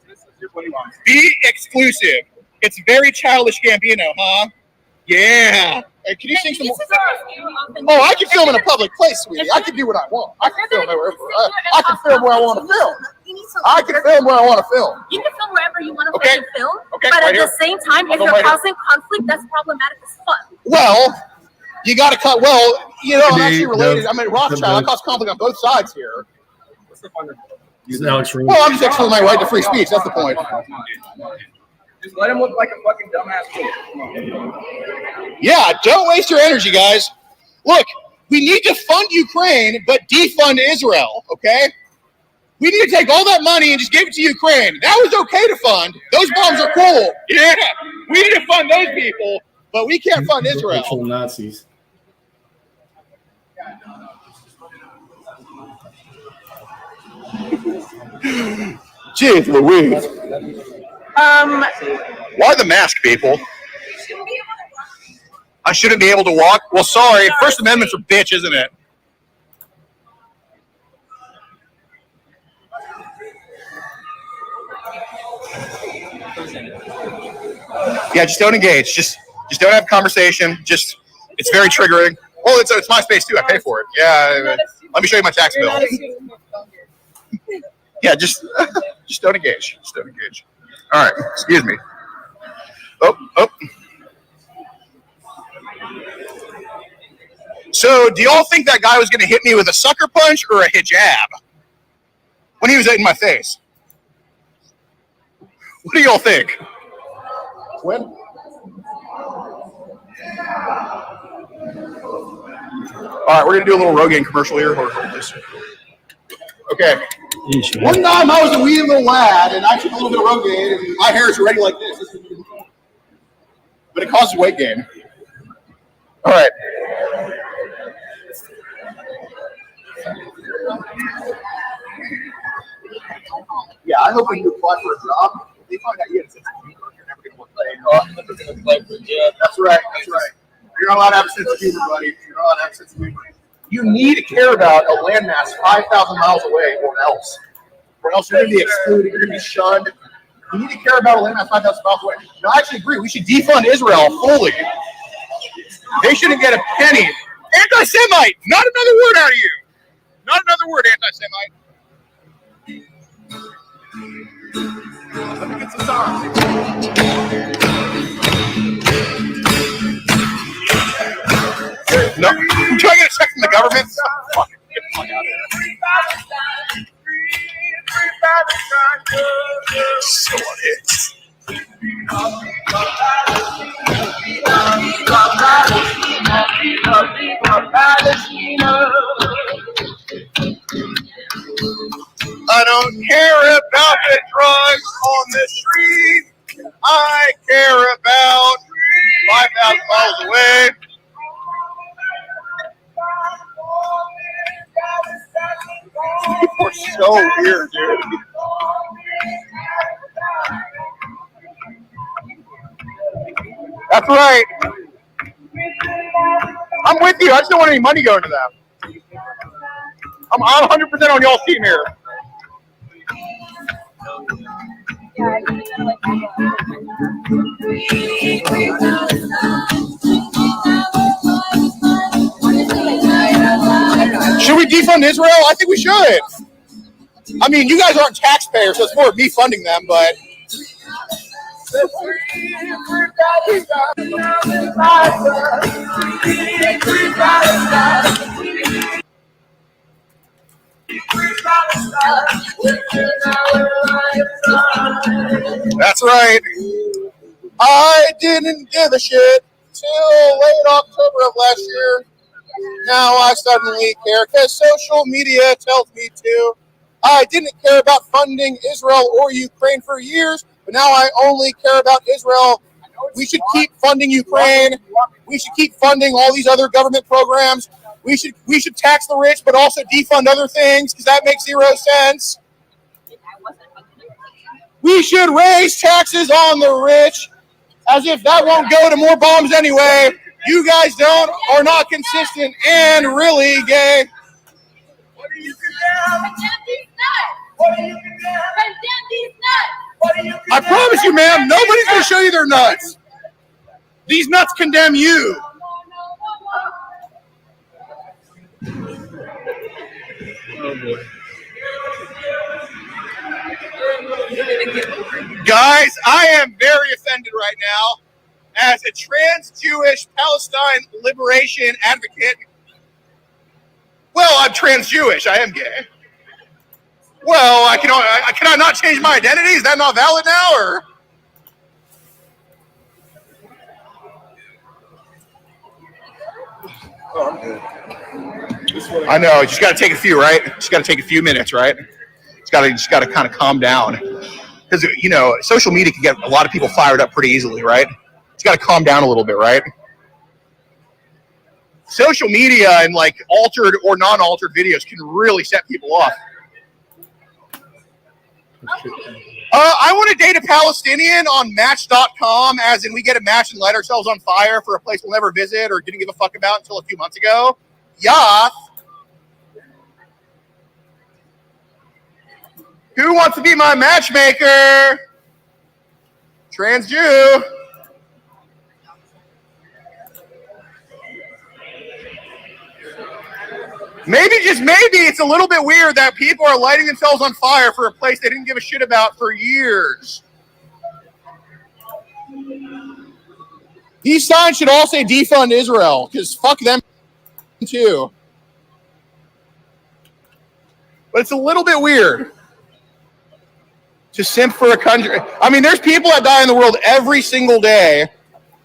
This is what he wants. Be exclusive. It's very childish Gambino, huh? Yeah. Hey, can you sing some more? Oh, I can film in a public place, sweetie. I can do what I want. I can film wherever. I can film where I want to film. I can film where I want to film. You can film wherever you want to Okay. film, Okay, but right at the same time, if I'll go you're right here. causing conflict, that's problematic as fuck. Well, you got to cut. Well, you know, I'm actually related. I'm a Rothschild. I cause conflict on both sides here. What's the fun? He's Alex Rose. Well, I'm just exercising my right to free speech. That's the point. Just let him look like a fucking dumbass. Yeah, don't waste your energy, guys. Look, we need to fund Ukraine, but defund Israel, okay? We need to take all that money and just give it to Ukraine. That was okay to fund. Those bombs are cool. Yeah, we need to fund those people, but we can't fund Israel. Actual Nazis. Jeez Louise. Why the mask, people? I shouldn't be able to walk? Well, sorry. First Amendment's a bitch, isn't it? Yeah, just don't engage. Just don't have conversation. Just It's very triggering. Well, it's my space too. I pay for it. Yeah. Let me show you my tax bill. Yeah, just don't engage. Just don't engage. All right. Excuse me. Oh. So, do y'all think that guy was going to hit me with a sucker punch or a hijab when he was in my face? What do y'all think? When? All right, we're going to do a little Rogaine commercial here. Okay. One time I was a wee little lad, and I took a little bit of Rogaine, and my hair is already like this. But it causes weight gain. All right. Yeah, I hope when you apply for a job, they find out you had a sense of humor. You're never going to work for a That's right. You're not allowed to have a sense of humor, buddy. You're not allowed to have a sense of humor. You need to care about a landmass 5,000 miles away or else. Or else you're going to be excluded, you're going to be shunned. You need to care about a landmass 5,000 miles away. No, I actually agree. We should defund Israel fully. They shouldn't get a penny. Anti-Semite! Not another word out of you. Not another word, anti-Semite. Let me get some songs. No, do I get a check from the government? Fuck it, get the fuck out of here. So I don't care about the drugs on the street. I care about 5,000 miles away. People are so weird, dude. That's right. I'm with you. I just don't want any money going to them. I'm 100% on y'all's team here. Should we defund Israel? I think we should. I mean, you guys aren't taxpayers, so it's more of me funding them, but. That's right. I didn't give a shit till late October of last year. Now I suddenly care because social media tells me to. I didn't care about funding Israel or Ukraine for years, but now I only care about Israel. We should keep funding Ukraine. We should keep funding all these other government programs. We should tax the rich, but also defund other things because that makes zero sense. We should raise taxes on the rich as if that won't go to more bombs anyway. You guys are not consistent and really gay. I promise you, ma'am, nobody's going to show you their nuts. These nuts condemn you. Oh boy. Guys, I am very offended right now as a trans-Jewish Palestine liberation advocate. Well, I'm trans-Jewish. I am gay. Well, can I not change my identity? Is that not valid now, or? Oh, I'm good. I know. You just got to take a few, right? Just got to take a few minutes, right? Just got to kind of calm down, because social media can get a lot of people fired up pretty easily, right? Just got to calm down a little bit, right? Social media and like altered or non-altered videos can really set people off. I want to date a Palestinian on Match.com, as in we get a match and light ourselves on fire for a place we'll never visit or didn't give a fuck about until a few months ago. Yeah. Who wants to be my matchmaker? Trans Jew. just maybe it's a little bit weird that people are lighting themselves on fire for a place they didn't give a shit about for years. These signs should all say defund Israel, because fuck them too. But it's a little bit weird to simp for a country. I mean, there's people that die in the world every single day.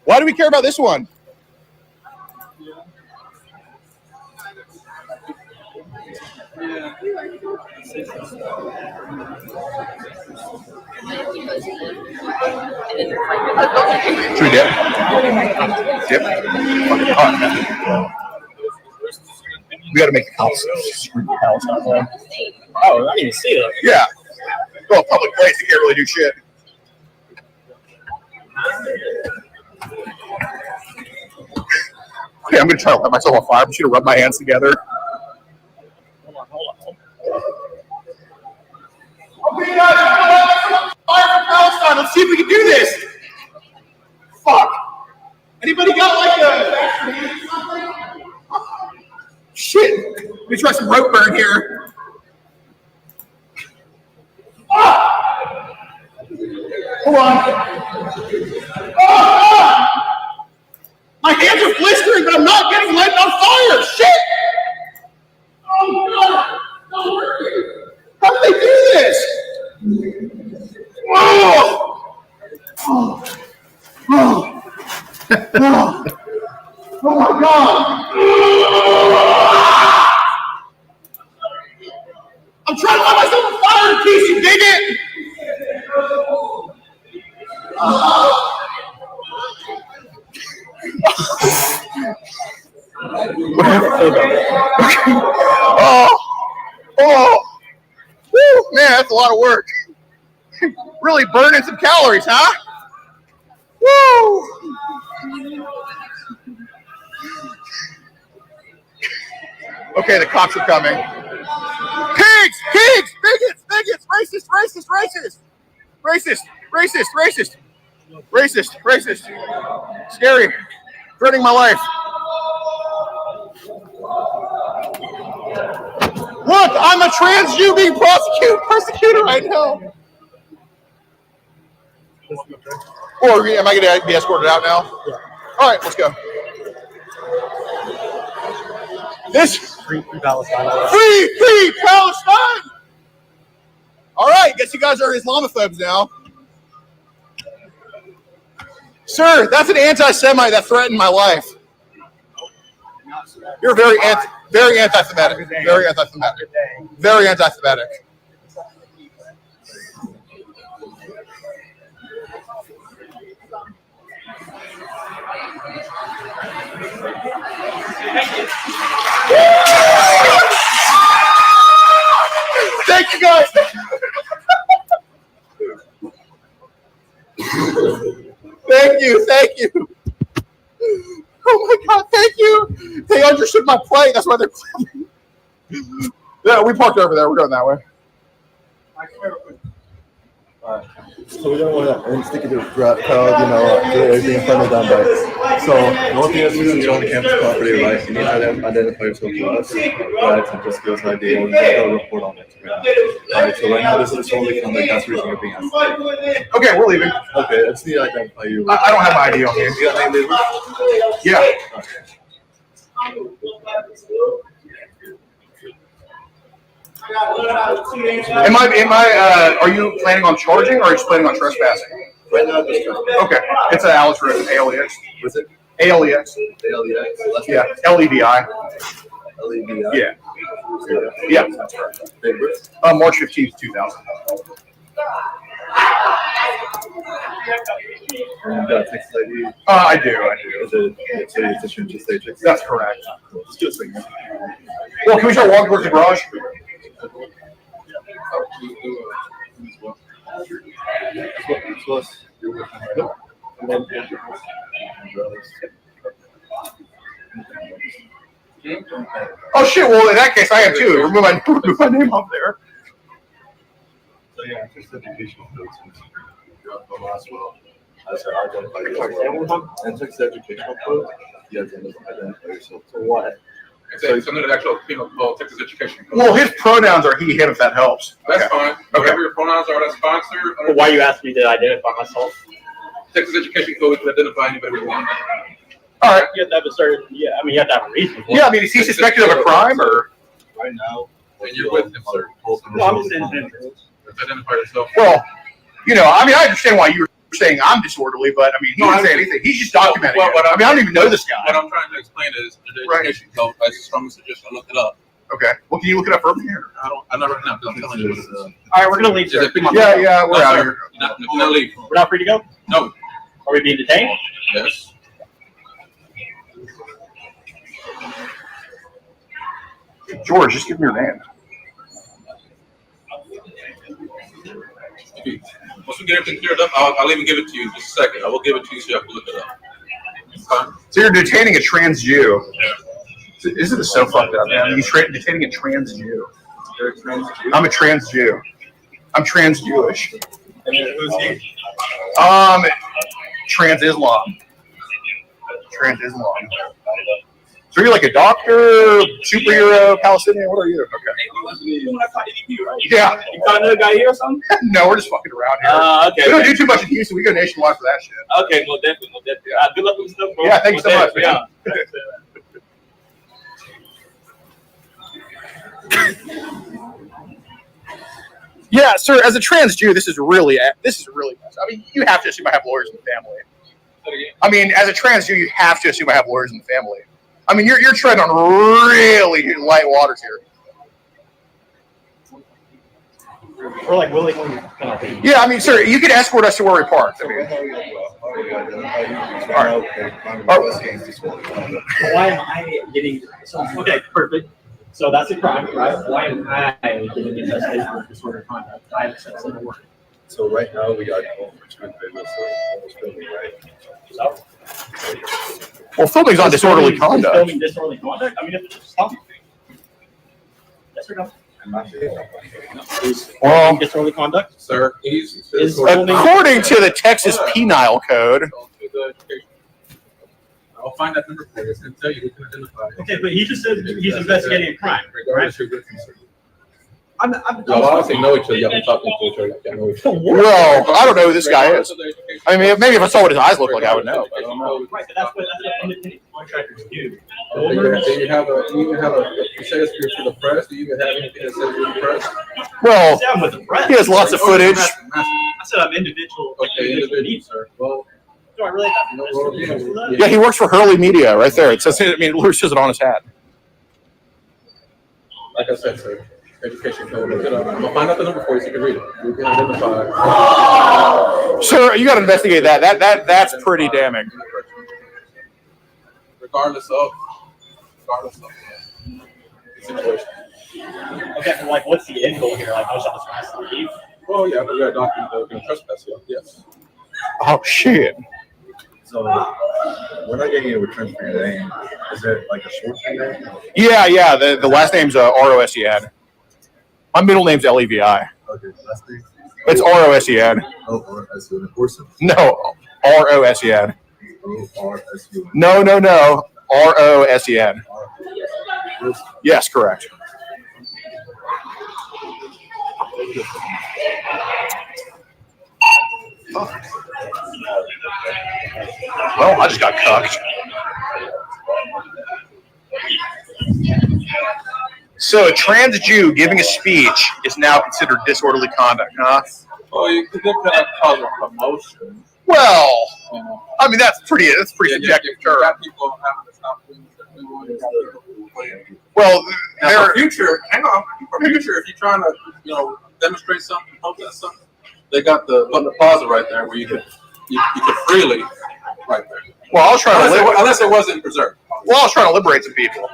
Why do we care about this one? Should we dip? Dip? Fucking hot, man. We gotta make the cops screw the house out there. Oh, I didn't even see it. Yeah. Go a public place, you can't really do shit. Okay, I'm gonna try to light myself on fire. I'm just gonna rub my hands together. Hold on. Okay, guys, fire for Palestine. Let's see if we can do this. Fuck. Anybody got like a shit? Let me try some rope burn here. Hold on. My hands are blistering, but I'm not getting lit on fire. Shit! Oh god! How did they do this? Oh! Oh my god! I'm trying to light myself on fire in case you dig it! Oh, woo, man, that's a lot of work. Really burning some calories, huh? Woo! Okay, the cops are coming. Pigs! Pigs! Bigots! Bigots! Racist! Racist! Racist! Racist! Racist! Racist! Racist! Racist! Scary. Threatening my life. Look, I'm a trans Jew being persecuted right now. Or am I going to be escorted out now? Yeah. All right, let's go. This free Palestine. Free Palestine. All right, guess you guys are Islamophobes now. Sir, that's an anti-Semite that threatened my life. You're very anti-Semitic. Very anti-Semitic. Very anti-Semitic. Thank you, guys. Thank you. Thank you. Oh my god, thank you. They understood my plight. That's why they're playing. Yeah, we parked over there. We're going that way. Alright. So we don't want to stick it to the crowd, do everything in front of them, right? So the only thing is you see on campus property, right? You need to identify yourself to us, right? And just give us an idea and just go report on it. Alright, so right now this is only conduct, that's the reason you're being asked. Okay, we're leaving. Okay, I just need to identify you. I don't have my ID on here. You got name, David? Yeah. Are you planning on charging or are you just planning on trespassing? Right now, just trespassing. Okay. It's an Alice Rift, ALEX. Was it? ALEX. ALEX? Yeah. LEDI. LEDI? Yeah. Yeah, that's correct. March 15th, 2000. And you got Texas ID? I do. Is it just say Texas? That's correct. Let's do a second. Well, can we try walking towards the garage? Oh shit! Well, in that case, I am too. Remove my name off there. So yeah, just educational notes. The last well, as I identify yourself. And Texas educational code, you have to identify yourself. So what? It's under the actual penal code, Texas Education Code. Well, his pronouns are he, him, if that helps. That's Okay. fine. Whatever your pronouns are, that's fine, sir. But why you asked me to identify myself? Texas Education Code, we can identify anybody we want. All right. You have to have a certain, yeah, I mean, you have to have a reason. Yeah, I mean, is he suspected of a crime or? Right now. And you're with him, sir. No, I'm just saying. Identify yourself. Well, you know, I mean, I understand why you were saying I'm disorderly, but I mean, he didn't say anything. He's just documenting it. I mean, I don't even know this guy. What I'm trying to explain is the education code. I strongly suggest I look it up. Okay. Well, can you look it up for me? I'm not right now, but I'm telling you. All right, we're gonna leave, sir. Yeah, we're out of here. You're not leave. We're not free to go? No. Are we being detained? Yes. George, just give me your name. Once we get everything cleared up, I'll even give it to you in just a second. I will give it to you so you have to look it up. Fine. So you're detaining a trans Jew. Isn't it so fucked up, man? You're detaining a trans Jew. I'm a trans Jew. I'm trans Jewish. And then who's he? Trans Islam. Trans Islam. So you're like a doctor, superhero, Palestinian? What are you? Okay. Yeah. You got another guy here or something? No, we're just fucking around here. Okay. We don't do too much in Houston. We go nationwide for that shit. Okay, well, definitely. Good luck with the stuff, bro. Yeah, thank you so much, man. Yeah, sir. As a trans Jew, this is really messed. I mean, you have to assume I have lawyers in the family. I mean, as a trans Jew, you have to assume I have lawyers in the family. I mean, you're treading on really light waters here. We're like willingly. Yeah, I mean, sir, you can escort us to where we parked. I mean, Why am I getting? Okay, perfect. So that's a crime, right? Why am I getting investigation for disorderly conduct? I have said some work. So right now we got for filming, right? So, well, filming's on disorderly conduct. Filming disorderly conduct? I mean, if it's just stop. Yes or no? Well, disorderly conduct, sir. According to the Texas Penal Code. I'll find that number for you. It's going to tell you who can identify. Okay, but he just said he's investigating a crime. Regardless of your concern. Y'all obviously know each other. Y'all been talking to each other. Y'all know each other. Well, I don't know who this guy is. I mean, maybe if I saw what his eyes look like, I would know. But I don't know. Right, but that's what independent contractors do. You say it's for the press? Do you even have anything that says you're the press? Well, he has lots of footage. I said I'm individual. Okay, individual, sir. Well, do I really have to know? Yeah, he works for Hurley Media right there. It says, I mean, it literally says it on his hat. Like I said, sir. Education code. Look it up. I'm gonna find out the number for you so you can read it. You can identify. Sir, you got to investigate that. That's pretty damning. Regardless of the situation. Okay, so like, what's the end goal here? Like, I was just supposed to leave. Well, yeah, but we got a document that we're gonna trespass you. Yes. Oh shit. So we're not getting a return for your name. Is it like a short name? Yeah. The last name's R-O-S-E-N. My middle name's L-E-V-I. Okay, last name? It's R-O-S-E-N. Oh, R-S-E-N. Orson? No, R-O-S-E-N. O-R-S-U-N. No. R-O-S-E-N. Yes, correct. Well, I just got cucked. So a trans Jew giving a speech is now considered disorderly conduct, huh? Oh, you could get that cause of promotion. Well, I mean that's pretty subjective term. People having to stop things that they want to do. Well, for future, hang on. For future, if you're trying to, demonstrate something, protest something, they got the button of plaza right there where you could freely, right there. Well, I was trying to unless it wasn't preserved. Well, I was trying to liberate some people.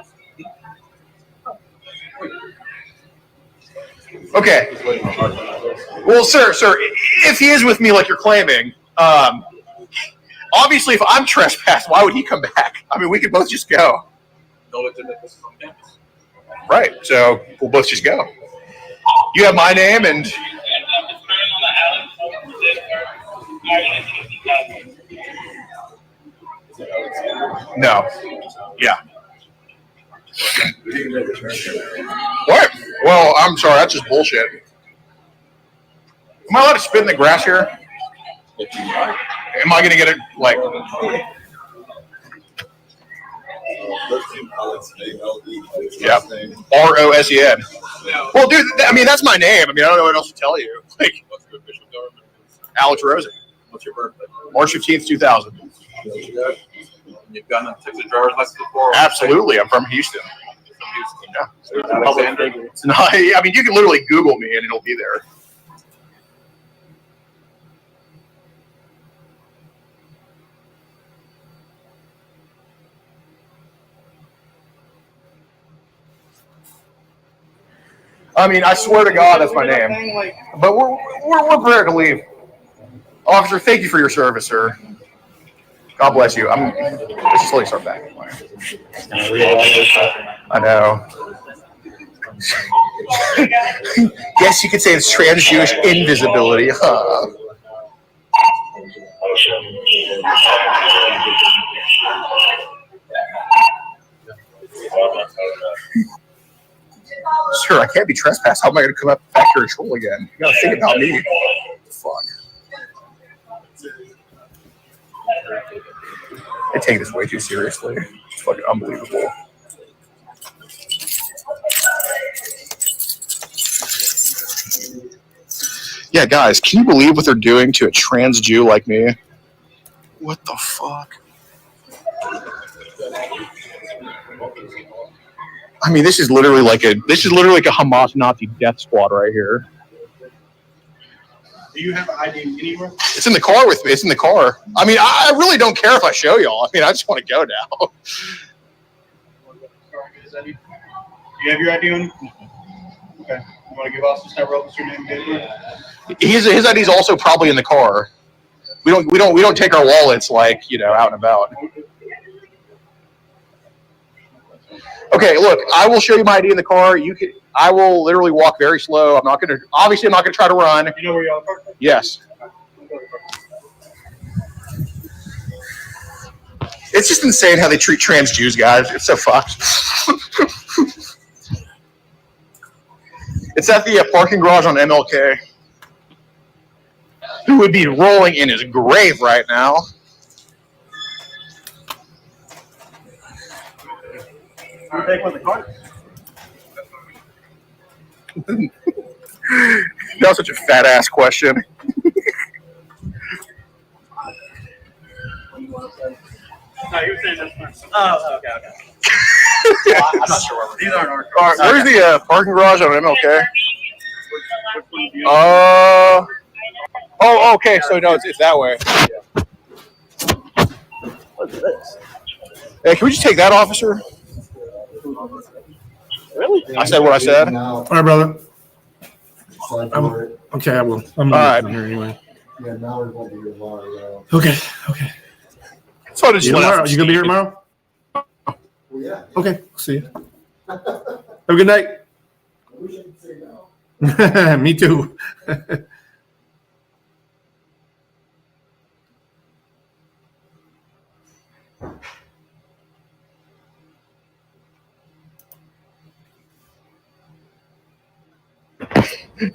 Okay. Well, sir, if he is with me like you're claiming, obviously if I'm trespassed, why would he come back? I mean, we could both just go. No legitimate business on campus. Right, so we'll both just go. You have my name and... No. Yeah. What? Well, I'm sorry. That's just bullshit. Am I allowed to spit in the grass here? Am I going to get it, like... Yeah. ROSEN. Well, dude, I mean, that's my name. I mean, I don't know what else to tell you. Like, what's your official government? Alex Rosen. What's your birthday? March 15th, 2000. You've gotten a Texas driver's license before? Absolutely. I'm from Houston. Yeah. It's not, I mean, you can literally Google me and it'll be there. I mean, I swear to God, that's my name. But we're prepared to leave. Officer, thank you for your service, sir. God bless you. Let's just slowly start back. I know. Yes, you could say it's trans-Jewish invisibility. Huh? Sir, I can't be trespassed. How am I going to come up back here and troll again? You got to think about me. Fuck. I take this way too seriously. It's fucking unbelievable. Yeah, guys, can you believe what they're doing to a trans Jew like me? What the fuck? I mean, this is literally like a Hamas Nazi death squad right here. Do you have an ID anywhere? It's in the car with me. It's in the car. I mean, I really don't care if I show y'all. I mean, I just want to go now. Do you have your ID on? Okay. You want to give us just your name and date? His ID is also probably in the car. We don't take our wallets like, out and about. Okay, look, I will show you my ID in the car. I will literally walk very slow. I'm not gonna try to run. You know where y'all parked? Yes. It's just insane how they treat trans Jews, guys. It's so fucked. It's at the parking garage on MLK. Who would be rolling in his grave right now? You take one of the cars? That was such a fat ass question. No, you were saying this one. Oh, okay. Well, I'm not sure where these aren't our cars. Where's the parking garage on MLK? Oh, okay. So no, it's that way. What's this? Hey, can we just take that, officer? Really? I said what I said. All right, brother. Okay, I will. I'm all right here anyway. Yeah, now we won't be here tomorrow. Okay. So did you gonna be here tomorrow? Well, yeah. Okay. See you. Have a good night. I wish I could say no. Me too.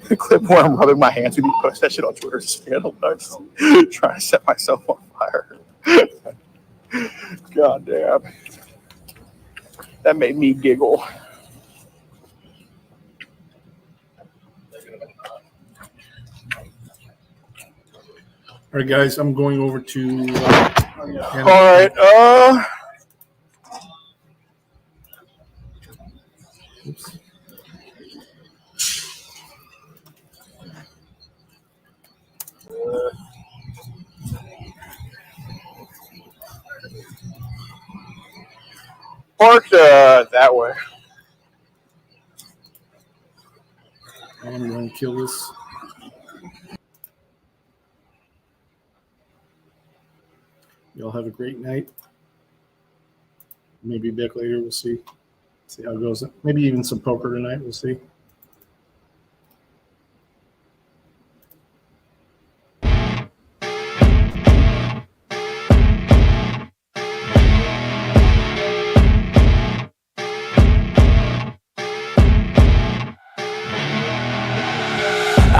The clip where I'm rubbing my hands when you post that shit on Twitter is scandal nuts. Trying to set myself on fire. God damn. That made me giggle. All right, guys, I'm going over to. All right. Oops. Parked that way. I'm going to kill this. Y'all have a great night. Maybe back later. We'll see. See how it goes. Maybe even some poker tonight. We'll see.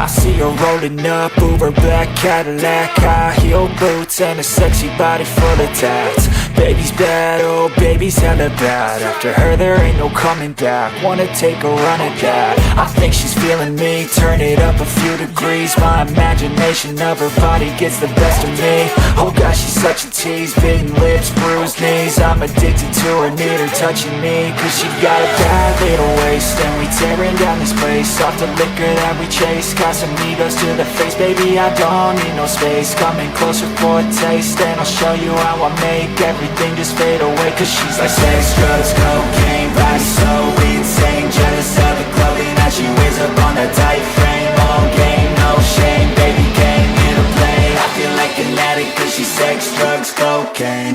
I see her rolling up, Uber black Cadillac, high heel boots and a sexy body full of tats. Baby's bad, oh baby's hella bad. After her there ain't no coming back. Wanna take a run at that. I think she's feeling me, turn it up a few degrees. My imagination of her body gets the best of me. Oh gosh, she's such a tease, bitten lips, bruised knees. I'm addicted to her, need her touching me. Cause she got a bad little waist, and we tearing down this place. Off the liquor that we chase, Casamigos to the face. Baby, I don't need no space. Coming closer for a taste, and I'll show you how I make everything just fade away. Cause she's like sex, drugs, cocaine, body so insane. Jealous of the clothing that she wears up on that tight frame. All game, no shame, baby came here to play. I feel like an addict cause she's sex, drugs, cocaine.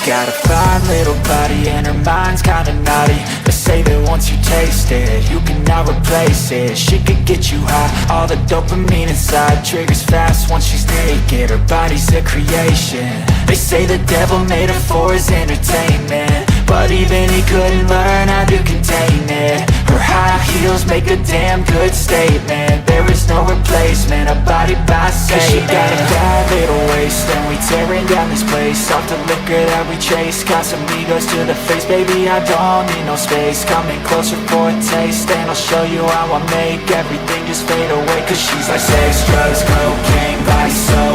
Got a fine little body and her mind's kinda naughty. They say that once you taste it, you cannot replace it. She could get you high, all the dopamine inside triggers fast once she's naked. Her body's a creation. They say the devil made her for his entertainment, but even he couldn't learn how to contain it. Her high heels make a damn good statement. There is no replacement, a body by Satan. Cause she got a bad little waist, and we tearing down this place. Off the liquor that we chase, Casamigos to the face. Baby, I don't need no space. Coming closer for a taste, and I'll show you how I make everything just fade away. Cause she's like sex, drugs, cocaine, body so